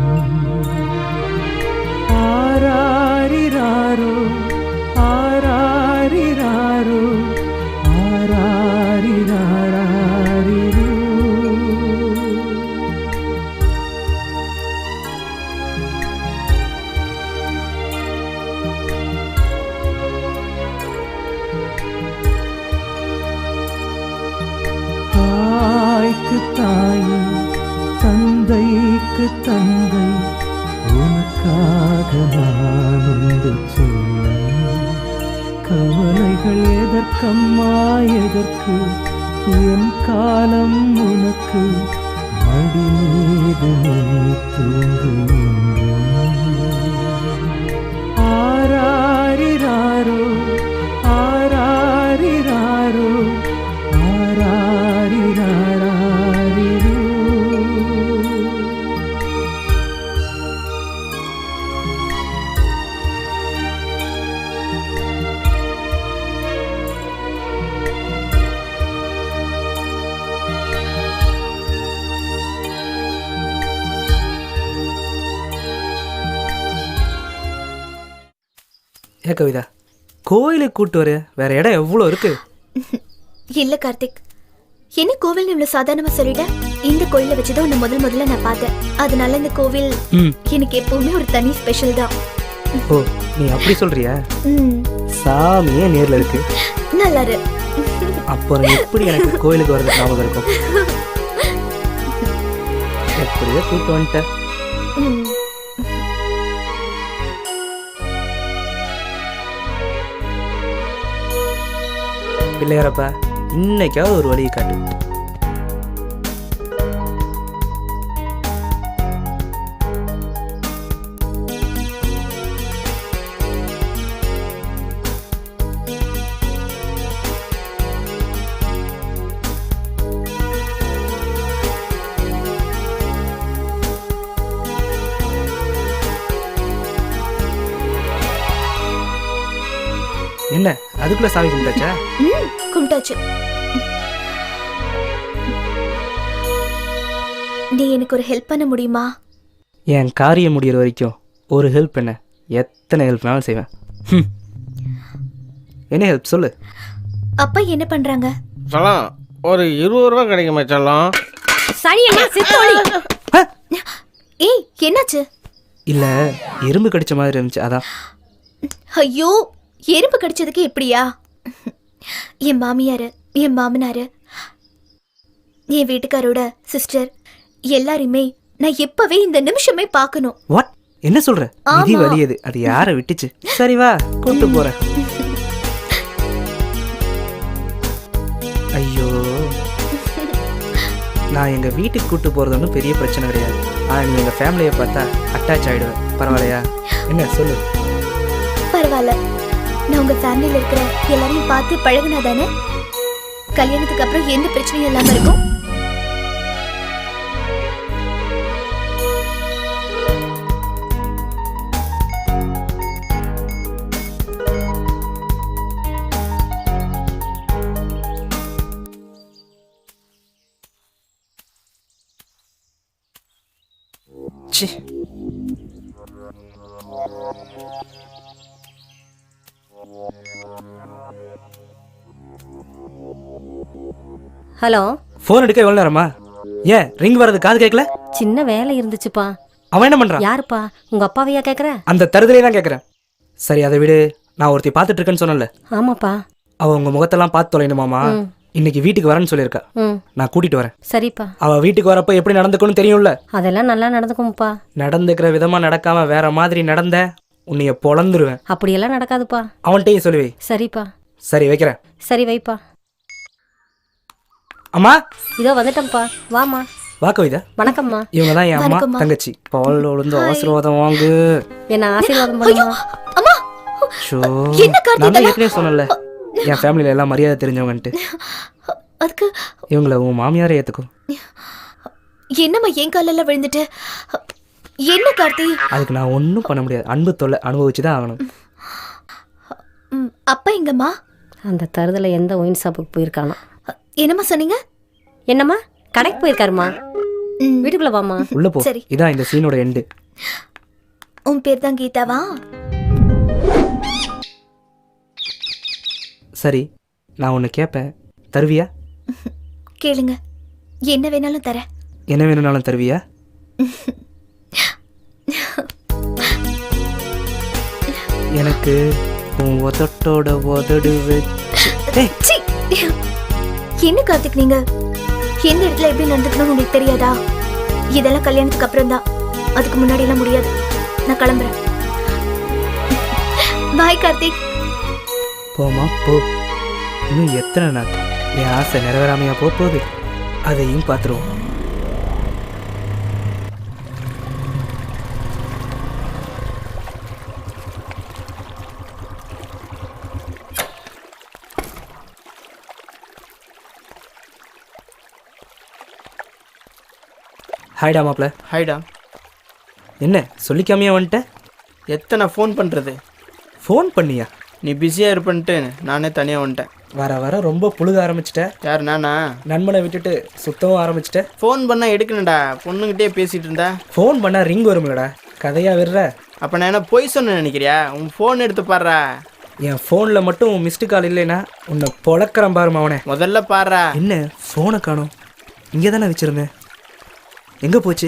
ஆராரிராரோ ஆராரிராரோ ஆராரிராரிரோ. தாய்க்கு தாய், தந்தைக்கு தந்தை, உனக்காக நான் உண்டு செல்லம். கவலைகள் எதற்கம்மா எதற்கு, என் காலம் உனக்கு, மடி மீது நீ தூங்கு என்றும். ஆராரிராரோ ஆராரிராரோ ஆராரிராரிரோ. ஏ கவிதா, கோயிலுக்கு கூட்டு வர வேற இடம் எவ்வளோ இருக்கு? இல்ல கார்த்திக், என்ன கோவில் இவ்வளவு சாதாரணமா சொல்லிட்டேன்? இந்த கோயில வச்சுதான் உன்னை முதல்ல நான் பார்த்தேன். அதனால இந்த கோவில் எனக்கு எப்பவுமே ஒரு தனி ஸ்பெஷல் தான். ஓ, நீ அப்படி சொல்றியா? சாமியே நேர்ல இருக்கு. நல்லா இரு. அப்புறம் எப்படி எனக்கு கோயிலுக்கு வர்றது ஞாபகம் இருக்கும்? எப்படியோ கூப்பிட்டு வந்துட்டேன். பிள்ளையாரப்பா, இன்னைக்காவது ஒரு வழியை காட்டு. என்ன அதுக்குள்ள சாமி கும்பிட்டாச்சா? கும்பிட்டாச்சு. நீ எனக்கு ஒரு ஹெல்ப் பண்ண முடியுமா? என் காரியம் முடிகிற வரைக்கும் ஒரு ஹெல்ப் என்ன, எத்தனை ஹெல்ப்னாலும் செய்வேன். என்ன ஹெல்ப் சொல்லு. அப்பா என்ன பண்றாங்க? செல்லம், ஒரு 20 ரூபா கிடைக்குமா செல்லம்? சரியண்ணா சித்தோடி. ஏய் என்னாச்சு? இல்ல எறும்பு கடிச்ச மாதிரி இருந்துச்சு அதான். ஐயோ, எறும்பு கடிச்சதுக்கு இப்படியா? என் மாமியாரு, என் மாமனாரு, என் வீட்டுக்காரோட சிஸ்டர் எல்லாரையுமே நான் எப்பவே இந்த நிமிஷமே பார்க்கணும். வாட்? என்ன சொல்ற? நிதி வலியது, அது யாரை விட்டுச்சு? சரி வா, கூட்டு போறேன். ஐயோ, நான் எங்க வீட்டுக்கு கூட்டு போறது ஒன்றும் பெரிய பிரச்சனை கிடையாது. ஆனா நீ எங்க ஃபேமிலியை பார்த்தா அட்டாச் ஆயிடுவேன். பரவாயில்லையா? என்ன சொல்லு. பரவாயில்ல, நான் உங்க ஃபேமிலியில இருக்கிற எல்லாரையும் பார்த்து பழகுனா தானே கல்யாணத்துக்கு அப்புறம் எந்த பிரச்சனையும் இல்லாம இருக்கும். ஹலோ. ஃபோன் எடுக்க எவ்வளவு நேரமா? ஏன் ரிங் வர்றது காது கேட்கல? சின்ன வேலை இருந்துச்சுப்பா. அவன் என்ன பண்றான்? யாருப்பா? உங்க அப்பாவையா கேக்குற? அந்த தருதலே தான் கேட்கறேன். சரி அதை விடு. நான் ஒருத்தி பார்த்துட்டு இருக்கேன்னு சொன்னல. ஆமாப்பா. அவ உங்க முகத்தெல்லாம் பார்த்து தொலைணுமாமா. இன்னைக்கு வீட்டுக்கு வரேன்னு சொல்லியிருக்கா. நான் கூட்டிட்டு வரேன். சரிப்பா. அவ வீட்டுக்கு வரப்ப எப்படி நடந்துக்கணும்னு தெரியும்ல? அதெல்லாம் நல்லா நடந்துக்கும்ப்பா. நடந்துக்கிற விதமா நடக்காம வேற மாதிரி நடந்த உன்னைய பொளந்துருவேன். அப்படியெல்லாம் நடக்காதுப்பா. அவன்கிட்டயும் சொல்லுவே. சரிப்பா. சரி வைக்கிறேன். சரி வைப்பா. அம்மா இதோ வந்துட்டேன்ப்பா. வாமா. வா கவிதா. வணக்கம்மா. இவங்க தான் என் அம்மா தங்கச்சி. பால் விழுந்து ஆசீர்வாதம் வாங்கு. என்ன ஆசீர்வாதம் பண்ணுமா? அம்மா, ஷோ, நான் ஏற்கனவே சொன்னல என் ஃபேமிலியில எல்லாம் மரியாதை தெரிஞ்சவங்கன்ட்டு. அதுக்கு இவங்கள உன் மாமியாரை ஏத்துக்கோ. என்னம்மா என் காலில் விழுந்துட்டு? என்ன கார்த்தி? அதுக்கு நான் ஒன்றும் பண்ண முடியாது. அன்பு தொல்லை அனுபவிச்சுதான் ஆகணும். அப்பா எங்கம்மா? அந்த தருதல எந்த ஒயின் ஷாப்புக்கு போயிருக்கானா? என்னம்மா சொன்னீங்க? என்னம்மா கடைக்கு போயிருக்காருமா? வீட்டுக்குள்ள வாமா. உள்ள போ. இதான் இந்த சீனோட எண்டு. உன் பேர் தான் கீதாவா? சரி, நான் ஒன்று கேட்பேன், தருவியா? கேளுங்க, என்ன வேணாலும் தரேன். என்ன வேணும்னாலும் தருவியா? எனக்கு உன் உதட்டோட உதடு வச்சு. என்ன கார்த்திக், நீங்க எந்த இடத்துல எப்படி நடந்துக்கணும்னு உங்களுக்கு தெரியாதா? இதெல்லாம் கல்யாணத்துக்கு அப்புறம் தான், அதுக்கு முன்னாடி எல்லாம் முடியாது. நான் கிளம்புறேன். பாய் கார்த்திக். போமா போ. இன்னும் எத்தனை நாள் என் ஆசை நிறைவேறாமையா போகுது? அதையும் பார்த்துருவோம். ஹாய்டா மாப்ள. ஹாய்டா. என்ன சொல்லிக்காமையா வந்துட்ட? எத்தனை ஃபோன் பண்ணுறது? ஃபோன் பண்ணியா? நீ பிஸியாக இருப்பன்ட்டு நானே தனியாக வந்துட்டேன். வர வர ரொம்ப புழுக ஆரம்பிச்சிட்ட. யார் நானா? நண்பனை விட்டுட்டு சுத்தவும் ஆரம்பிச்சிட்ட. ஃபோன் பண்ணால் எடுக்கணும்டா, பொண்ணுங்கிட்டே பேசிகிட்டு இருந்தா. ஃபோன் பண்ணால் ரிங் வரும்லடா, கதையாக விடுற. அப்போ நான் என்ன பொய் சொன்னேன்னு நினைக்கிறியா? உன் ஃபோன் எடுத்து பாடுறா. என் ஃபோனில் மட்டும் உன் மிஸ்டு கால் இல்லைன்னா உன்னை பொழக்கிறேன் பாருமா அவனை. முதல்ல பாடுறா. என்ன ஃபோனை காணோம்? இங்கே தானே வச்சுருந்தேன். எங்கே போச்சு?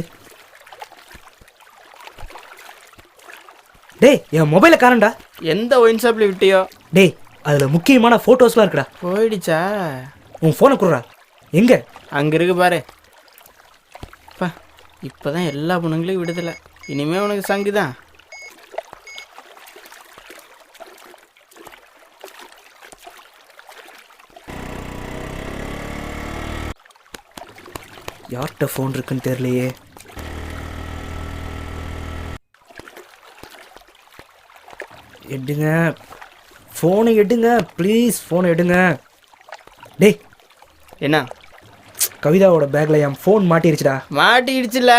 டேய், என் மொபைலை காணண்டா. எந்த ஒயின் ஷாப்பில் விட்டியோ? டேய், அதில் முக்கியமான ஃபோட்டோஸ்லாம் இருக்குடா. போயிடுச்சா? உன் ஃபோனை கொடுறா. எங்கே? அங்கே இருக்கு பாரு. பா இப்போ தான் எல்லா பொண்ணுங்களையும் விடுதலை. இனிமே உனக்கு சங்கு தான். யார்கிட்ட ஃபோன் இருக்குன்னு தெரியலையே. எடுங்க ஃபோனை, எடுங்க ப்ளீஸ், ஃபோனை எடுங்க. டேய் என்ன? கவிதாவோட பேக்கில் என் ஃபோன் மாட்டிருச்சுடா. மாட்டிடுச்சுல,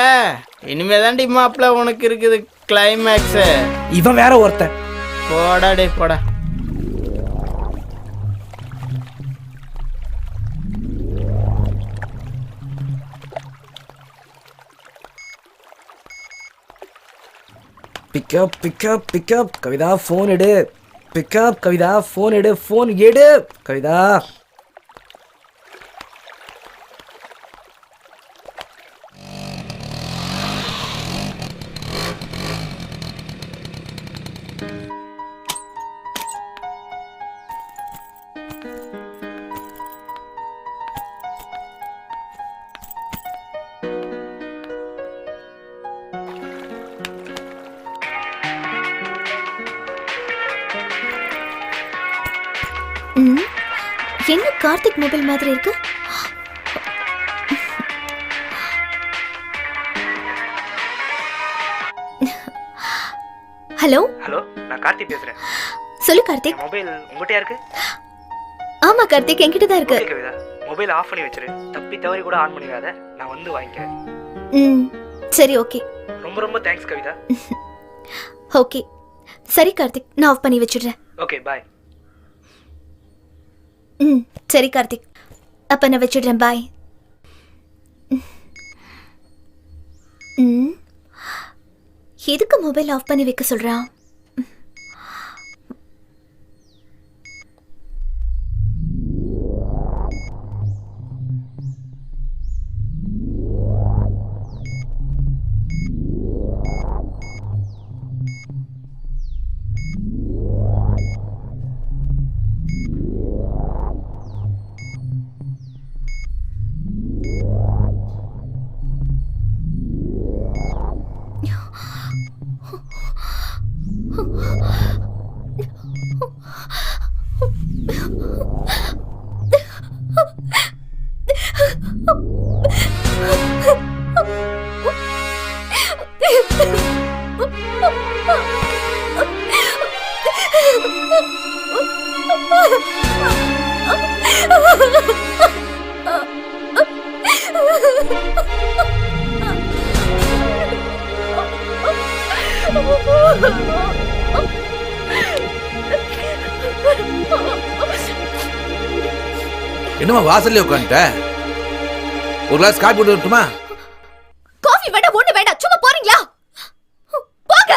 இனிமே தாண்டி மாப்பிள்ள உனக்கு இருக்குது கிளைமேக்ஸு. இவன் வேற ஒருத்தன். போடா டே போடா. Pick up pick up pick up Kavitha phone எடு. பிக்கப் கவிதா ஃபோன் எடு. ஃபோன் எடு கவிதா. என்ன கார்த்திக் மொபைல் மாதிரி இருக்கு? ஹலோ ஹலோ, நான் கார்த்திக் பேசுறேன். சொல்லு கார்த்திக். மொபைல் உங்ககிட்டயா இருக்கு? ஆமா கார்த்திக், என்கிட்ட தான் இருக்கு. கவிதா மொபைல் ஆஃப் பண்ணி வச்சிரு. தப்பி தவறி கூட ஆன் பண்ணிடாத. நான் வந்து வாங்கிக்கிறேன். சரி ஓகே. ரொம்ப ரொம்ப தேங்க்ஸ் கவிதா. ஓகே சரி கார்த்திக், நான் ஆஃப் பண்ணி வச்சிடுறேன். Okay bye. சரி கார்த்திக், அப்ப நான் வச்சிடுறேன். பாய். எதுக்கு மொபைல் ஆஃப் பண்ணி வைக்க சொல்றான்? என்னமா வாசல்ல உட்காந்துட்ட? ஒரு கிளாஸ் காப்பி போட்டு வரட்டுமா? காஃபி வேண்டாம், ஒண்ணு வேண்டாம். சும்மா போறீங்களா? போங்க.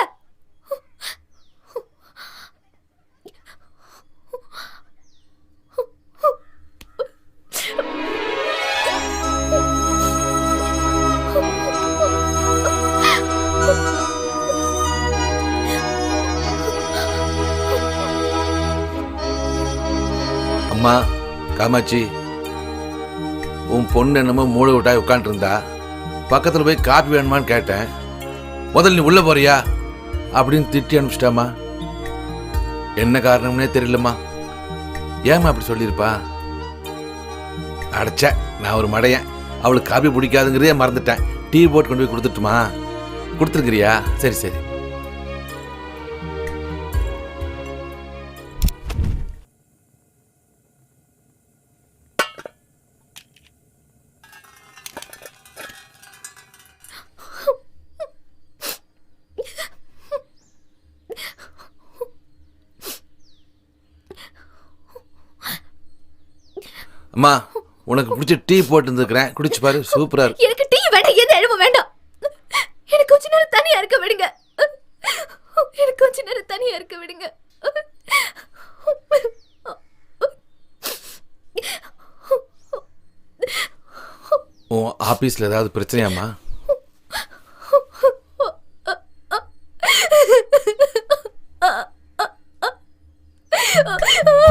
அம்மா காமாட்சி, உன் பொண்ணு என்னமோ மூளை விட்டாய் உட்காந்துருந்தா. பக்கத்தில் போய் காப்பி வேணுமான்னு கேட்டேன். முதல்ல நீ உள்ள போறியா அப்படின்னு திட்டி அனுப்பிச்சிட்டாமா. என்ன காரணம்னே தெரியலம்மா. ஏமா அப்படி சொல்லியிருப்பா? அடைச்ச நான் ஒரு மடையன். அவளுக்கு காப்பி பிடிக்காதுங்கிறதே மறந்துட்டேன். டீ போட்டு கொண்டு போய் கொடுத்துட்டுமா? கொடுத்துருக்கிறியா? சரி சரி. அம்மா, உனக்கு பிடிச்ச டீ போட்டு இருந்துக்கிறேன், குடிச்சு பாரு. சூப்பரா இருக்கு. எனக்கு டீ வேண்டாம், எந்த எழுவும் வேண்டாம். எனக்கு கொஞ்ச நேரம் தனியா இருக்க விடுங்க. எனக்கு கொஞ்ச நேரம் தனியா இருக்க விடுங்க. உன் ஆபீஸ்ல ஏதாவது பிரச்சனையாம்மா?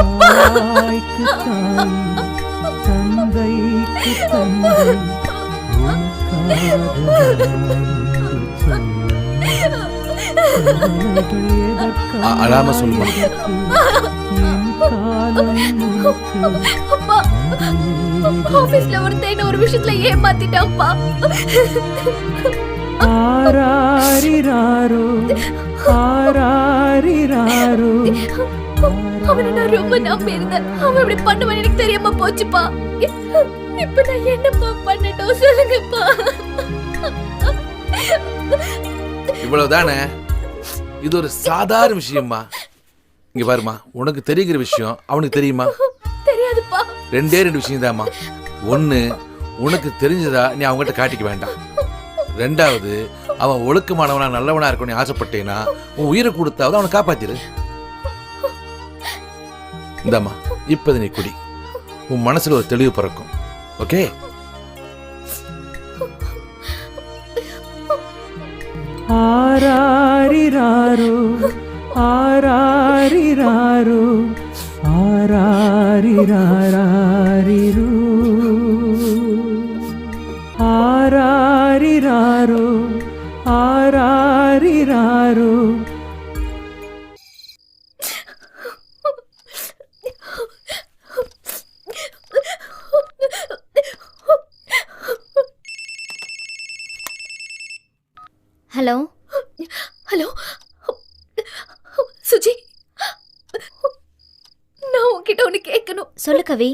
அப்பா தாய்க்கு தாய் தந்தைக்கு தந்தை அழாம சொல்லுமா. அப்பா ஆபீஸ்ல ஒருத்தன் ஒரு விஷயத்துல ஏமாத்திட்டான்ப்பா. ஆராரிராரோ ஆராரிராரோ அவனை நான் ரொம்ப நம்பி இருந்தேன். அவன் இப்படி பண்ணுவான்னு எனக்கு தெரியாம போச்சுப்பா. இப்ப நான் என்னப்பா பண்ணட்டும் சொல்லுங்கப்பா. இவ்வளவுதானே? இது ஒரு சாதாரண விஷயம்மா. இங்க பாருமா, உனக்கு தெரிகிற விஷயம் அவனுக்கு தெரியுமா? தெரியாதுப்பா. ரெண்டே விஷயம் தான்மா. ஒண்ணு, உனக்கு தெரிஞ்சதா நீ அவங்ககிட்ட காட்டிக்க வேண்டாம். ரெண்டாவது, அவன் ஒழுக்கமானவனா நல்லவனா இருக்கணும்னு ஆசைப்பட்டேன்னா உன் உயிரை கொடுத்தாவது அவனை காப்பாத்திரு. இந்தாம்மா, இப்ப நீ குடி. உன் மனசுல ஒரு தெளிவு பிறக்கும். ஓகே? ஆராரிராரோ ஆராரிராரோ ஆராரிராரிரோ ஆராரிராரோ ஆராரிராரோ. ஹலோ ஹலோ சுஜி, நான் உன்கிட்ட ஒண்ணு கேட்கணும். சொல்லு கவி.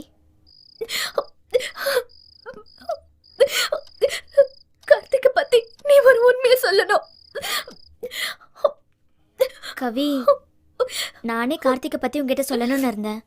கார்த்திகை பத்தி நீ ஒரு உண்மையை சொல்லணும். கவி, நானே கார்த்திகை பத்தி உங்ககிட்ட சொல்லணும்னு இருந்தேன்.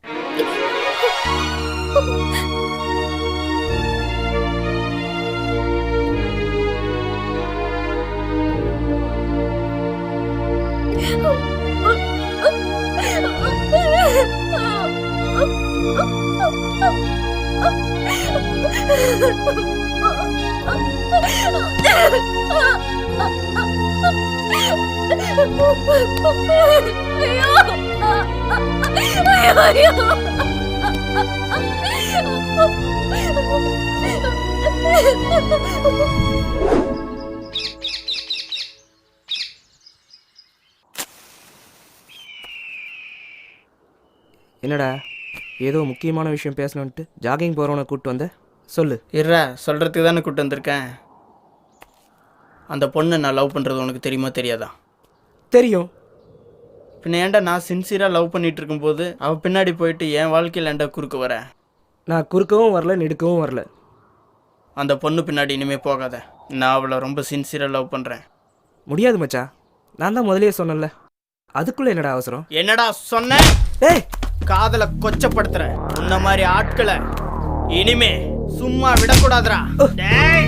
என்னடா ஏதோ முக்கியமான விஷயம் பேசணுன்ட்டு ஜாகிங் போகிறவனை கூப்பிட்டு வந்த, சொல்லு. இருடா, சொல்கிறதுக்கு தானே கூப்பிட்டு வந்திருக்கேன். அந்த பொண்ணை நான் லவ் பண்ணுறது உனக்கு தெரியுமா தெரியாதா? தெரியும். பின்ன ஏன்டா நான் சின்சியராக லவ் பண்ணிட்டு இருக்கும்போது அவள் பின்னாடி போயிட்டு என் வாழ்க்கையில் ஏன்டா குறுக்க வர? நான் குறுக்கவும் வரல, நெடுக்கவும் வரல. அந்த பொண்ணு பின்னாடி இனிமேல் போகாத. நான் அவளை ரொம்ப சின்சியராக லவ் பண்ணுறேன். முடியாது மச்சா, நான் தான் முதலே சொன்னேன்ல. அதுக்குள்ளே என்னடா அவசரம்? என்னடா சொன்ன? ஏய், காதலை கொச்சப்படுத்துறேன். இந்த மாதிரி ஆட்களை இனிமே சும்மா விடக்கூடாதுடா. டேய்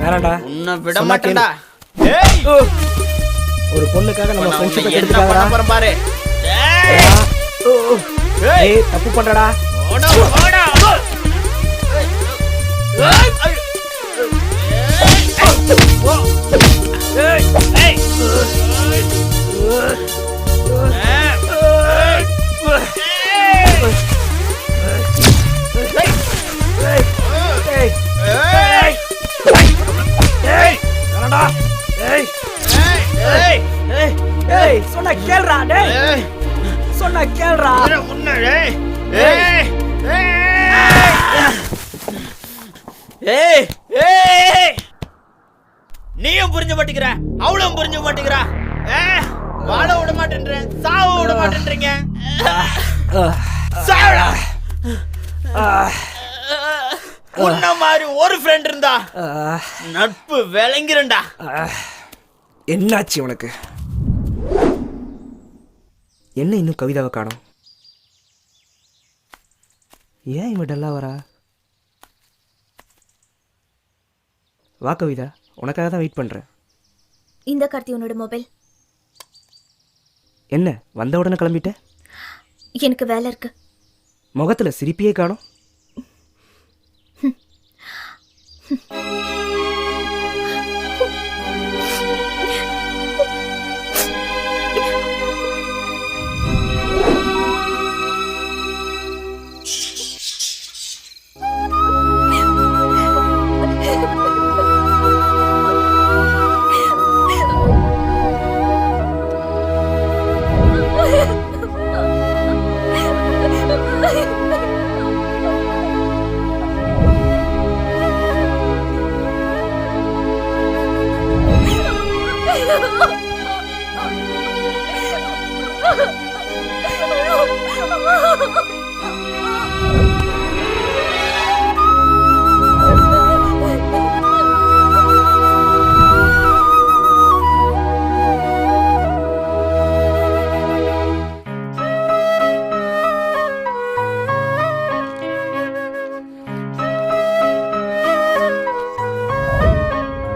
வேறடா, உன்னை விட மாட்டேன்டா. ஒரு பொண்ணுக்காக நம்ம ஃப்ரெண்ட்ஷிப்பை என்ன பண்ண போறேன் பாரு. ஏய், தப்பு பண்றடா. ஓடா ஓடா. சொன்ன கேள்றா, டேய் சொன்ன கேள்றா. நீயும் புரிஞ்ச மாட்டேங்கிற, அவளும் புரிஞ்ச மாட்டேங்கிறா. வாழ விட மாட்டேன்ற, சாவ விட மாட்டேன்றீங்க. சாவடா. உன்ன மாதிரி ஒரு ஃப்ரெண்ட் இருந்தா நட்பு விளங்கிருண்டா. என்னாச்சு உனக்கு? என்ன இன்னும் கவிதாவை காணோம்? ஏன் இவன் டல்லா வரா? வா கவிதா, உனக்காக தான் வெயிட் பண்ணுறேன். இந்த கார்த்தி உன்னோட மொபைல். என்ன வந்த உடனே கிளம்பிட்ட? எனக்கு வேலை இருக்கு. முகத்தில் சிரிப்பியே காணோம்.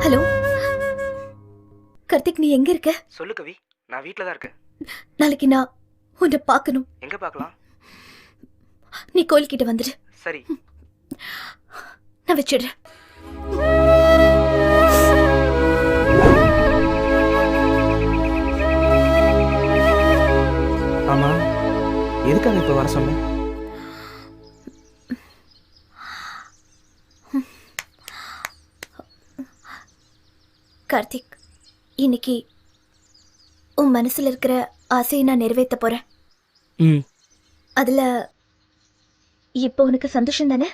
ஹலோ கார்த்திக், நீ எங்க இருக்க? சொல்லு கவி, நான் வீட்டில் தான் இருக்கேன். நாளைக்கு நான் உன்னை பார்க்கணும். எங்கே பார்க்கலாம்? நீ கோயில்கிட்ட வந்துடு. சரி, நான் வச்சிடுறேன். ஆமாம், எதுக்காக இப்போ வர சொன்னேன்? கார்த்திக், இன்னைக்கு உன் மனசுல இருக்கிற ஆசையை நான் நிறைவேற்ற போறேன். அதுல இப்போ உனக்கு சந்தோஷம் தானே?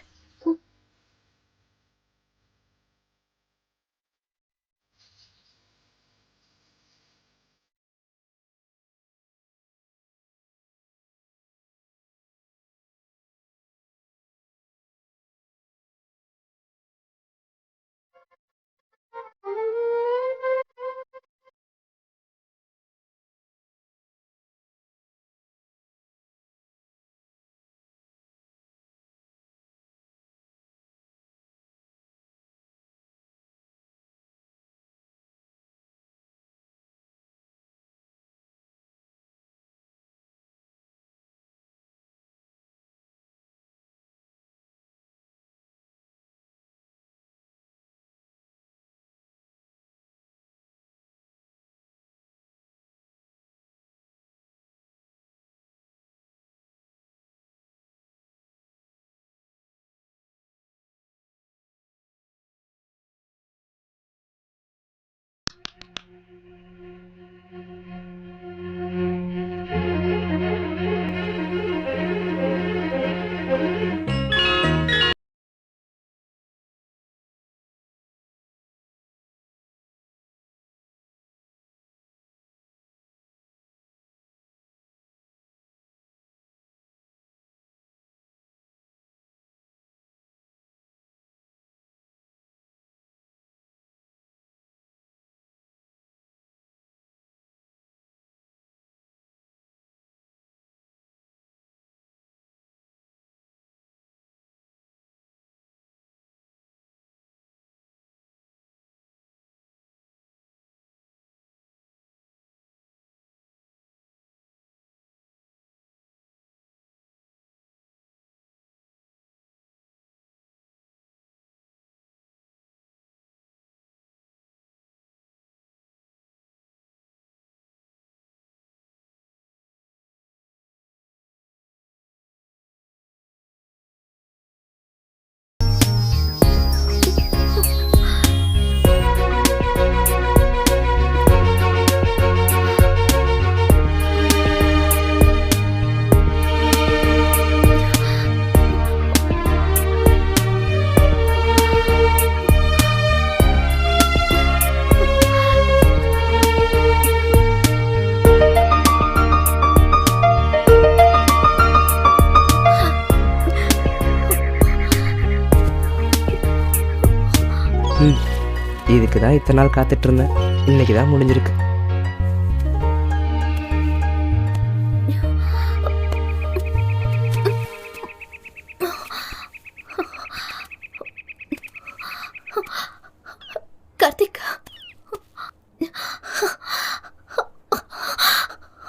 இதுக்கு தான் இத்தனை நாள் காத்துட்டு இருந்தேன். இன்னைக்கு தான் முடிஞ்சிருக்கு.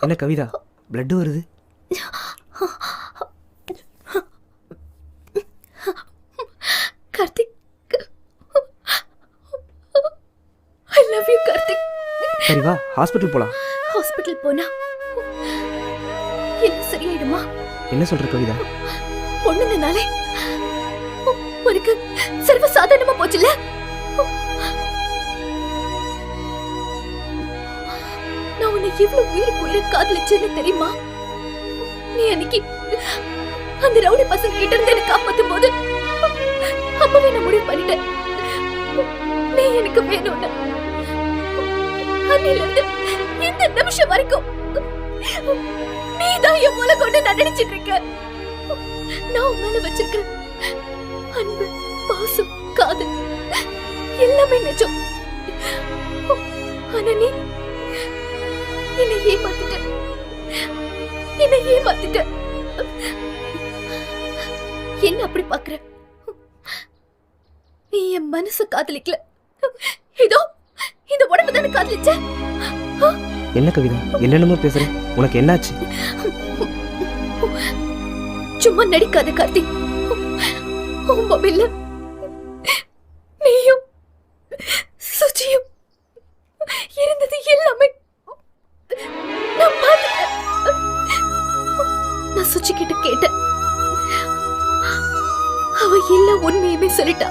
என்ன கவிதா பிளட் வருது? Karthik, I love you Karthik. சரி வா ஹாஸ்பிட்டல் போலாம். ஹாஸ்பிட்டல் போனா என்ன சரியாயிடுமா? என்ன சொல்ற கவிதா? பொண்ணுங்கனாலே உனக்கு சர்வ சாதாரணமா போச்சுல. நான் உன்னை எவ்வளவு உயிருக்கு உயிரை காதலிச்சேன்னு தெரியுமா? நீ அன்னைக்கு அந்த ரவுடி பசங்க கிட்ட இருந்து எனக்கு காப்பாத்தும் போது அப்பவே நான் முடிவு பண்ணிட்டேன், நீ எனக்கு வேணும்னு. அன்னில இருந்து இந்த நிமிஷம் வரைக்கும் நீதான் என் மூல கொண்டு நான் நினைச்சிட்டு இருக்கேன். நான் உன் மேல வச்சிருக்கிற அன்பு, பாசம், காதல் எல்லாமே நிஜம். ஆனா நீ என்னை ஏமாத்திட்ட. என்ன அப்படி பாக்குற? நீ என் மனசு காதலிக்கல, இதோ இந்த உடம்பு தானே காதலிச்ச. என்ன கவிதா என்னென்னமோ பேசுற? உனக்கு என்னாச்சு? சும்மா நடிக்காத கார்த்திக். உன் மொபைல்ல நீயும் சுஜியும் இருந்தது எல்லாமே நான் பார்த்துட்டேன். நான் சுஜி கிட்ட கேட்டேன், அவ எல்லா உண்மையுமே சொல்லிட்டா.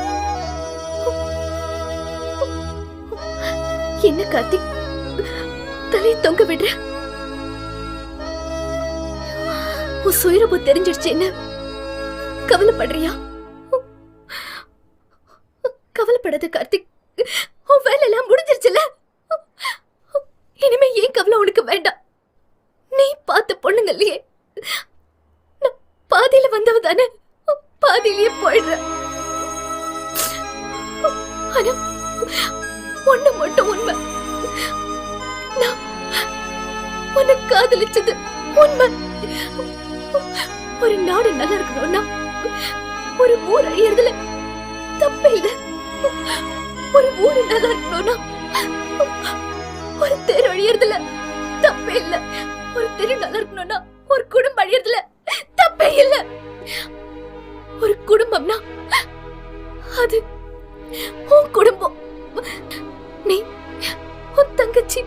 என்ன கார்த்திக் தலை தொங்க விடுற? உன் சுயரூபம் தெரிஞ்சிடுச்சு என்ன கவலைப்படுறியா? கவலைப்படாத கார்த்திக், உன் வேலை எல்லாம் முடிஞ்சிருச்சுல. இனிமே ஏன் கவலை உனக்கு வேண்டாம். நீ பார்த்த பொண்ணுங்கல்லையே பாதியில வந்தவ தானே, பாதியிலேயே போயிடுற. ஆனா ஒண்ணு மட்டும் உண்மை, நான் உன்னை காதலிச்சது உண்மை. ஒரு நாடு நல்லா இருக்கணும்னா ஒரு ஊர் அழியறதுல தப்பே இல்லை. ஒரு ஊரு நல்லா இருக்கணும்னா ஒரு தெரு அழியறதுல தப்பே இல்லை. ஒரு தெரு நல்லா இருக்கணும்னா ஒரு குடும்பம் அழியறதுல தப்பே இல்லை. ஒரு குடும்பம்னா அது உன் குடும்பம். நீ, உன் தங்கச்சி,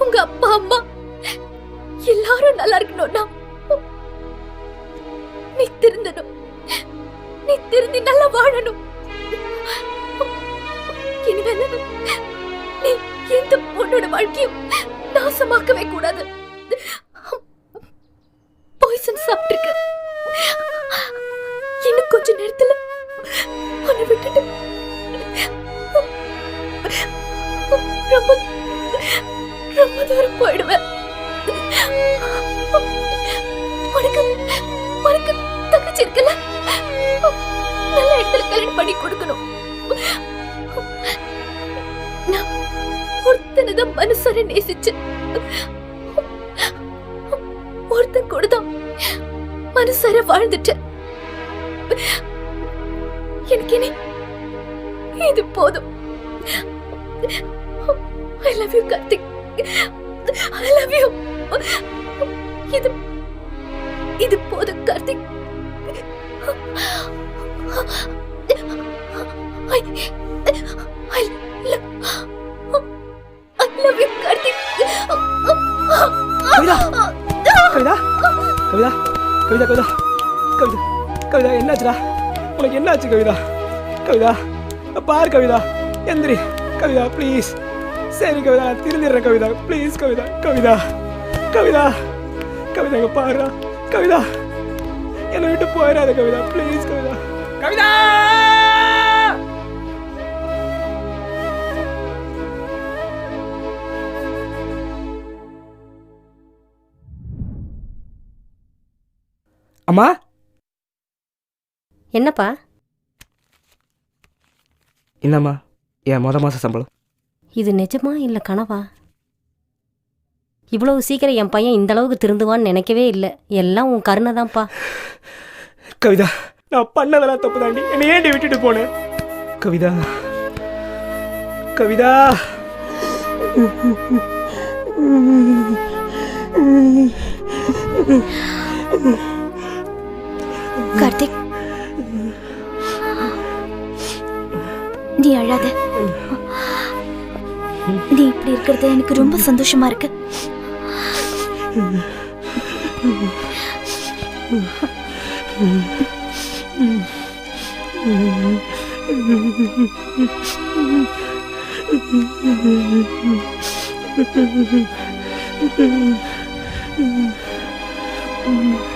உங்க அப்பா அம்மா எல்லாரும் நல்லா இருக்கணும்னா நீ திருந்தணும். நீ திருந்தி நல்லா வாழணும். இனிமேல் நீ எந்த பொண்ணோட வாழ்க்கையும் நாசமாக்கவே கூடாது. பாய்சன் சாப்பிட்டிருக்க. இன்னும் கொஞ்ச நேரத்துல உன்னை விட்டுட்டு ரொம்ப ரொம்ப தூரம் போயிடுவேன். உனக்கு உனக்கு தங்கச்சி இருக்கல, நல்ல இடத்துல கல்யாணம் பண்ணி கொடுக்கணும். நான் ஒருத்தனதான் மனசார நேசிச்சு, ஒருத்தன் கூடதான் மனசார வாழ்ந்துட்டேன். எனக்கு இனி இது போதும். I love you Karthik, I love you. இது போதும் Karthik. I love you Karthik. Kavitha Kavitha Kavitha Kavitha Kavitha Kavitha Kavitha என்னாச்சுடா? உனக்கு என்னாச்சு கவிதா? கவிதா பாரு கவிதா, எந்திரி கவிதா ப்ளீஸ். சரி கவிதா நான் திருந்திடுறேன் கவிதா ப்ளீஸ். கவிதா கவிதா கவிதா கவிதா இங்க பாருடா கவிதா, என்னை விட்டு போயிடாத கவிதா ப்ளீஸ். கவிதா கவிதா அம்மா. என்னப்பா? என்னம்மா என் மாத சம்பளம். இது நிஜமா இல்லை கனவா? இவ்வளவு சீக்கிரம் என் பையன் இந்த அளவுக்கு திருந்துவான்னு நினைக்கவே இல்லை. எல்லாம் உன் கருணை தான்ப்பா. கவிதா நான் பண்ணதெல்லாம் தப்பு தாண்டி, என்னை ஏண்டி விட்டுட்டு போனேன்? கவிதா கவிதா கார்த்திக், நீ அழாத. நீ இப்படி இருக்கிறது எனக்கு ரொம்ப சந்தோஷமா இருக்கு. Mm-hmm.